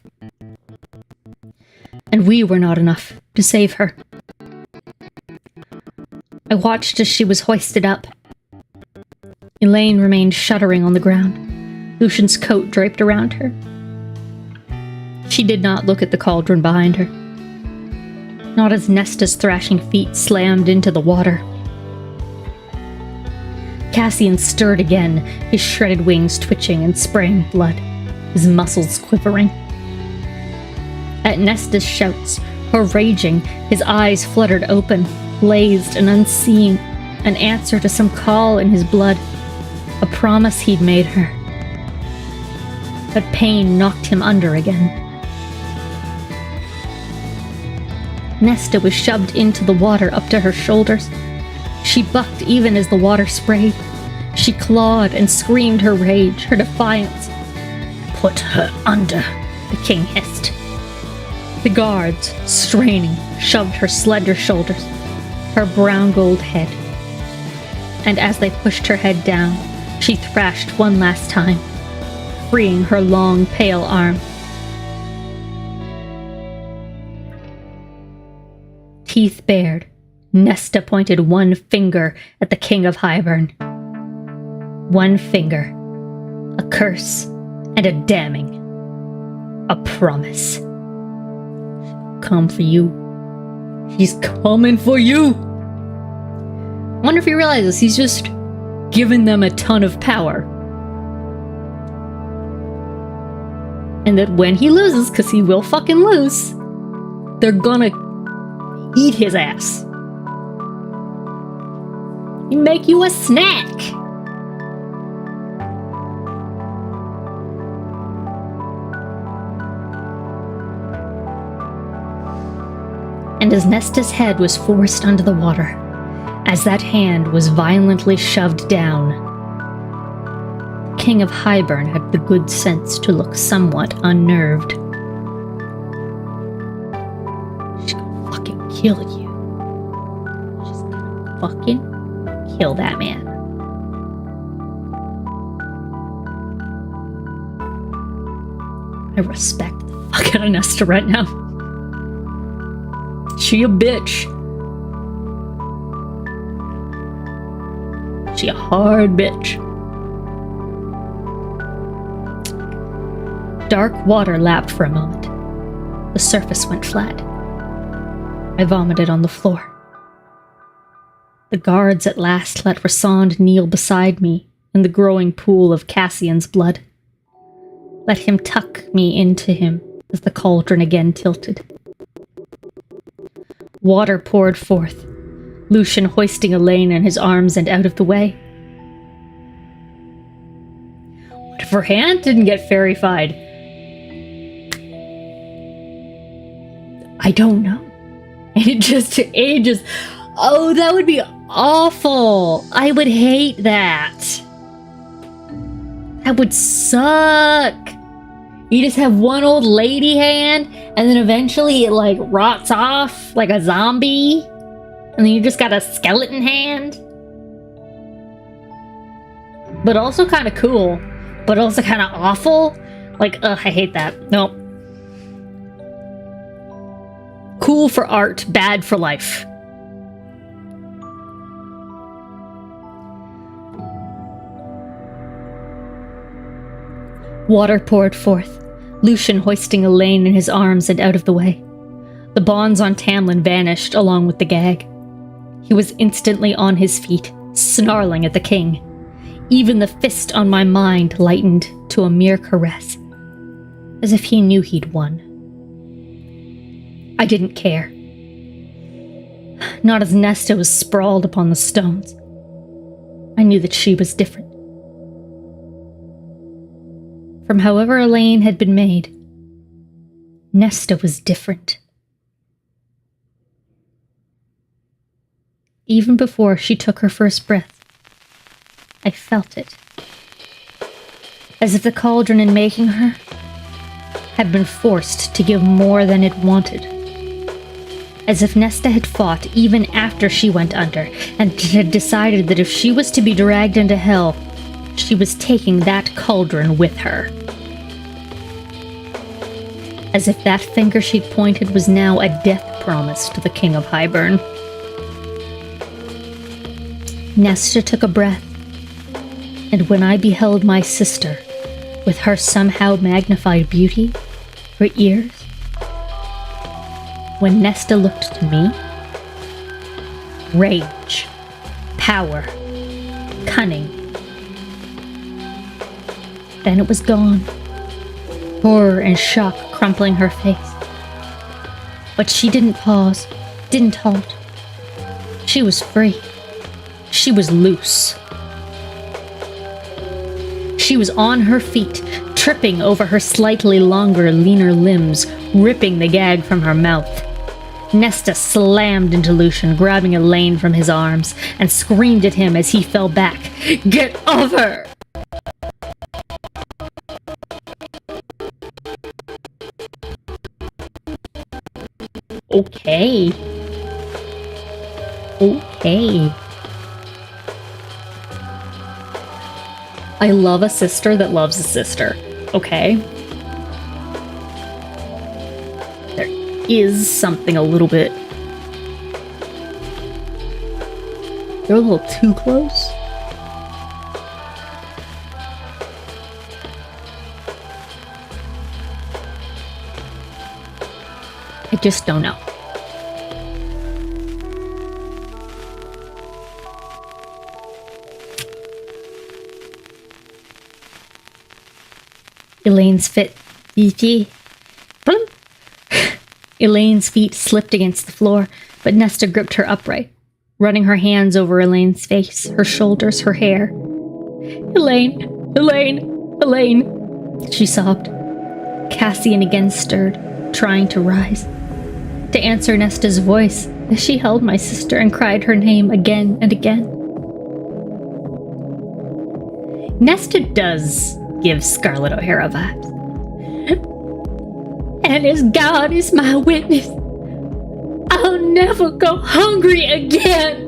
Speaker 3: And we were not enough to save her. I watched as she was hoisted up. Elaine remained shuddering on the ground, Lucian's coat draped around her. She did not look at the cauldron behind her. Not as Nesta's thrashing feet slammed into the water. Cassian stirred again, his shredded wings twitching and spraying blood, his muscles quivering. At Nesta's shouts, her raging, his eyes fluttered open, blazed and unseeing, an answer to some call in his blood, a promise he'd made her. But pain knocked him under again. Nesta was shoved into the water up to her shoulders. She bucked even as the water sprayed. She clawed and screamed her rage, her defiance. "Put her under," the king hissed. The guards, straining, shoved her slender shoulders, her brown gold head. And as they pushed her head down, she thrashed one last time, freeing her long, pale arm. Teeth bared, Nesta pointed one finger at the King of Highburn. One finger. A curse and a damning. A promise. Come for you. He's coming for you! I wonder if he realizes he's just given them a ton of power. And that when he loses, because he will fucking lose, they're gonna eat his ass. And make you a snack! And as Nesta's head was forced under the water, as that hand was violently shoved down, the King of Highburn had the good sense to look somewhat unnerved. She's gonna fucking kill you. She's gonna fucking kill that man. I respect the fuck out of Nesta right now. She a bitch. She a hard bitch. Dark water lapped for a moment. The surface went flat. I vomited on the floor. The guards at last let Rasand kneel beside me in the growing pool of Cassian's blood. Let him tuck me into him as the cauldron again tilted. Water poured forth, Lucian hoisting Elaine in his arms and out of the way. What if her hand didn't get fairy-fied? I don't know. And it just took ages. Oh, that would be awful. I would hate that. That would suck. You just have one old lady hand, and then eventually it like rots off like a zombie, and then you just got a skeleton hand. But also kind of cool, but also kind of awful. Like, ugh, I hate that. Nope. Cool for art, bad for life. Water poured forth, Lucian hoisting Elaine in his arms and out of the way. The bonds on Tamlin vanished along with the gag. He was instantly on his feet, snarling at the king. Even the fist on my mind lightened to a mere caress, as if he knew he'd won. I didn't care. Not as Nesta was sprawled upon the stones. I knew that she was different. From however Elaine had been made, Nesta was different. Even before she took her first breath, I felt it. As if the cauldron in making her had been forced to give more than it wanted. As if Nesta had fought even after she went under, and had decided that if she was to be dragged into hell, she was taking that cauldron with her. As if that finger she'd pointed was now a death promise to the King of Hybern. Nesta took a breath, and when I beheld my sister, with her somehow magnified beauty, her ears, when Nesta looked to me, rage, power, cunning. Then it was gone, horror and shock crumpling her face. But she didn't pause, didn't halt. She was free. She was loose. She was on her feet, tripping over her slightly longer, leaner limbs, ripping the gag from her mouth. Nesta slammed into Lucian, grabbing Elaine from his arms, and screamed at him as he fell back. "Get off her!" Okay. I love a sister that loves a sister, okay? There is something a little bit... They're a little too close. I just don't know. Elaine's feet slipped against the floor, but Nesta gripped her upright, running her hands over Elaine's face, her shoulders, her hair. "Elaine, Elaine, Elaine," she sobbed. Cassian again stirred, trying to rise, to answer Nesta's voice as she held my sister and cried her name again and again. Nesta does give Scarlett O'Hara vibes. "And as God is my witness, I'll never go hungry again."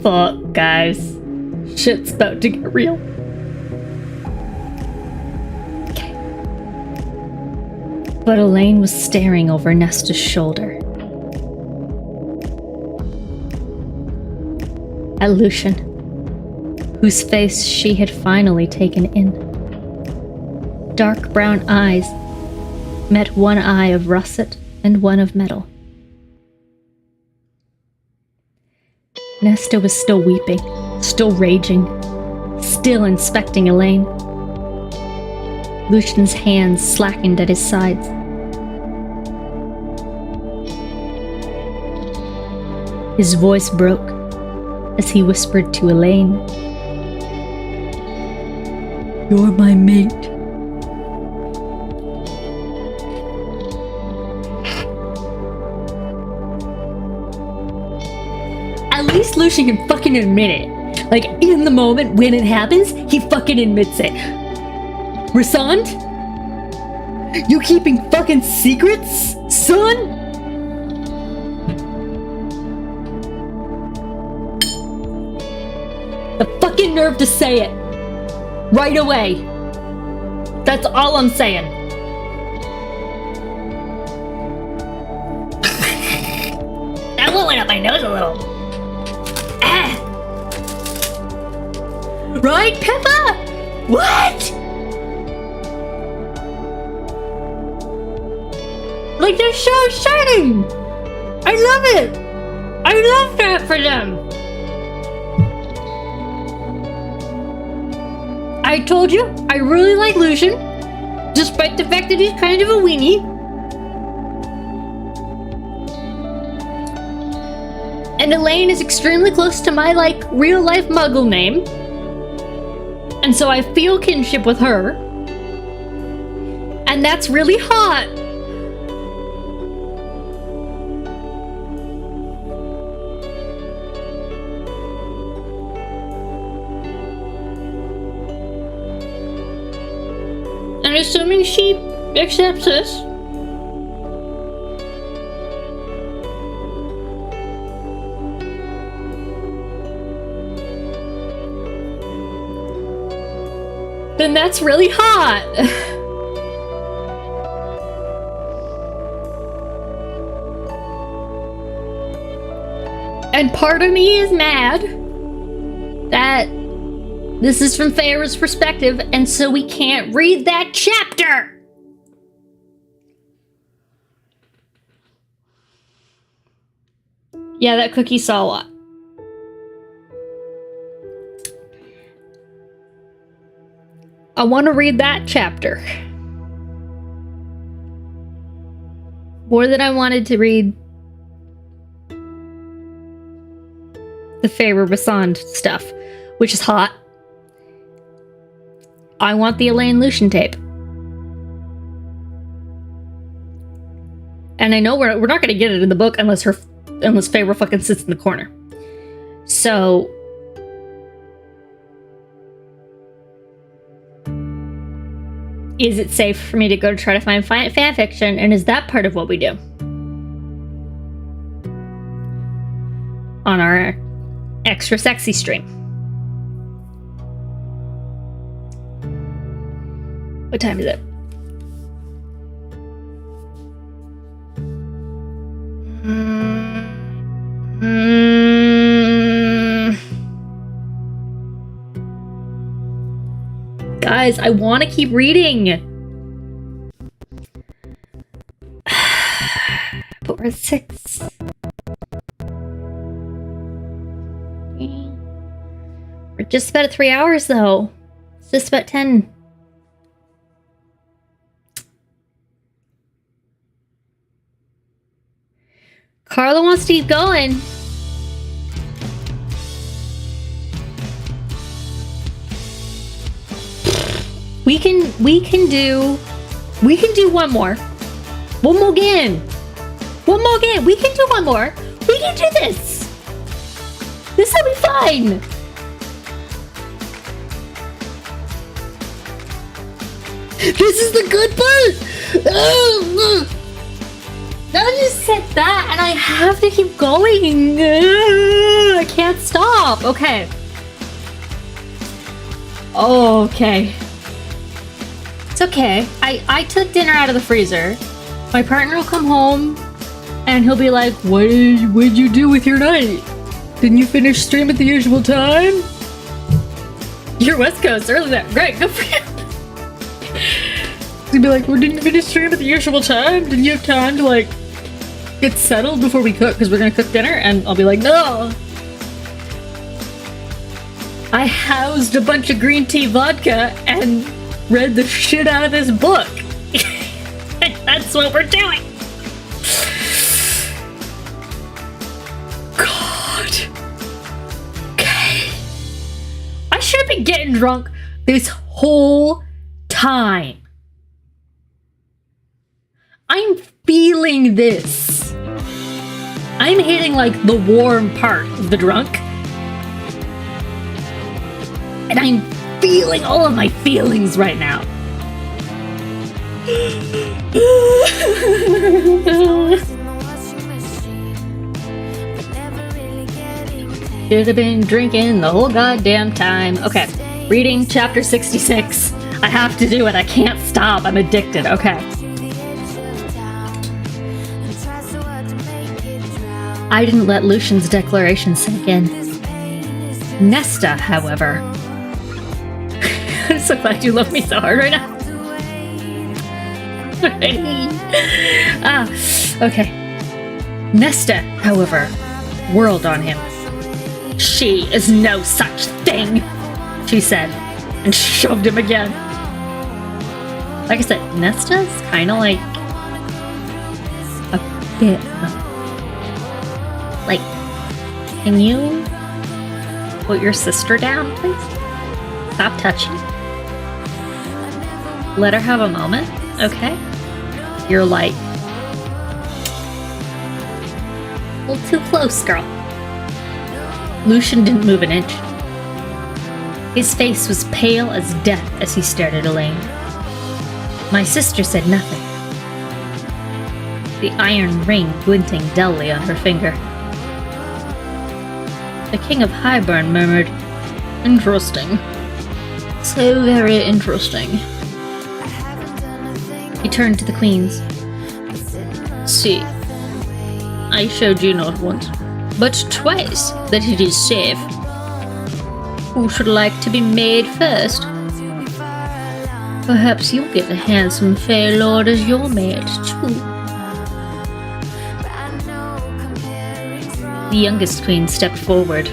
Speaker 3: Fuck, guys. Shit's about to get real. Okay. But Elaine was staring over Nesta's shoulder. At Lucian, whose face she had finally taken in. Dark brown eyes met one eye of russet and one of metal. Nesta was still weeping, still raging, still inspecting Elaine. Lucian's hands slackened at his sides. His voice broke as he whispered to Elaine, "You're my mate." At least Lucian can fucking admit it. Like, in the moment when it happens, he fucking admits it. Rasand? You keeping fucking secrets, son? The fucking nerve to say it. Right away. That's all I'm saying. That one went up my nose a little.
Speaker 4: Right, Peppa? What? Like, they're so exciting! I love it! I love that for them! I told you, I really like Lucian, despite the fact that he's kind of a weenie. And Elaine is extremely close to my, like, real-life muggle name. And so I feel kinship with her. And that's really hot. And assuming she accepts this. Then that's really hot. And part of me is mad that this is from Feyre's perspective, and so we can't read that chapter. Yeah, that cookie saw a lot. I want to read that chapter more than I wanted to read the Feyre Basand stuff, which is hot. I want the Elaine Lucian tape. And I know we're not going to get it in the book unless Feyre fucking sits in the corner. So is it safe for me to go to try to find fan fiction, and is that part of what we do on our extra sexy stream? What time is it? Guys, I want to keep reading. But we're at 6. We're just about at 3 hours, though. It's just about 10. Carla wants to keep going. We can do one more. One more game. One more game. We can do one more. We can do this. This will be fine. This is the good part. Now I just said that, and I have to keep going. I can't stop. Okay. Okay. It's okay. I took dinner out of the freezer. My partner will come home, and he'll be like, what'd you do with your night? Didn't you finish stream at the usual time? You're West Coast early that. Great, good for you. He'll be like, well, didn't you finish stream at the usual time? Didn't you have time to, like, get settled before we cook? Because we're gonna cook dinner. And I'll be like, no. I housed a bunch of green tea vodka and read the shit out of this book. That's what we're doing. God. Okay. I should have been getting drunk this whole time. I'm feeling this. I'm hitting like the warm part of the drunk. And I'm feeling all of my feelings right now. Should have been drinking the whole goddamn time. Okay, reading chapter 66. I have to do it. I can't stop. I'm addicted. Okay. I didn't let Lucian's declaration sink in. Nesta, however,
Speaker 3: so glad you love me so hard right now. Okay. Nesta, however, whirled on him. She is no such thing, she said, and shoved him again. Like I said, Nesta's kind of like a bit like, can you put your sister down, please? Stop touching. Let her have a moment, okay? You're like a little too close, girl. Lucian didn't move an inch. His face was pale as death as he stared at Elaine. My sister said nothing, the iron ring glinting dully on her finger. The King of Highburn murmured, "Interesting. So very interesting." He turned to the queens. "See, I showed you not once, but twice that it is safe. Who should like to be made first? Perhaps you'll get the handsome Fey Lord as your mate, too." The youngest queen stepped forward.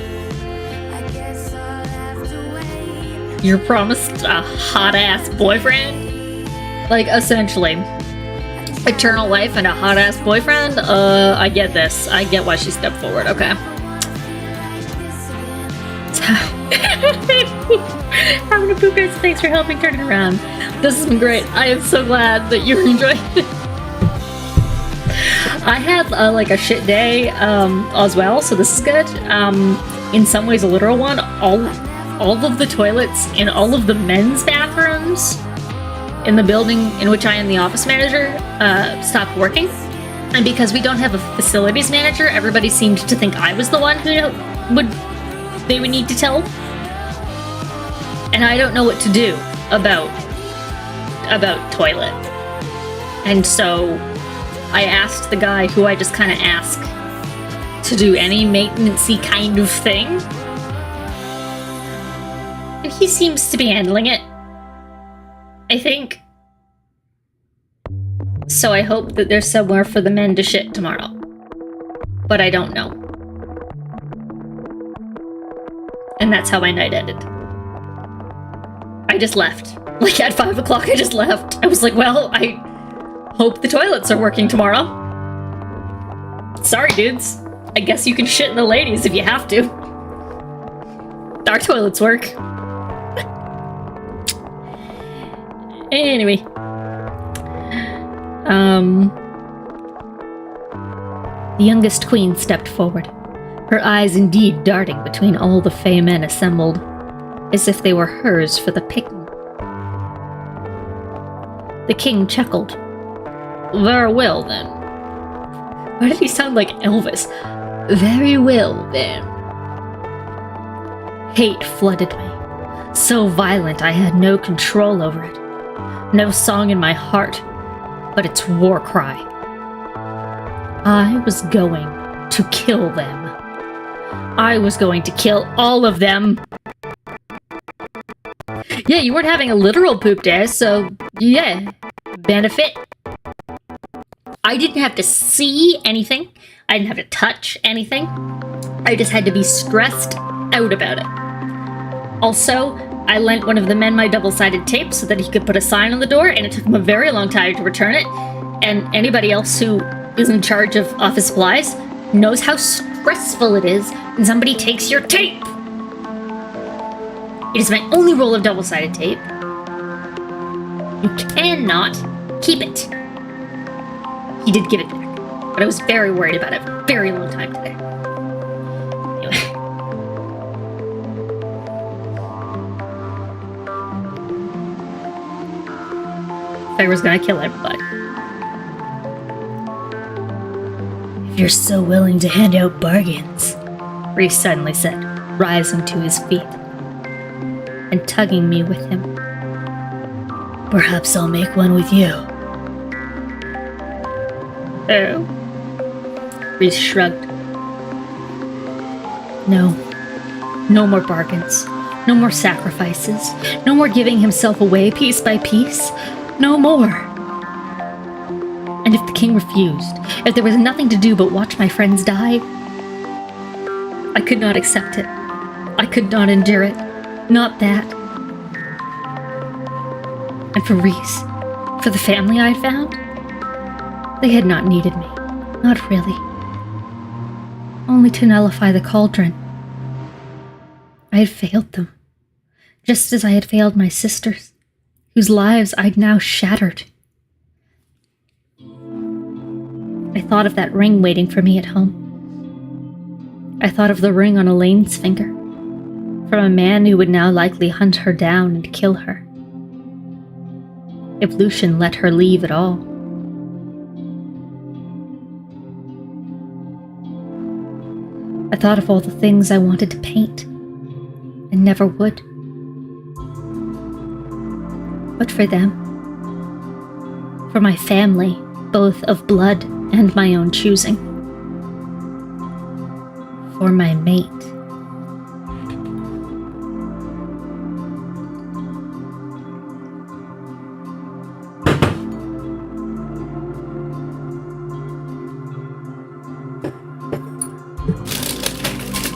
Speaker 3: "You're promised a hot-ass boyfriend?" Like, essentially. Eternal life and a hot-ass boyfriend? I get this. I get why she stepped forward, okay. Having a poop, guys, thanks for helping turn it around. This has been great. I am so glad that you're enjoying it. I had like a shit day as well, so this is good. In some ways a literal one. All of the toilets in all of the men's bathrooms in the building in which I am the office manager stopped working. And because we don't have a facilities manager, everybody seemed to think I was the one who they would need to tell. And I don't know what to do about toilet. And so I asked the guy who I just kind of ask to do any maintenance-y kind of thing. And he seems to be handling it, I think. So I hope that there's somewhere for the men to shit tomorrow. But I don't know. And that's how my night ended. I just left. Like at 5 o'clock I just left. I was like, well, I hope the toilets are working tomorrow. Sorry, dudes. I guess you can shit in the ladies if you have to. Our toilets work. Anyway. The youngest queen stepped forward, her eyes indeed darting between all the Fey men assembled, as if they were hers for the picking. The king chuckled. "Very well, then." Why did he sound like Elvis? "Very well, then." Hate flooded me, so violent I had no control over it. No song in my heart, but its war cry. I was going to kill them. I was going to kill all of them. Yeah, you weren't having a literal poop day, so yeah, benefit. I didn't have to see anything. I didn't have to touch anything. I just had to be stressed out about it. Also, I lent one of the men my double-sided tape so that he could put a sign on the door, and it took him a very long time to return it. And anybody else who is in charge of office supplies knows how stressful it is when somebody takes your tape. It is my only roll of double-sided tape. You cannot keep it. He did give it back, but I was very worried about it for a very long time today. Anyway. I was gonna kill everybody. "If you're so willing to hand out bargains," Reese suddenly said, rising to his feet and tugging me with him, "perhaps I'll make one with you." "Oh?" Reese shrugged. No more bargains.
Speaker 4: No more sacrifices. No more giving himself away piece by piece. No more. And if the king refused, if there was nothing to do but watch my friends die, I could not accept it. I could not endure it. Not that. And for Reese, for the family I found, they had not needed me. Not really. Only to nullify the cauldron. I had failed them, just as I had failed my sisters, whose lives I'd now shattered. I thought of that ring waiting for me at home. I thought of the ring on Elaine's finger, from a man who would now likely hunt her down and kill her. If Lucian let her leave at all. I thought of all the things I wanted to paint, and never would. But for them, for my family, both of blood and my own choosing, for my mate.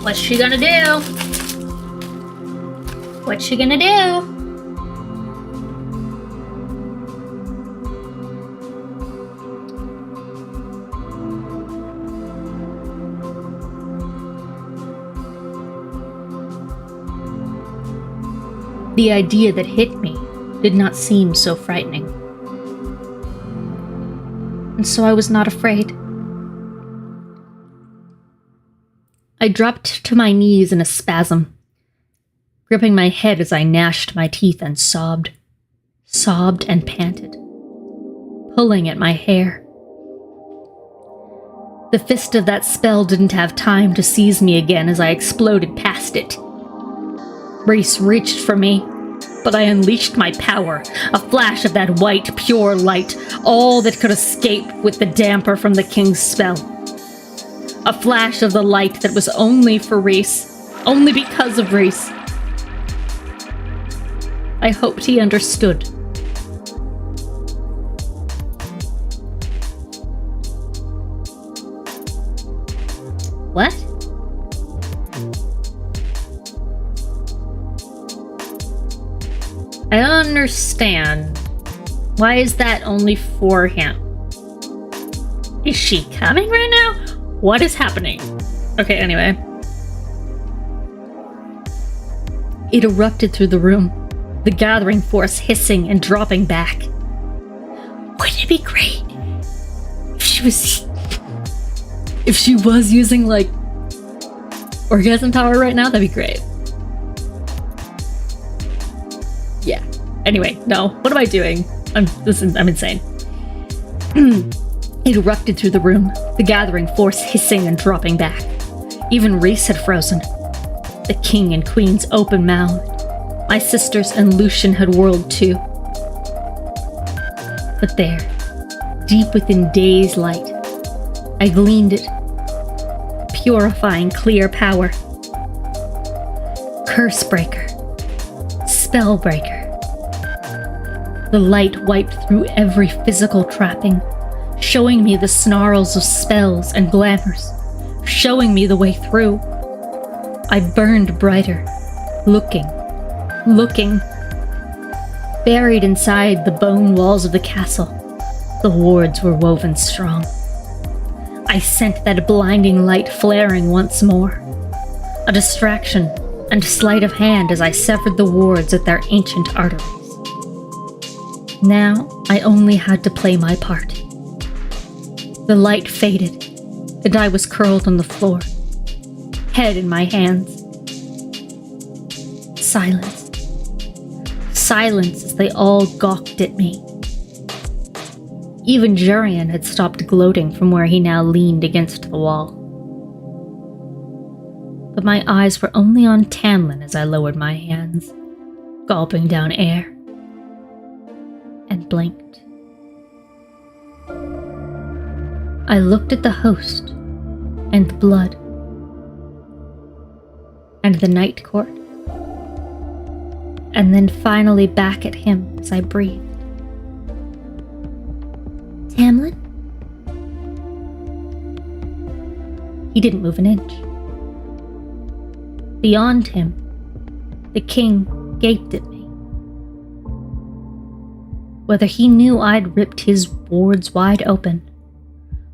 Speaker 4: What's she gonna do? What's she gonna do? The idea that hit me did not seem so frightening. And so I was not afraid. I dropped to my knees in a spasm, gripping my head as I gnashed my teeth and sobbed and panted, pulling at my hair. The fist of that spell didn't have time to seize me again as I exploded past it. Reese reached for me, but I unleashed my power, a flash of that white, pure light, all that could escape with the damper from the king's spell. A flash of the light that was only for Reese, only because of Reese. I hoped he understood. What? I don't understand. Why is that only for him? Is she coming right now? What is happening? Okay, anyway. It erupted through the room, the gathering force hissing and dropping back. Wouldn't it be great if she was using, like, orgasm power right now? That'd be great. Yeah. Anyway, no. What am I doing? I'm insane. It erupted through the room, the gathering force hissing and dropping back. Even Reese had frozen. The king and queen's open mouthed. My sisters and Lucian had whirled too. But there, deep within day's light, I gleaned it. Purifying clear power. Curse breaker. Spell breaker. The light wiped through every physical trapping, showing me the snarls of spells and glamours, showing me the way through. I burned brighter, looking. Buried inside the bone walls of the castle, the wards were woven strong. I sent that blinding light flaring once more, a distraction and sleight of hand as I severed the wards at their ancient arteries. Now I only had to play my part. The light faded, and I was curled on the floor, head in my hands. Silence. Silence as they all gawked at me. Even Jurian had stopped gloating from where he now leaned against the wall. But my eyes were only on Tamlin as I lowered my hands, gulping down air, and blinked. I looked at the host, and the blood, and the night court, and then finally back at him as I breathed. Tamlin? He didn't move an inch. Beyond him, the king gaped at me. Whether he knew I'd ripped his wards wide open,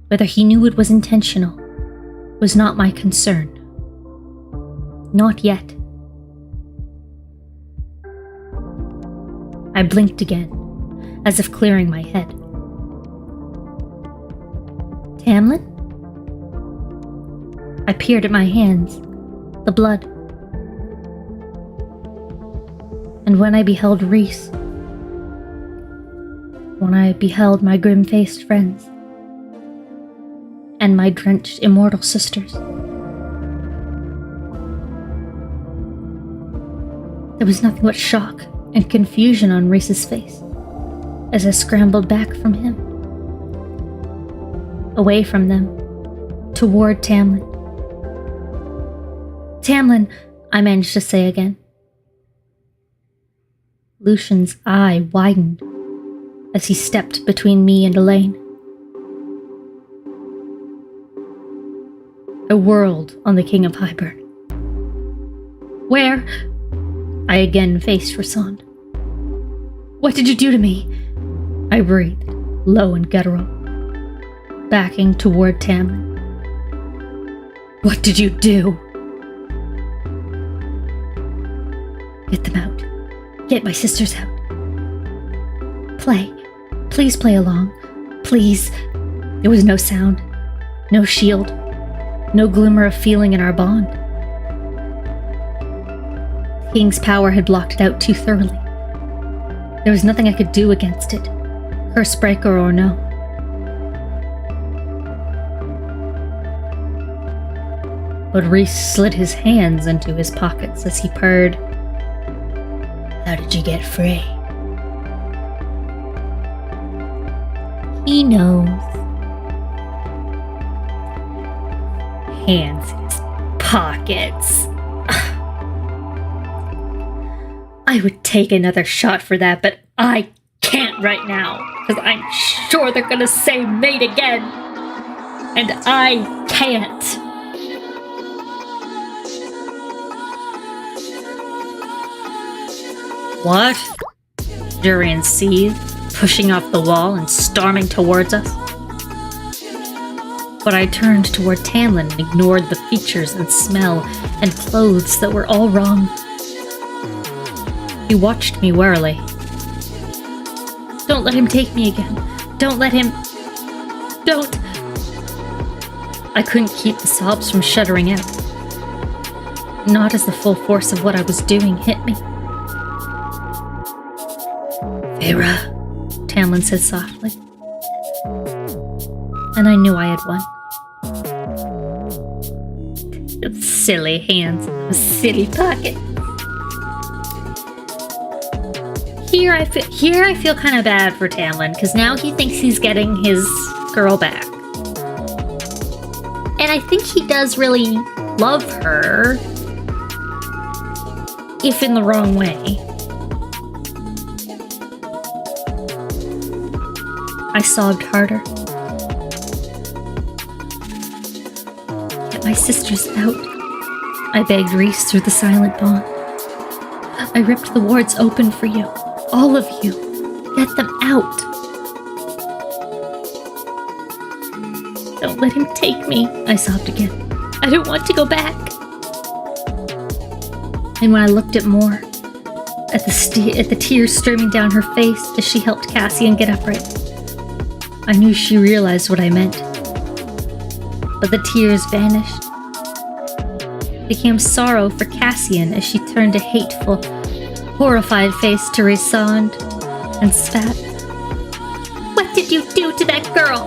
Speaker 4: whether he knew it was intentional, was not my concern. Not yet. I blinked again, as if clearing my head. Tamlin? I peered at my hands, the blood. And when I beheld Reese, when I beheld my grim-faced friends, and my drenched immortal sisters, there was nothing but shock and confusion on Reese's face as I scrambled back from him, away from them, toward Tamlin. Tamlin, I managed to say again. Lucian's eye widened as he stepped between me and Elaine. I whirled on the King of Hybern. Where? I again faced Rasan. What did you do to me? I breathed, low and guttural, backing toward Tamlin. What did you do? Get them out. Get my sisters out. Play. Please play along. Please. There was no sound, no shield, no glimmer of feeling in our bond. The king's power had blocked it out too thoroughly. There was nothing I could do against it, Cursebreaker or no. But Reese slid his hands into his pockets as he purred. How did you get free? He knows. Hands in his pockets. I would take another shot for that, but I can't right now, because I'm sure they're gonna say mate again. And I can't. What? Durian seethed, pushing off the wall and storming towards us. But I turned toward Tamlin and ignored the features and smell and clothes that were all wrong. He watched me warily. Don't let him take me again. Don't let him... Don't... I couldn't keep the sobs from shuddering out. Not as the full force of what I was doing hit me. Feyre, Tamlin said softly. And I knew I had won. Silly hands, silly pocket. Here I feel kind of bad for Tamlin, because now he thinks he's getting his girl back. And I think he does really love her, if in the wrong way. I sobbed harder. Get my sisters out, I begged Reese through the silent bond. I ripped the wards open for you. All of you. Get them out. Don't let him take me, I sobbed again. I don't want to go back. And when I looked at Moore, at the tears streaming down her face as she helped Cassian get upright, I knew she realized what I meant. But the tears vanished. Became sorrow for Cassian as she turned a hateful, horrified face to Rhysand and spat. What did you do to that girl?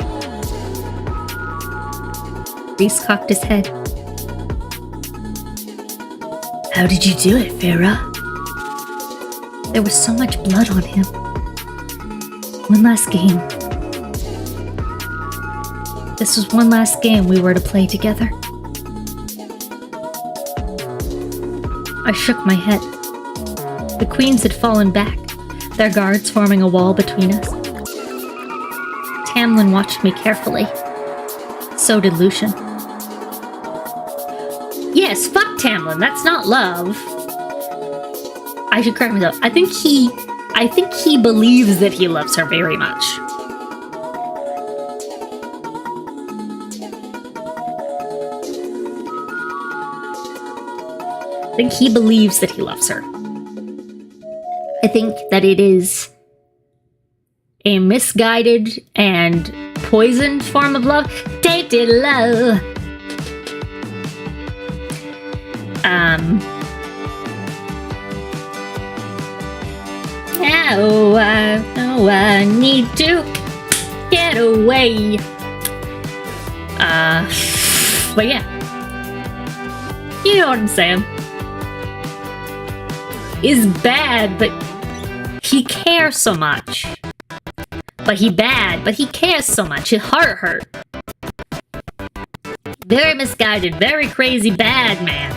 Speaker 4: Rhys cocked his head. How did you do it, Feyre? There was so much blood on him. One last game. This was one last game we were to play together. I shook my head. The queens had fallen back, their guards forming a wall between us. Tamlin watched me carefully. So did Lucian. Yes, fuck Tamlin, that's not love. I should correct myself. I think he believes that he loves her very much. I think he believes that he loves her. I think that it is a misguided and poisoned form of love. Tainted love. I need to get away. But yeah. You know what I'm saying. Is bad, but he cares so much. But he cares so much. His heart hurt. Very misguided, very crazy, bad man.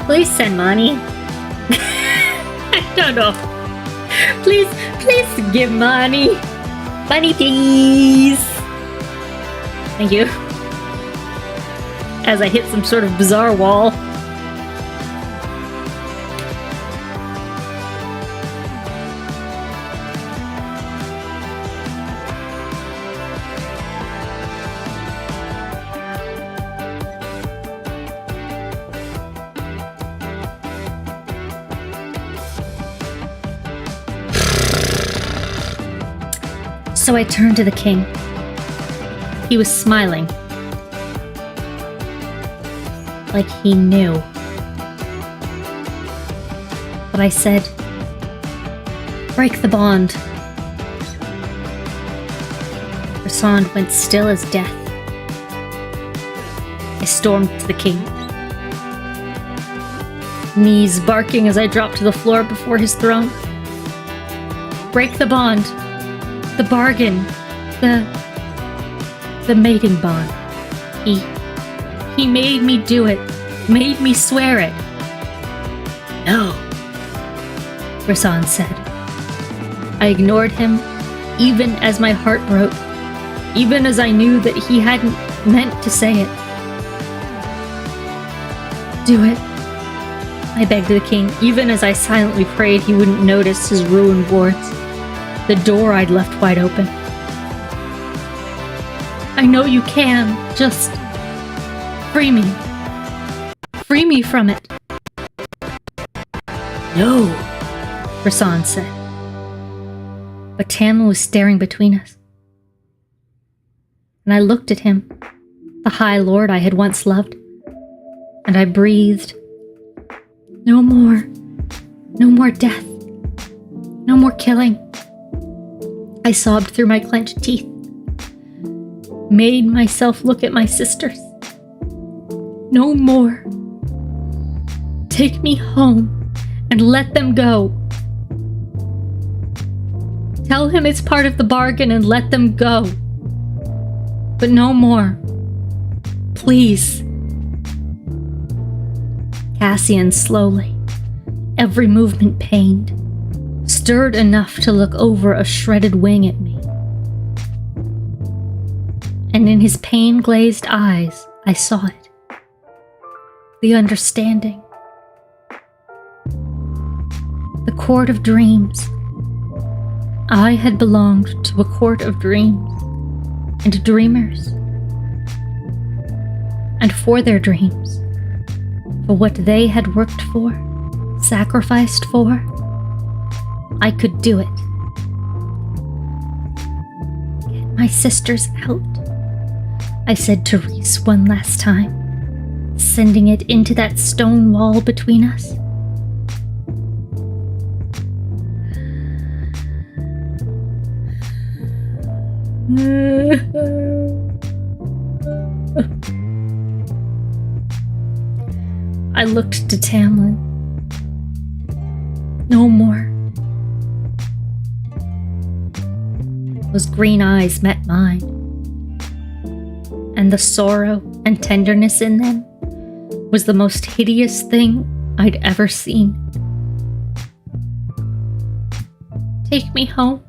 Speaker 4: Please send money. I don't know. Please give money. Money, please. Thank you. As I hit some sort of bizarre wall. So I turned to the king. He was smiling. Like he knew. But I said, break the bond. Rasand went still as death. I stormed to the king. Knees barking as I dropped to the floor before his throne. Break the bond. The bargain. The mating bond. He made me do it. Made me swear it. No, Rasand said. I ignored him, even as my heart broke, even as I knew that he hadn't meant to say it. Do it, I begged the king, even as I silently prayed he wouldn't notice his ruined wards, the door I'd left wide open. I know you can, just free me. Free me from it. No, Rasand said. But Tamlin was staring between us. And I looked at him, the High Lord I had once loved, and I breathed. No more. No more death. No more killing. I sobbed through my clenched teeth. Made myself look at my sisters. No more. Take me home and let them go. Tell him it's part of the bargain and let them go. But no more. Please. Cassian slowly, every movement pained, stirred enough to look over a shredded wing at me. And in his pain-glazed eyes, I saw it. The understanding. The court of dreams. I had belonged to a court of dreams and dreamers. And for their dreams, for what they had worked for, sacrificed for, I could do it. Get my sisters out, I said to Reese one last time, sending it into that stone wall between us. I looked to Tamlin. No more. Those green eyes met mine, and the sorrow and tenderness in them was the most hideous thing I'd ever seen. Take me home.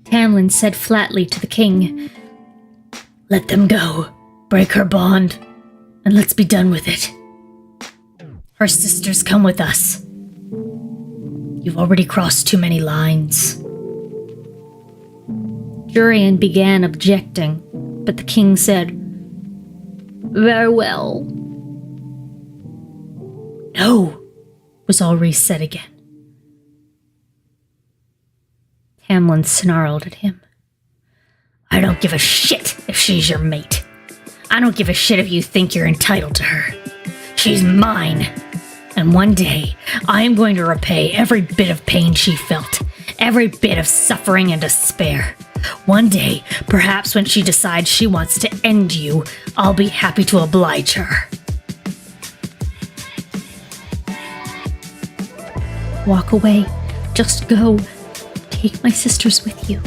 Speaker 4: Tamlin said flatly to the king, "Let them go, break her bond, and let's be done with it. Her sisters come with us. You've already crossed too many lines." Jurian began objecting, but the king said, "Very well." "No," was all Rhys said again. Tamlin snarled at him. "I don't give a shit if she's your mate. I don't give a shit if you think you're entitled to her. She's mine. And one day, I am going to repay every bit of pain she felt, every bit of suffering and despair. One day, perhaps when she decides she wants to end you, I'll be happy to oblige her." "Walk away. Just go. Take my sisters with you."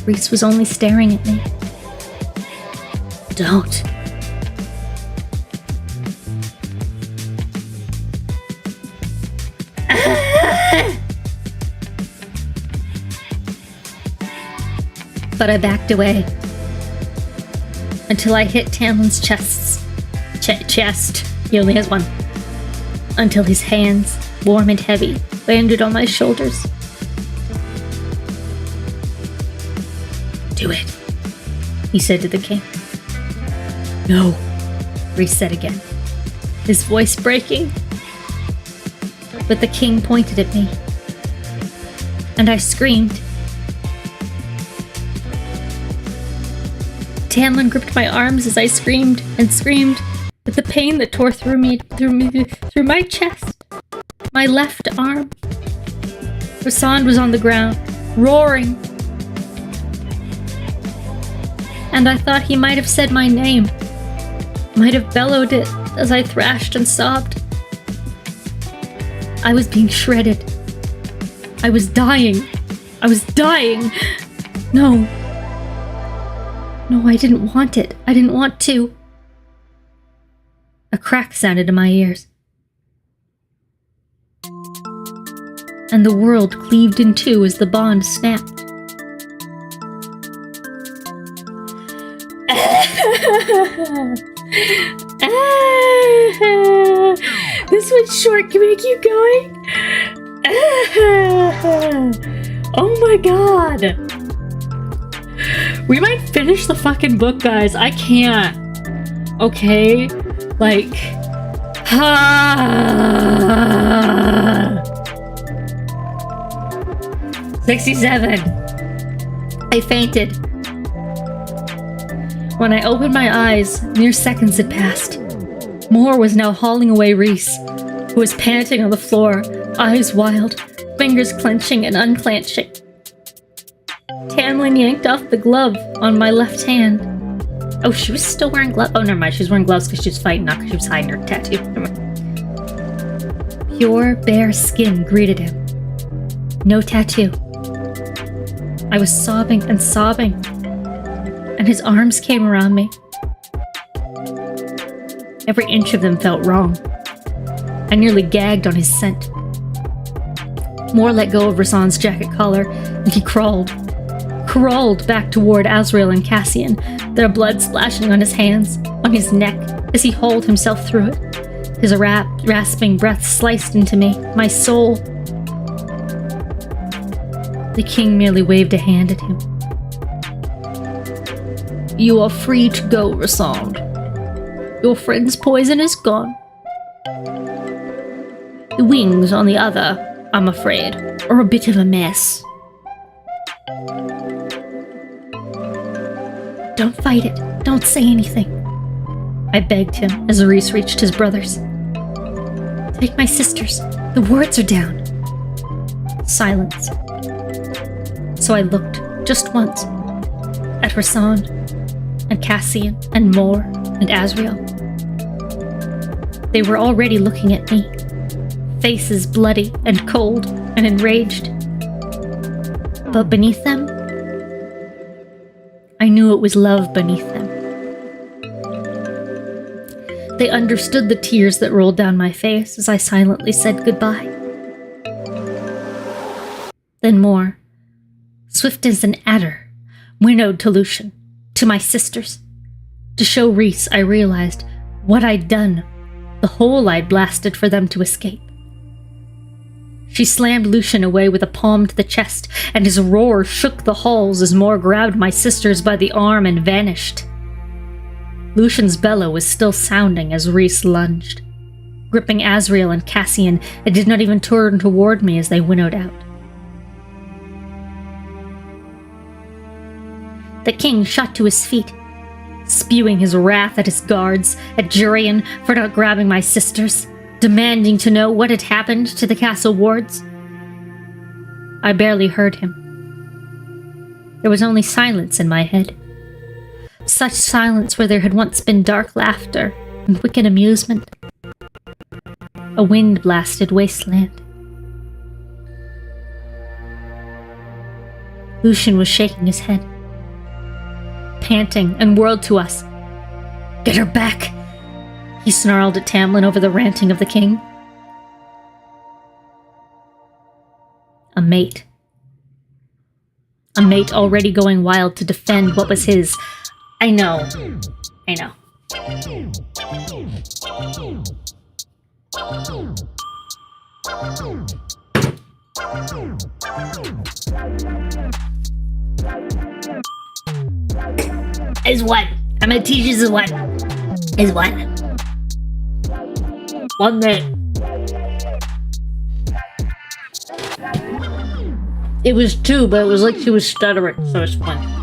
Speaker 4: Rhys was only staring at me. "Don't." But I backed away until I hit Tamlin's chest. He only has one. Until his hands, warm and heavy, landed on my shoulders. "Do it," he said to the king. "No," Rhys said again, his voice breaking. But the king pointed at me, and I screamed. Tamlin gripped my arms as I screamed and screamed, but the pain that tore through my chest, my left arm. Rhysand was on the ground, roaring, and I thought he might have said my name, might have bellowed it as I thrashed and sobbed. I was being shredded. I was dying. I was dying. No, I didn't want it. I didn't want to. A crack sounded in my ears, and the world cleaved in two as the bond snapped. This one's short. Can we keep going? Oh my god. We might finish the fucking book, guys. I can't. Okay? Like... 67. I fainted. When I opened my eyes, mere seconds had passed. Moore was now hauling away Rhys, who was panting on the floor, eyes wild, fingers clenching and unclenching. Tamlin yanked off the glove on my left hand. Oh, she was still wearing gloves. Oh, never mind. She was wearing gloves because she was fighting, not because she was hiding her tattoo. Pure, bare skin greeted him. No tattoo. I was sobbing and sobbing, and his arms came around me. Every inch of them felt wrong. I nearly gagged on his scent. Moore let go of Rhysand's jacket collar, and he crawled back toward Azrael and Cassian, their blood splashing on his hands, on his neck, as he hauled himself through it. His rasping breath sliced into me, my soul. The king merely waved a hand at him. "You are free to go, Rhysand. Your friend's poison is gone. The wings, on the other, I'm afraid, are a bit of a mess." "Don't fight it. Don't say anything," I begged him as Rhys reached his brothers. "Take my sisters. The wards are down." Silence. So I looked, just once, at Rhysand, and Cassian, and Moore, and Azrael. They were already looking at me, faces bloody and cold and enraged. But beneath them, I knew it was love beneath them. They understood the tears that rolled down my face as I silently said goodbye. Then more, swift as an adder, winnowed to Lucian, to my sisters. To show Reese, I realized what I'd done, the hole I'd blasted for them to escape. She slammed Lucian away with a palm to the chest, and his roar shook the halls as Moore grabbed my sisters by the arm and vanished. Lucian's bellow was still sounding as Reese lunged, gripping Azrael and Cassian, and did not even turn toward me as they winnowed out. The king shot to his feet, spewing his wrath at his guards, at Jurian for not grabbing my sisters, demanding to know what had happened to the castle wards. I barely heard him. There was only silence in my head. Such silence where there had once been dark laughter and wicked amusement. A wind-blasted wasteland. Lucian was shaking his head, panting, and whirled to us. "Get her back!" he snarled at Tamlin over the ranting of the king. A mate. A mate already going wild to defend what was his. I know. Is what? I'm gonna teach you is what? Is what? 1 minute. It was 2, but it was like she was stuttering, so it's fine.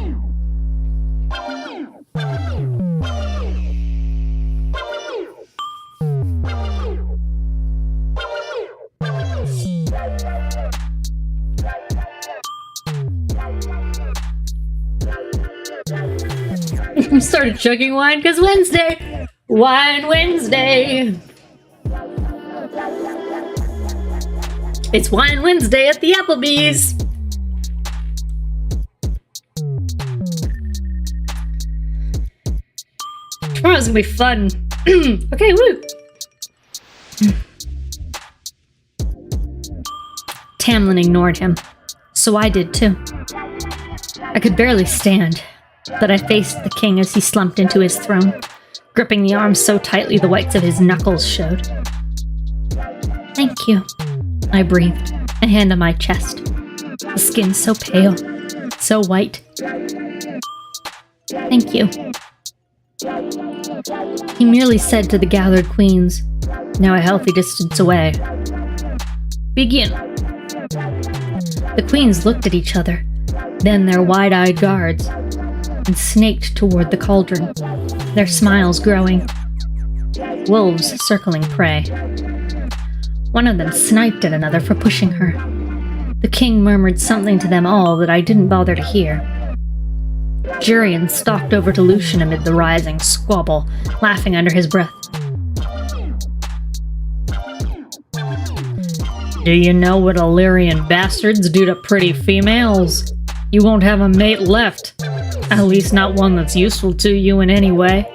Speaker 4: Started chugging wine because Wednesday! Wine Wednesday! It's Wine Wednesday at the Applebee's! Tomorrow's gonna be fun. Okay, woo! Tamlin ignored him, so I did too. I could barely stand, but I faced the king as he slumped into his throne, gripping the arm so tightly the whites of his knuckles showed. "Thank you," I breathed, a hand on my chest, the skin so pale, so white. "Thank you." He merely said to the gathered queens, now a healthy distance away, "Begin." The queens looked at each other, then their wide-eyed guards, and snaked toward the cauldron, their smiles growing. Wolves circling prey. One of them sniped at another for pushing her. The king murmured something to them all that I didn't bother to hear. Jurian stalked over to Lucian amid the rising squabble, laughing under his breath. "Do you know what Illyrian bastards do to pretty females? You won't have a mate left. At least not one that's useful to you in any way."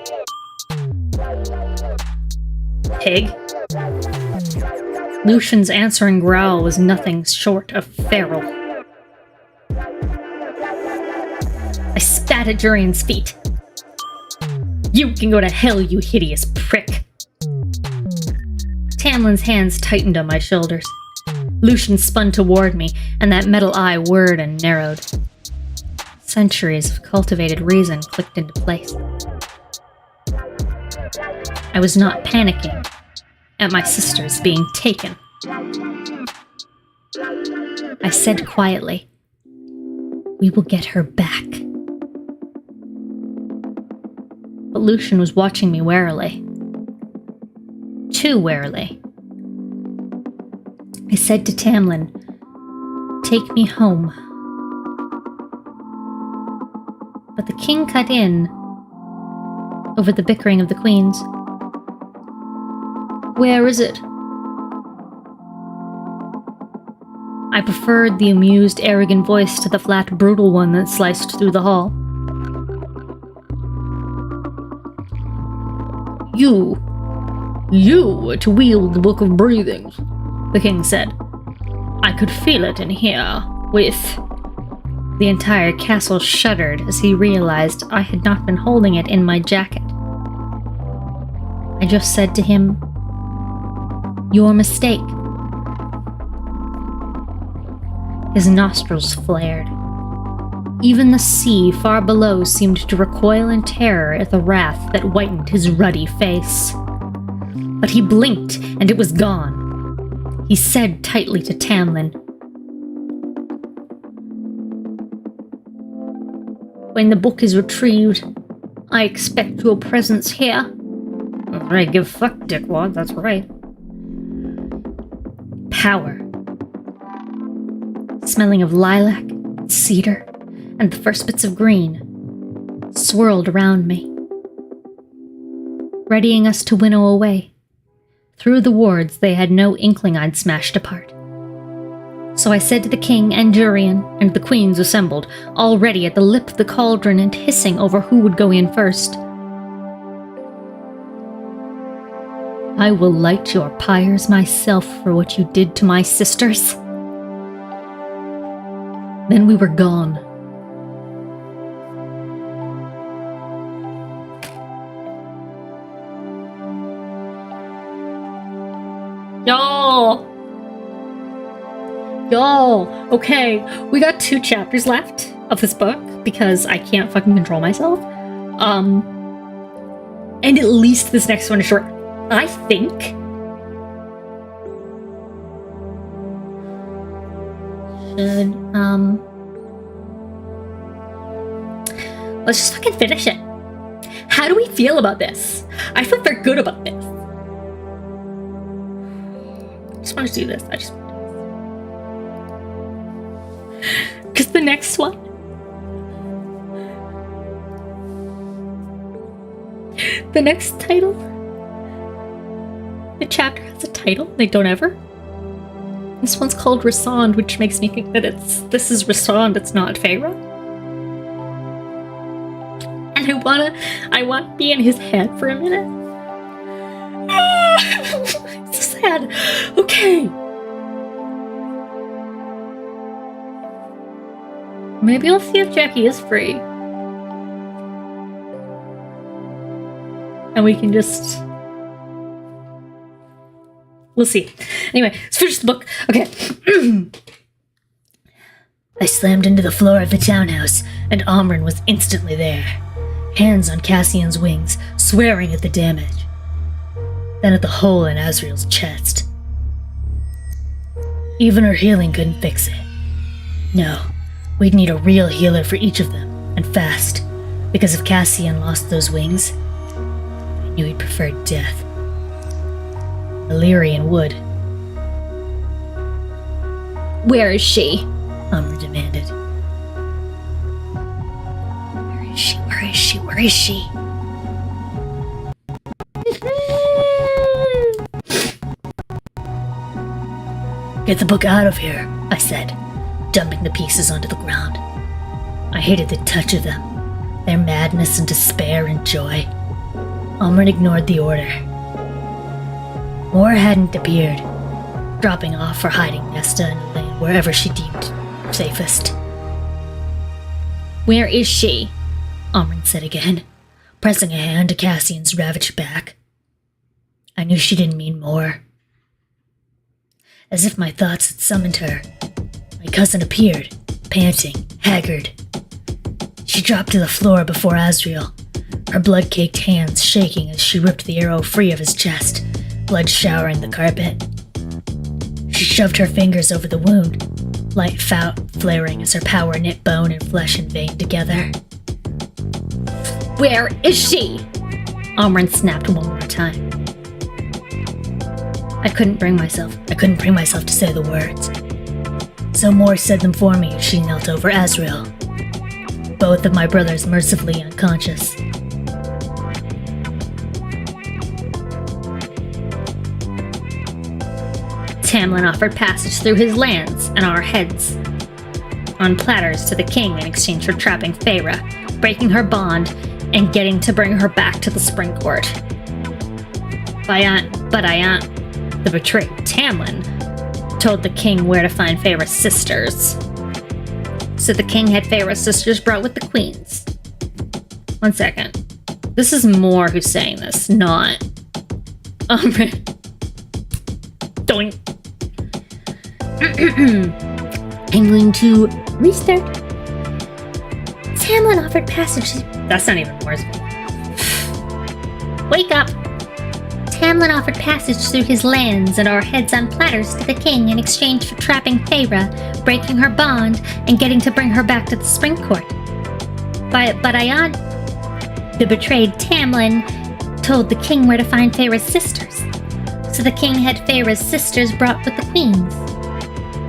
Speaker 4: Pig. Lucian's answering growl was nothing short of feral. I spat at Jurian's feet. "You can go to hell, you hideous prick." Tamlin's hands tightened on my shoulders. Lucian spun toward me, and that metal eye whirred and narrowed. Centuries of cultivated reason clicked into place. I was not panicking at my sisters being taken. I said quietly, "We will get her back." But Lucian was watching me warily. Too warily. I said to Tamlin, "Take me home." But the king cut in over the bickering of the queens. "Where is it?" I preferred the amused, arrogant voice to the flat, brutal one that sliced through the hall. You were to wield the Book of Breathings, the king said. I could feel it in here, with... The entire castle shuddered as he realized I had not been holding it in my jacket. I just said to him, your mistake. His nostrils flared. Even the sea far below seemed to recoil in terror at the wrath that whitened his ruddy face. But he blinked, and it was gone. He said tightly to Tamlin, when the book is retrieved, I expect your presence here. Right, give fuck, dickwad, that's right. Power. Smelling of lilac, cedar, and the first bits of green swirled around me, readying us to winnow away. Through the wards they had no inkling I'd smashed apart. So I said to the king and Jurian and the queens assembled, already at the lip of the cauldron and hissing over who would go in first. I will light your pyres myself for what you did to my sisters. Then we were gone. Y'all, okay, we got 2 chapters left of this book because I can't fucking control myself. And at least this next one is short. I think should let's just fucking finish it. How do we feel about this? I feel very good about this. I just want to do this. Because the next one, the next title, the chapter has a title. They don't ever. This one's called Resond, which makes me think that this is Resond, it's not Feyre. And I want to be in his head for a minute. It's so sad. Okay. Maybe I'll see if Jackie is free. And we can just... We'll see. Anyway, let's finish the book. Okay. I slammed into the floor of the townhouse, and Amryn was instantly there, hands on Cassian's wings, swearing at the damage. Then at the hole in Asriel's chest. Even her healing couldn't fix it. No. We'd need a real healer for each of them, and fast, because if Cassian lost those wings, I knew he'd prefer death. Illyrian would.
Speaker 2: Where is she?
Speaker 4: Amryn demanded. Where is she? Where is she? Where is she? Get the book out of here, I said, dumping the pieces onto the ground. I hated the touch of them, their madness and despair and joy. Amryn ignored the order. Moore hadn't appeared, dropping off or hiding Nesta and Elaine wherever she deemed safest.
Speaker 2: Where is she?
Speaker 4: Amryn said again, pressing a hand to Cassian's ravaged back. I knew she didn't mean more. As if my thoughts had summoned her, my cousin appeared, panting, haggard. She dropped to the floor before Asriel, her blood-caked hands shaking as she ripped the arrow free of his chest, blood showering the carpet. She shoved her fingers over the wound, light flaring as her power knit bone and flesh and vein together.
Speaker 2: Where is she?
Speaker 4: Amryn snapped one more time. I couldn't bring myself to say the words. So Moore said them for me as she knelt over Asriel. Both of my brothers mercifully unconscious.
Speaker 3: Tamlin offered passage through his lands and our heads on platters to the king in exchange for trapping Feyre, breaking her bond, and getting to bring her back to the Spring Court. But the betrayed Tamlin told the king where to find Feyre's sisters. So the king had Feyre's sisters brought with the queens. One second. This is Moore who's saying this, not Doink. I'm going to restart. Tamlin offered passage. That's not even Moore's Wake up! Tamlin offered passage through his lands and our heads on platters to the king in exchange for trapping Feyre, breaking her bond, and getting to bring her back to the Spring Court. But the betrayed Tamlin told the king where to find Feyre's sisters. So the king had Feyre's sisters brought with the queens.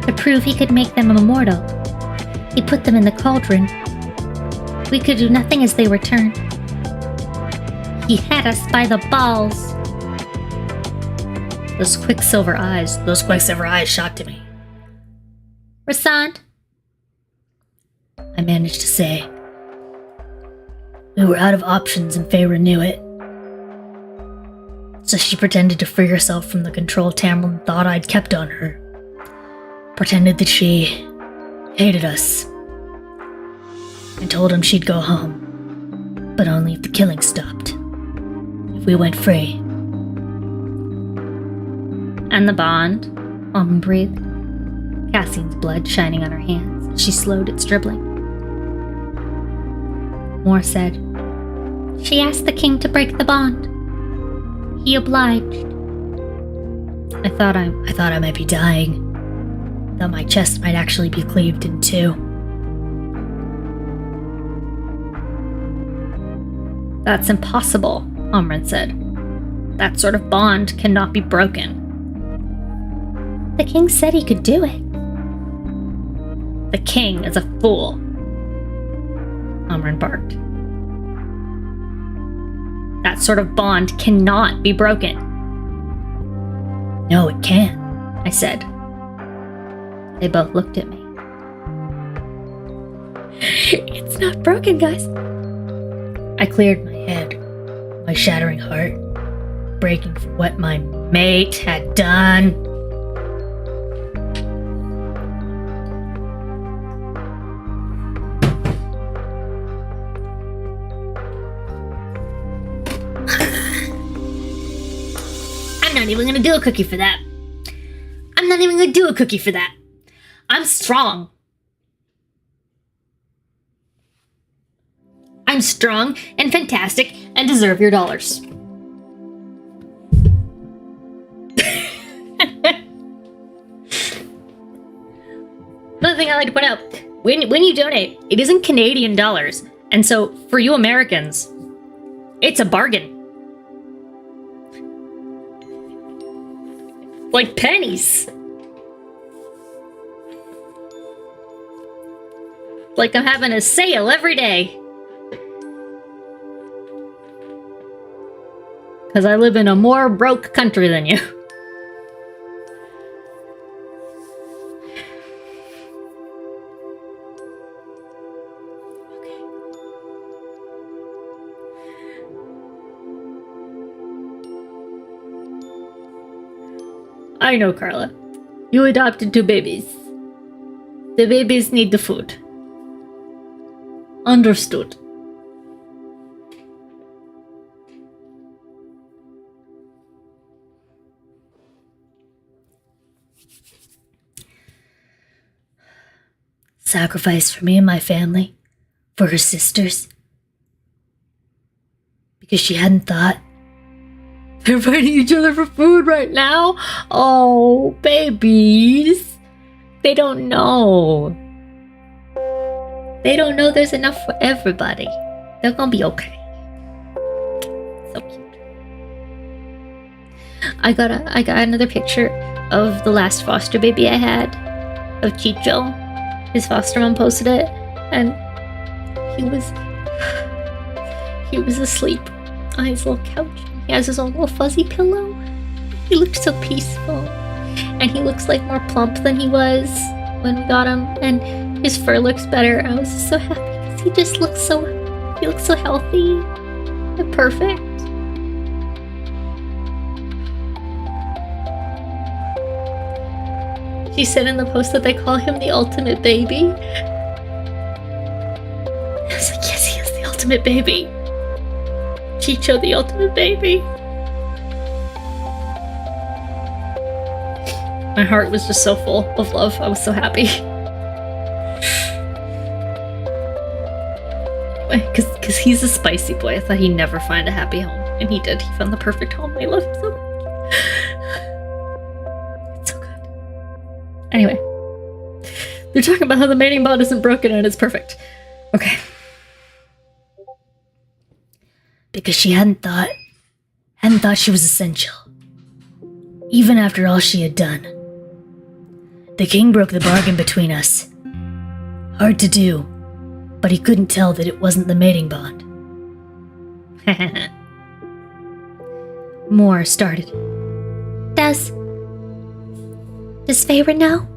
Speaker 3: To prove he could make them immortal, he put them in the cauldron. We could do nothing as they returned. He had us by the balls. Those quicksilver eyes shot to me. Rasand, I managed to say. We were out of options and Feyre knew it. So she pretended to free herself from the control Tamlin thought I'd kept on her. Pretended that she hated us. I told him she'd go home, but only if the killing stopped. If we went free. And the bond, Almond breathed, Cassian's blood shining on her hands as she slowed its dribbling. Moore said, She asked the king to break the bond. He obliged. I thought I might be dying. Thought my chest might actually be cleaved in two. That's impossible, Omrin said. That sort of bond cannot be broken. The king said he could do it. The king is a fool, Omrin barked. That sort of bond cannot be broken. No, it can, I said. They both looked at me. It's not broken, guys. I cleared my head, my shattering heart, breaking for what my mate had done. I'm not even gonna do a cookie for that. I'm strong. I'm strong and fantastic and deserve your dollars. Another thing I like to point out, when you donate, it isn't Canadian dollars. And so for you Americans, it's a bargain. Like pennies. Like I'm having a sale every day. Because I live in a more broke country than you. I know, Carla. You adopted 2 babies. The babies need the food. Understood. Sacrifice for me and my family, for her sisters. Because she hadn't thought. They're fighting each other for food right now. Oh, babies. They don't know. They don't know there's enough for everybody. They're gonna be okay. So cute. I got another picture of the last foster baby I had, of Chicho. His foster mom posted it, and he was asleep on his little couch. He has his own little fuzzy pillow. He looked so peaceful.
Speaker 4: and he looks like more plump than he was when we got him, and his fur looks better. I was just so happy because he looks so healthy and perfect. She said in the post that they call him the ultimate baby. I was like, yes, he is the ultimate baby. Chicho, the ultimate baby. My heart was just so full of love. I was so happy. Anyway, because he's a spicy boy. I thought he'd never find a happy home. And he did. He found the perfect home. I love him so much. It's so good. Anyway. They're talking about how the mating bond isn't broken and it's perfect. Okay.
Speaker 5: Because she hadn't thought she was essential. Even after all she had done. The king broke the bargain between us. Hard to do, but he couldn't tell that it wasn't the mating bond. More started. Does Feyre know?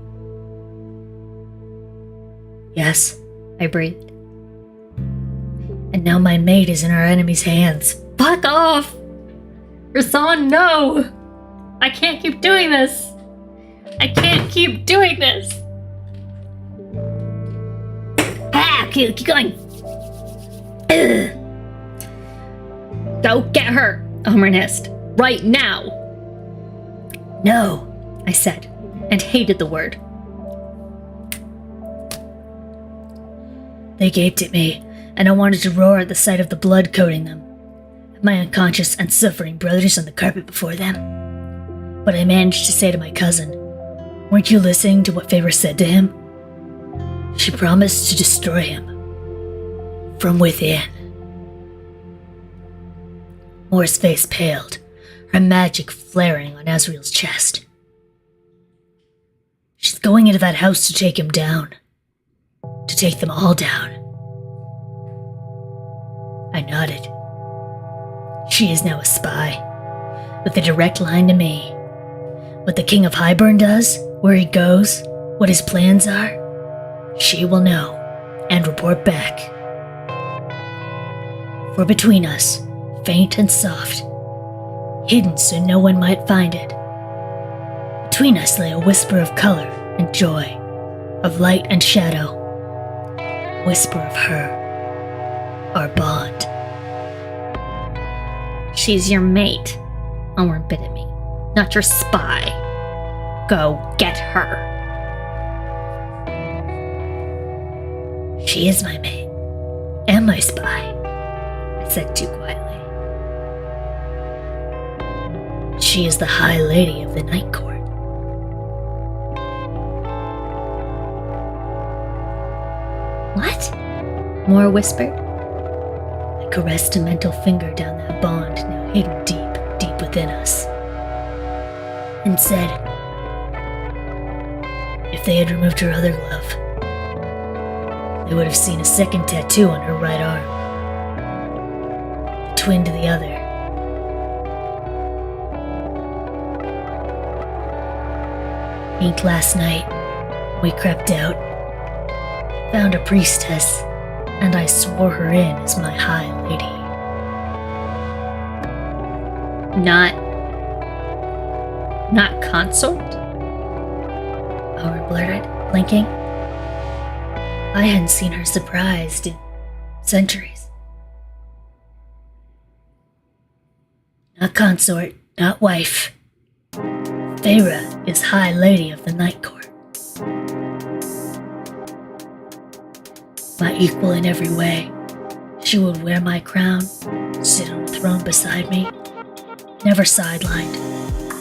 Speaker 5: Yes, I breathed. And now my mate is in our enemy's hands.
Speaker 4: Fuck off! Rasan, no! I can't keep doing this! I can't keep doing this!
Speaker 5: Ah, keep going! Ugh.
Speaker 4: Go get her! Omer hissed. Right now!
Speaker 5: No,
Speaker 4: I said, and hated the word.
Speaker 5: They gaped at me, and I wanted to roar at the sight of the blood coating them. My unconscious and suffering brothers on the carpet before them. But I managed to say to my cousin, weren't you listening to what Feyre said to him? She promised to destroy him. From within. Mor's face paled, her magic flaring on Asriel's chest. She's going into that house to take him down. To take them all down. I nodded. She is now a spy, with a direct line to me. What the King of Highburn does, where he goes, what his plans are, she will know and report back. For between us, faint and soft, hidden so no one might find it, between us lay a whisper of color and joy, of light and shadow, whisper of her, our bond.
Speaker 4: She's your mate. Omer bit at me. Not your spy. Go get her.
Speaker 5: She is my mate. And my spy, I said too quietly. She is the High Lady of the Night Court.
Speaker 4: What? Mor whispered.
Speaker 5: I caressed a mental finger down that bond now hidden deep, deep within us. And said, if they had removed her other glove, they would have seen a second tattoo on her right arm. Twin to the other. Inked last night, we crept out, found a priestess, and I swore her in as my High Lady.
Speaker 4: Not consort?
Speaker 5: Omer blurted, blinking. I hadn't seen her surprised in centuries. Not consort, not wife. Feyre is High Lady of the Night Court. My equal in every way. She would wear my crown, sit on a throne beside me, never sidelined,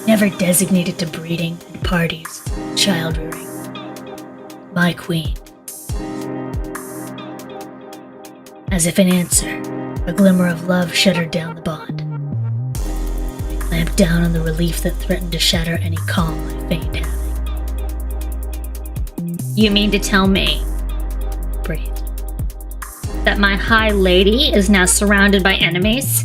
Speaker 5: never designated to breeding and parties, child rearing. My queen. As if in answer, a glimmer of love shuttered down the bond. I clamped down on the relief that threatened to shatter any calm I feigned having.
Speaker 4: You mean to tell me
Speaker 5: Breathed.
Speaker 4: that my High Lady is now surrounded by enemies?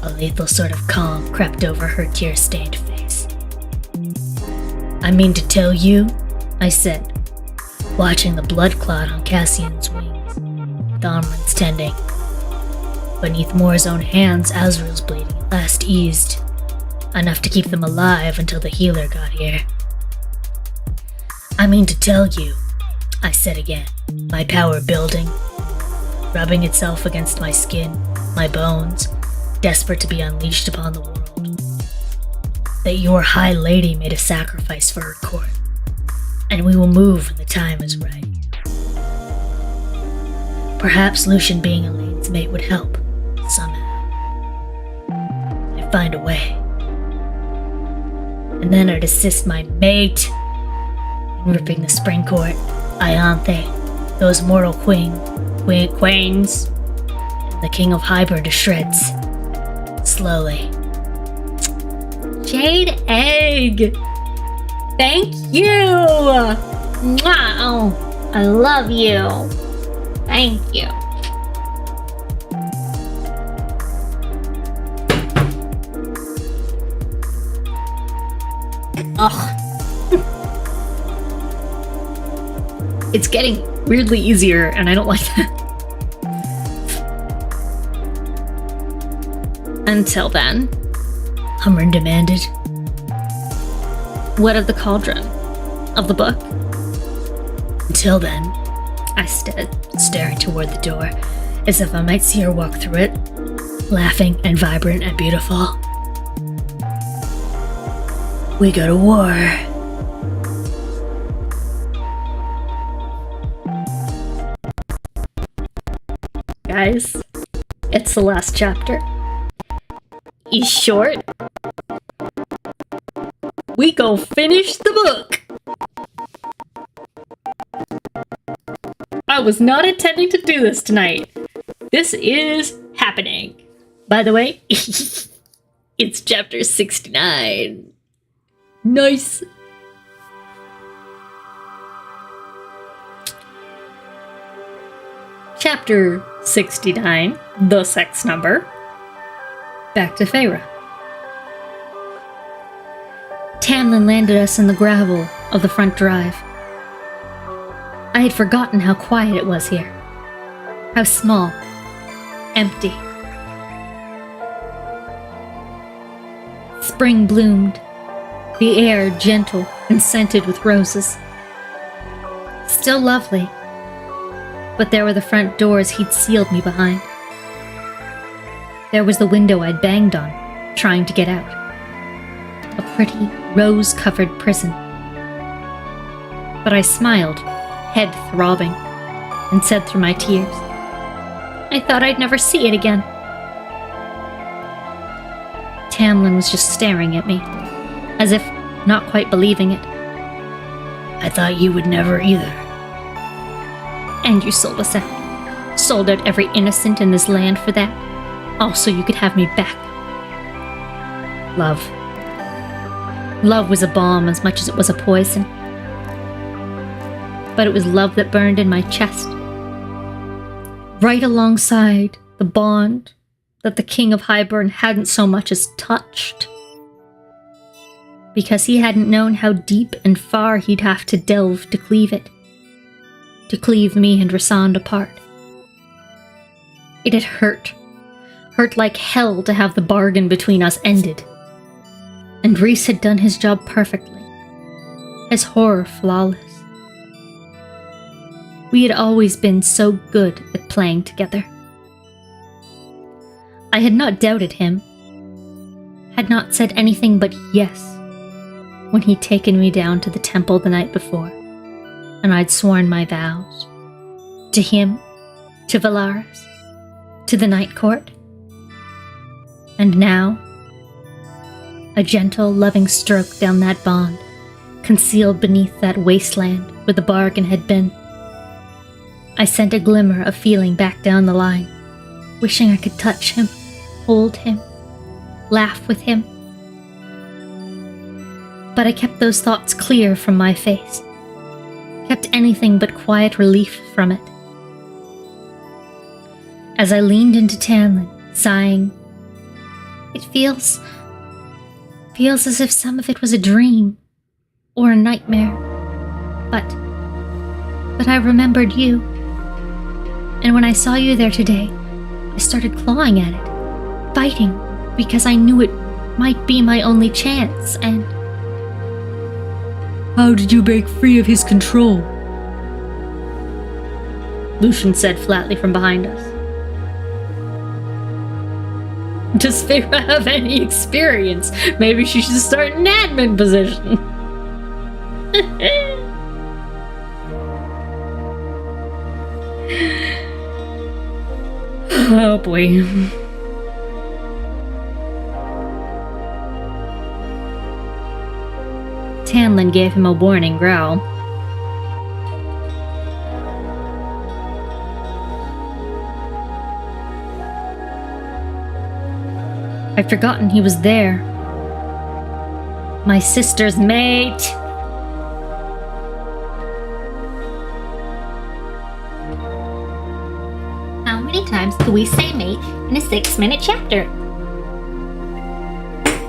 Speaker 5: A lethal sort of calm crept over her tear-stained face. I mean to tell you, I said, watching the blood clot on Cassian's wings, with Amren's tending. Beneath Moore's own hands, Azrael's bleeding at last eased, enough to keep them alive until the healer got here. I mean to tell you, I said again, my power building, rubbing itself against my skin, my bones, desperate to be unleashed upon the world, that your high lady made a sacrifice for her court, and we will move when the time is right. Perhaps Lucian being Elaine's mate would help, somehow. I'd find a way. And then I'd assist my mate in ripping the spring court, Ianthe, those mortal queens, and the king of Hybern to shreds. Slowly.
Speaker 4: Jade egg! Thank you! Wow! I love you. Thank you.
Speaker 3: Ugh. It's getting weirdly easier, and I don't like that. Until then,
Speaker 5: Amren demanded.
Speaker 3: what of the cauldron? Of the book?
Speaker 5: Until then,
Speaker 3: I stood.
Speaker 5: staring toward the door, as if I might see her walk through it, laughing and vibrant and beautiful. We go to war.
Speaker 3: Guys, it's the last chapter. He's short. We go finish the book. I was not intending to do this tonight. This is happening. By the way, it's chapter 69. Nice. Chapter 69, The Sex Number. Back to Feyre. Tamlin landed us in the gravel of the front drive. I had forgotten how quiet it was here. How small. Empty. Spring bloomed. The air gentle and scented with roses. Still lovely. But there were the front doors he'd sealed me behind. There was the window I'd banged on, trying to get out. A pretty, rose-covered prison. But I smiled, head throbbing, and said through my tears, I thought I'd never see it again. Tamlin was just staring at me, as if not quite believing it.
Speaker 5: I thought you would never either.
Speaker 3: And you sold us out. Sold out every innocent in this land for that. Also, you could have me back. Love. Love was a balm as much as it was a poison. But it was love that burned in my chest. Right alongside the bond that the King of Hybern hadn't so much as touched. Because he hadn't known how deep and far he'd have to delve to cleave it. To cleave me and Rhysand apart. It had hurt. Hurt like hell to have the bargain between us ended. And Rhys had done his job perfectly. His horror flawless. We had always been so good at playing together. I had not doubted him. Had not said anything but yes when he'd taken me down to the temple the night before, and I'd sworn my vows. To him, to Valaris, to the Night Court. And now, a gentle, loving stroke down that bond, concealed beneath that wasteland where the bargain had been. I sent a glimmer of feeling back down the line, wishing I could touch him, hold him, laugh with him. But I kept those thoughts clear from my face, kept anything but quiet relief from it. As I leaned into Tamlin, sighing, it feels as if some of it was a dream,
Speaker 4: or a nightmare. But I remembered you. And when I saw you there today, I started clawing at it, fighting, because I knew it might be my only chance, and...
Speaker 5: How did you break free of his control?
Speaker 4: Lucian said flatly from behind us.
Speaker 3: Does Feyre have any experience? Maybe she should start an admin position. Oh boy.
Speaker 4: Tamlin gave him a warning growl. I'd forgotten he was there. My sister's mate! How many times do we say mate in a 6-minute chapter?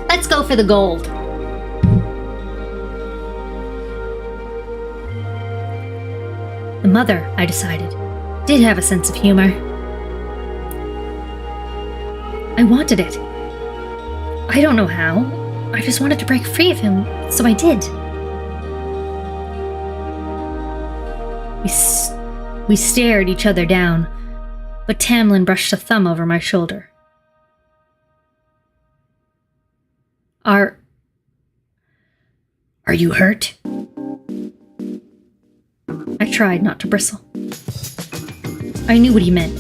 Speaker 4: Let's go for the gold. The mother, I decided, did have a sense of humor. I wanted it. I don't know how. I just wanted to break free of him, so I did. We stared each other down, but Tamlin brushed a thumb over my shoulder. Are you hurt? I tried not to bristle. I knew what he meant,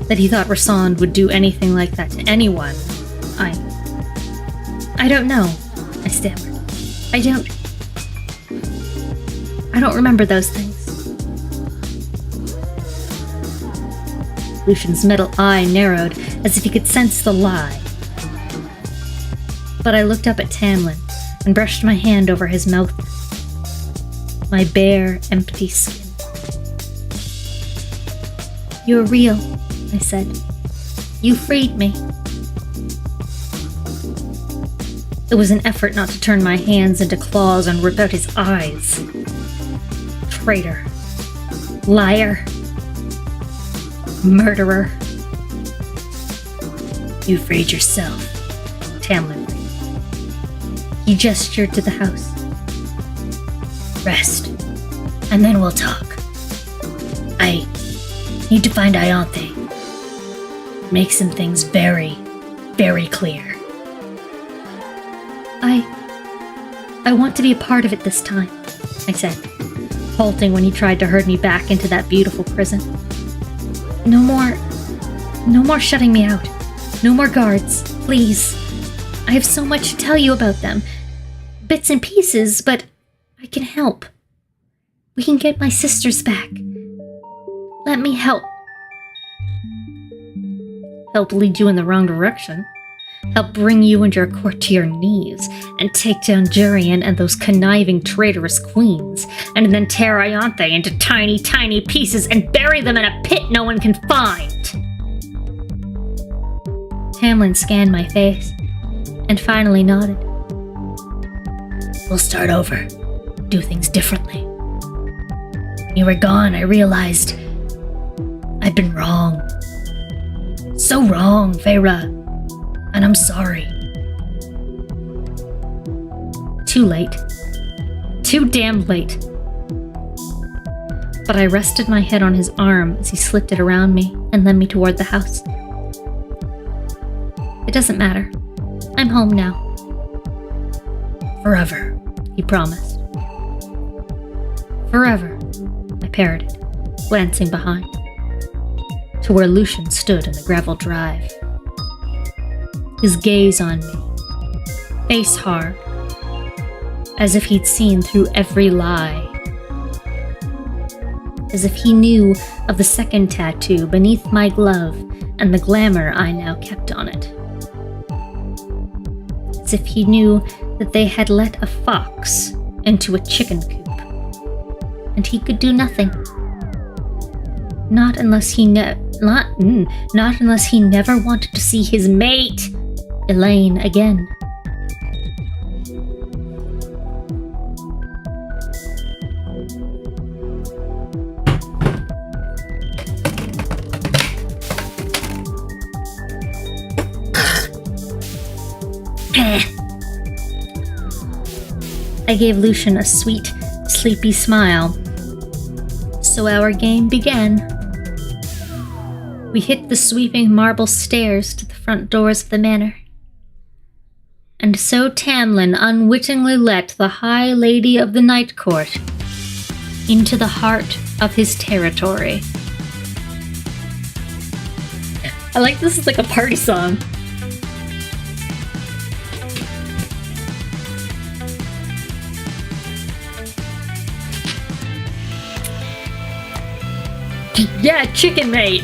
Speaker 4: that he thought Rassand would do anything like that to anyone. I don't know, I stammered. I don't remember those things. Lucian's middle eye narrowed as if he could sense the lie. But I looked up at Tamlin and brushed my hand over his mouth. My bare, empty skin. You're real, I said. You freed me. It was an effort not to turn my hands into claws and rip out his eyes. Traitor. Liar. Murderer.
Speaker 5: You freed yourself,
Speaker 4: Tamlin. He gestured to the house.
Speaker 5: Rest, and then we'll talk. I need to find Ianthe. Make some things very, very clear.
Speaker 4: I want to be a part of it this time, I said, halting when he tried to herd me back into that beautiful prison. No more shutting me out. No more guards, please. I have so much to tell you about them. Bits and pieces, but I can help. We can get my sisters back. Let me help. Help lead you in the wrong direction. Help bring you and your court to your knees, and take down Jurian and those conniving, traitorous queens, and then tear Ianthe into tiny, tiny pieces and bury them in a pit no one can find. Tamlin scanned my face, and finally nodded.
Speaker 5: We'll start over. Do things differently. When you were gone, I realized I'd been wrong. So wrong, Feyre. And I'm sorry.
Speaker 4: Too late. Too damn late. But I rested my head on his arm as he slipped it around me and led me toward the house. It doesn't matter. I'm home now.
Speaker 5: Forever,
Speaker 4: he promised. Forever, I parroted, glancing behind, to where Lucian stood in the gravel drive. His gaze on me, face hard, as if he'd seen through every lie. As if he knew of the second tattoo beneath my glove and the glamour I now kept on it. As if he knew that they had let a fox into a chicken coop, and he could do nothing. Not unless he never wanted to see his mate, Elaine, again.
Speaker 5: I gave Lucian a sweet, sleepy smile. So our game began. We hit the sweeping marble stairs to the front doors of the manor. And so Tamlin unwittingly let the High Lady of the Night Court into the heart of his territory.
Speaker 3: I like this is like a party song. Yeah, chicken mate.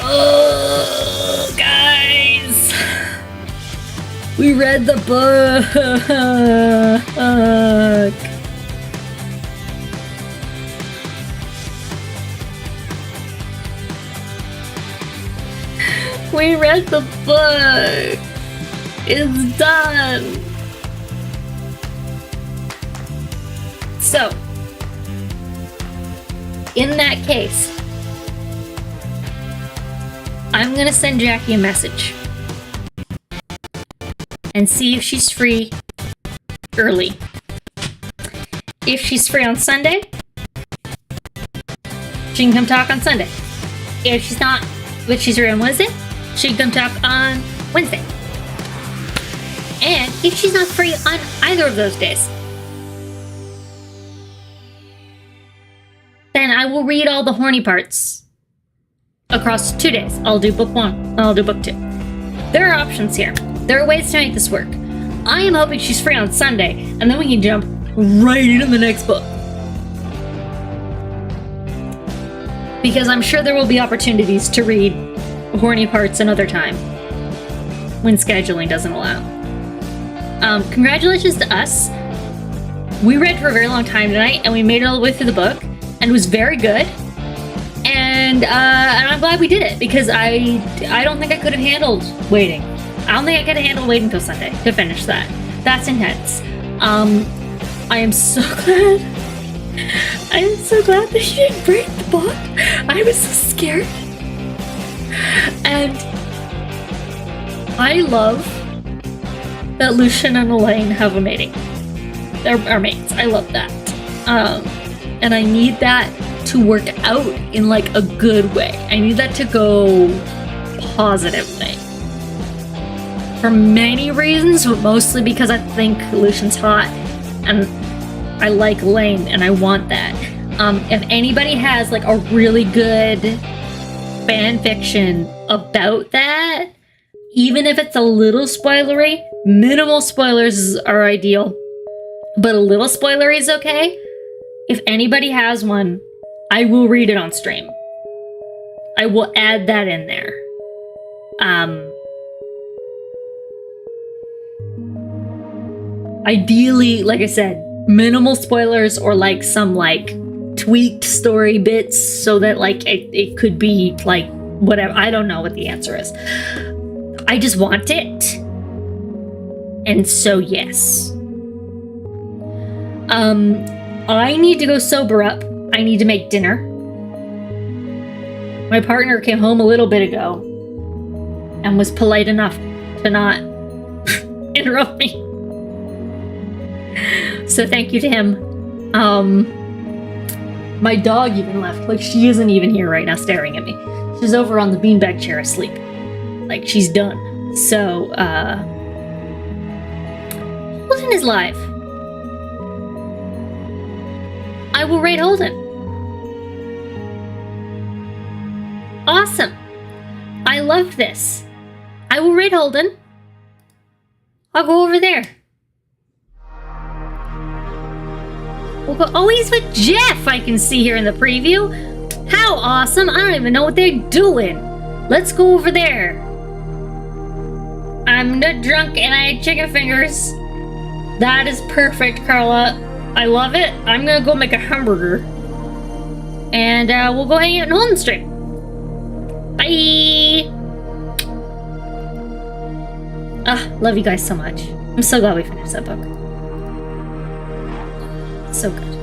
Speaker 3: Oh, guys. We read the book. We read the book. It's done. So, in that case, I'm gonna send Jackie a message and see if she's free early. If she's free on Sunday, she can come talk on Sunday. If she's not, but she's free on Wednesday, she can come talk on Wednesday. And if she's not free on either of those days, then I will read all the horny parts across 2 days. I'll do book 1, I'll do book 2. There are options here. There are ways to make this work. I am hoping she's free on Sunday, and then we can jump right into the next book. Because I'm sure there will be opportunities to read horny parts another time when scheduling doesn't allow. Congratulations to us. We read for a very long time tonight, and we made it all the way through the book, and it was very good. And I'm glad we did it, because I don't think I could have handled waiting. I don't think I could have handled waiting until Sunday to finish that. That's intense. I am so glad. I am so glad that you didn't break the book. I was so scared. And I love that Lucian and Elaine have a mating. They're mates. I love that. And I need that to work out in like a good way. I need that to go positively. For many reasons, but mostly because I think Lucian's hot and I like Elaine and I want that. If anybody has like a really good fan fiction about that, even if it's a little spoilery, minimal spoilers are ideal, but a little spoilery is okay. If anybody has one, I will read it on stream. I will add that in there. Ideally, like I said, minimal spoilers or like some like tweaked story bits so that like it could be like whatever. I don't know what the answer is. I just want it. And so yes. I need to go sober up. I need to make dinner. My partner came home a little bit ago and was polite enough to not interrupt me. So thank you to him. My dog even left. Like, she isn't even here right now staring at me. She's over on the beanbag chair asleep. Like, she's done. So, Holden is live. I will raid Holden. Awesome. I love this. I will raid Holden. I'll go over there. We'll go. Oh, he's with Jeff, I can see here in the preview. How awesome. I don't even know what they're doing. Let's go over there. I'm not drunk and I had chicken fingers. That is perfect, Carla. I love it. I'm gonna go make a hamburger. And we'll go hang out in Holden Street. Bye! Love you guys so much. I'm so glad we finished that book. So good.